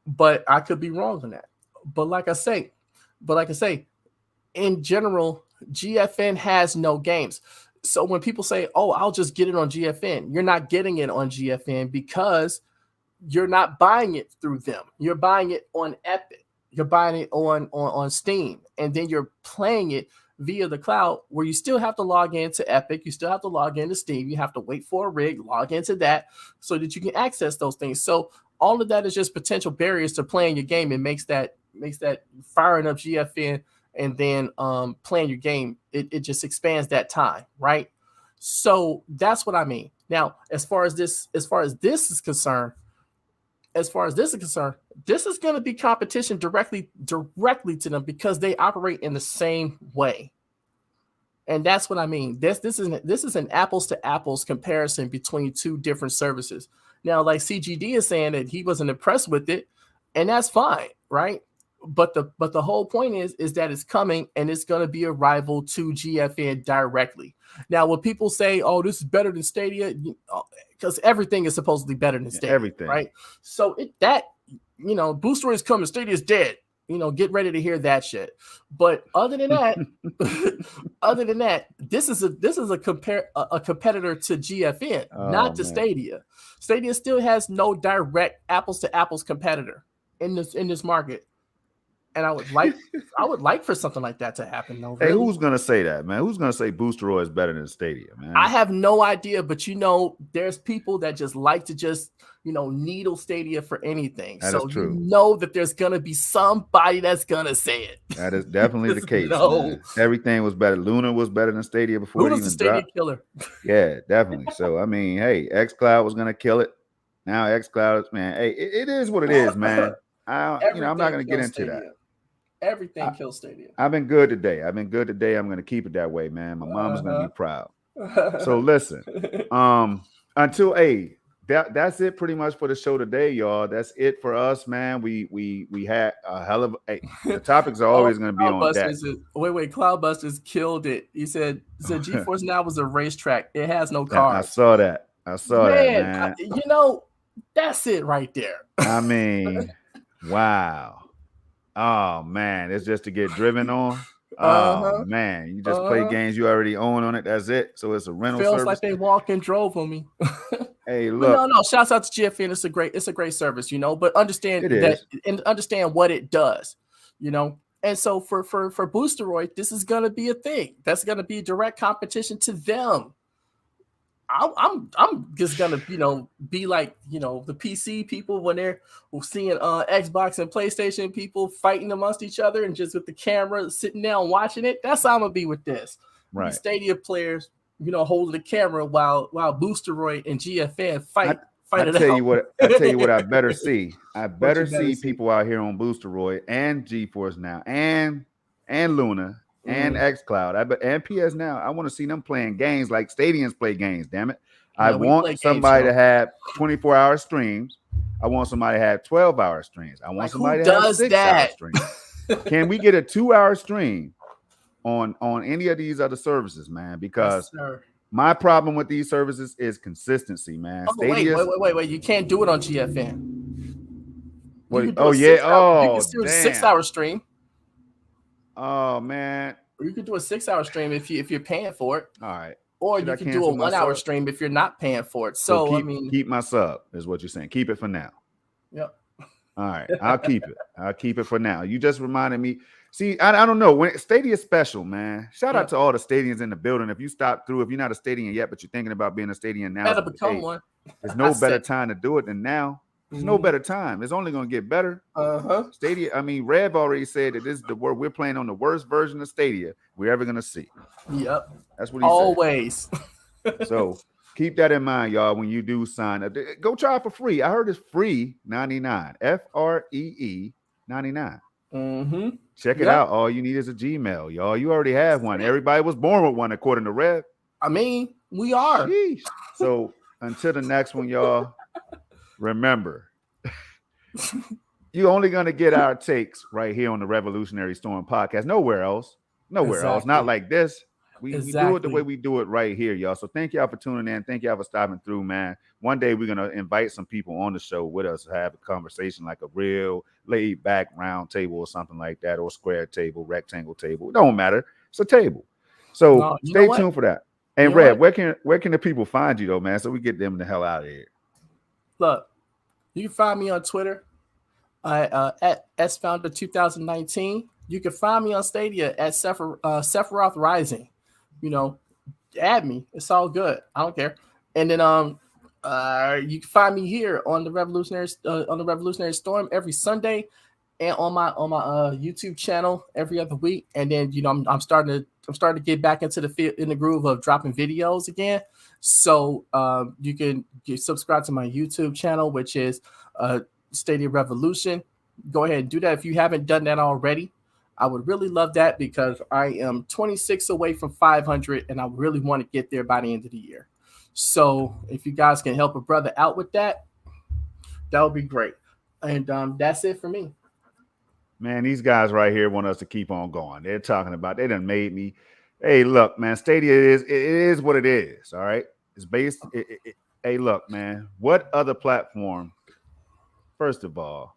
But I could be wrong on that. But like I say, in general, GFN has no games. So when people say, "Oh, I'll just get it on GFN," you're not getting it on GFN because you're not buying it through them. You're buying it on Epic. You're buying it on Steam, and then you're playing it via the cloud, where you still have to log into Epic. You still have to log into Steam. You have to wait for a rig, log into that so that you can access those things. So all of that is just potential barriers to playing your game. It makes that firing up GFN and then playing your game. It just expands that time, right? So that's what I mean. Now, as far as this is concerned, this is going to be competition directly to them because they operate in the same way. And that's what I mean. This is an apples to apples comparison between two different services. Now, like CGD is saying that he wasn't impressed with it, and that's fine, right? But the whole point is that it's coming and it's going to be a rival to GFN directly. Now, when people say, "Oh, this is better than Stadia," because everything is supposedly better than Stadia, everything, right? So Booster is coming, Stadia is dead. Get ready to hear that shit. But other than that, this is a competitor to GFN, not to Stadia. Stadia still has no direct apples to apples competitor in this market. And I would like for something like that to happen. Though, really. Hey, who's gonna say that, man? Who's gonna say Boosteroid is better than Stadia, man? I have no idea, but there's people that just like to needle Stadia for anything. That is true. That there's gonna be somebody that's gonna say it. That is definitely the case. Man. Everything was better. Luna was better than Stadia before Luna's it even the Stadia dropped. killer. Yeah, definitely. So I mean, hey, xCloud was gonna kill it. Now xCloud, man, hey, it is what it is, man. I'm not gonna get into Stadia. that. Everything kills Stadia. I've been good today. I'm going to keep it that way, man. My mama's going to be proud. So listen, that's it pretty much for the show today, y'all. That's it for us, man. We had a hell of the topics are always going to be on that. Cloudbusters killed it. He said GeForce Now was a racetrack. It has no cars. I saw that, man. That's it right there. I mean, wow. Oh man, it's just to get driven on. Oh man, you just play games you already own on it. That's it. So it's a rental Feels service. like they walk and drove on me. Hey, look. No. Shouts out to GFN. It's a great service, but understand that and understand what it does, And so for Boosteroid, this is gonna be a thing. That's gonna be direct competition to them. I'm just gonna be like the PC people when they're seeing Xbox and PlayStation people fighting amongst each other and just with the camera sitting down watching it. That's how I'm gonna be with this. Right. The Stadia players, holding the camera while Boosteroid and GFN fight it out. I tell you what I better see. I better see people out here on Boosteroid and GeForce Now and Luna. And xCloud, and PS Now. I want to see them playing games like Stadians play games. Damn it! I want somebody to have 24-hour streams. I want somebody to have 12-hour streams. I want somebody to have 6-hour streams. Can we get a 2-hour stream on any of these other services, man? Because my problem with these services is consistency, man. Wait! You can't do it on GFN. You can do a 6-hour stream. Oh man! You could do a 6-hour stream if you're paying for it. All right. Or you can do a 1-hour stream if you're not paying for it. So keep my sub is what you're saying. Keep it for now. Yep. All right, I'll keep it. I'll keep it for now. You just reminded me. See, I don't know when Stadia is special, man. Shout out to all the Stadians in the building. If you're not a Stadian yet, but you're thinking about being a Stadian now, better become one. There's no better time to do it than now. There's no better time. It's only going to get better. Stadia. I mean, Rev already said that this is we're playing on the worst version of Stadia we're ever going to see. Yep. That's what he always said. So keep that in mind, y'all. When you do sign up, go try it for free. I heard it's free 99. FREE 99. Check it out. All you need is a Gmail, y'all. You already have one. Everybody was born with one, according to Rev. I mean, we are. Sheesh. So until the next one, y'all. Remember, you're only going to get our takes right here on the Revolutionary Storm podcast. Nowhere else. Not like this. We do it the way we do it right here, y'all. So thank y'all for tuning in. Thank y'all for stopping through, man. One day we're going to invite some people on the show with us to have a conversation, like a real laid back round table or something like that, or square table, rectangle table. It don't matter. It's a table. So stay tuned for that. And Red, where can the people find you though, man? So we get them the hell out of here. Look, you can find me on Twitter at SFounder2019. You can find me on Stadia at Sephiroth Rising. Add me. It's all good. I don't care. And then you can find me here on the Revolutionary Storm every Sunday and on my YouTube channel every other week. And then I'm starting to get back into the groove of dropping videos again. So you can subscribe to my YouTube channel, which is Stadia Revolution. Go ahead and do that if you haven't done that already. I would really love that because I am 26 away from 500, and I really want to get there by the end of the year. So if you guys can help a brother out with that, that would be great. And that's it for me. Man, these guys right here want us to keep on going. They're talking about they done made me. Hey, look, man, Stadia is what it is. All right, it's based. Hey, look, man, what other platform? First of all,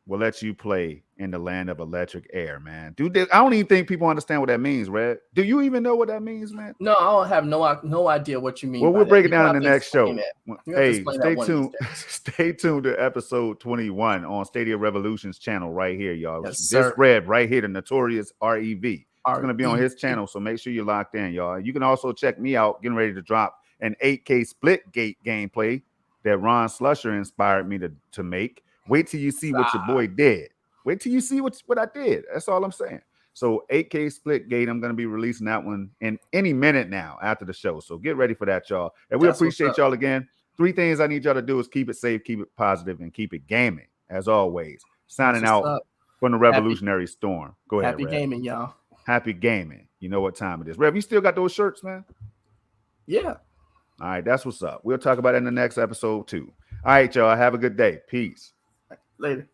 will let you play in the land of electric air, man. Dude, I don't even think people understand what that means, Red. Do you even know what that means, man? No, I don't have no idea what you mean. Well, we'll break it down in the next show. Hey, stay tuned. Stay tuned to episode 21 on Stadia Revolution's channel right here, y'all. Yes, this Red right here, the notorious REV. It's going to be on his channel, so make sure you're locked in, y'all. You can also check me out, getting ready to drop an 8K split gate gameplay that Ron Slusher inspired me to make. Wait till you see what your boy did. Wait till you see what I did. That's all I'm saying. So 8K split gate, I'm going to be releasing that one in any minute now after the show. So get ready for that, y'all. And we appreciate y'all again. 3 things I need y'all to do is keep it safe, keep it positive, and keep it gaming. As always, signing out from the Revolutionary Storm. Go ahead, Happy Rev. gaming, y'all. Happy gaming. You know what time it is. Rev, you still got those shirts, man? Yeah. All right, that's what's up. We'll talk about it in the next episode too. All right, y'all. Have a good day. Peace. Later.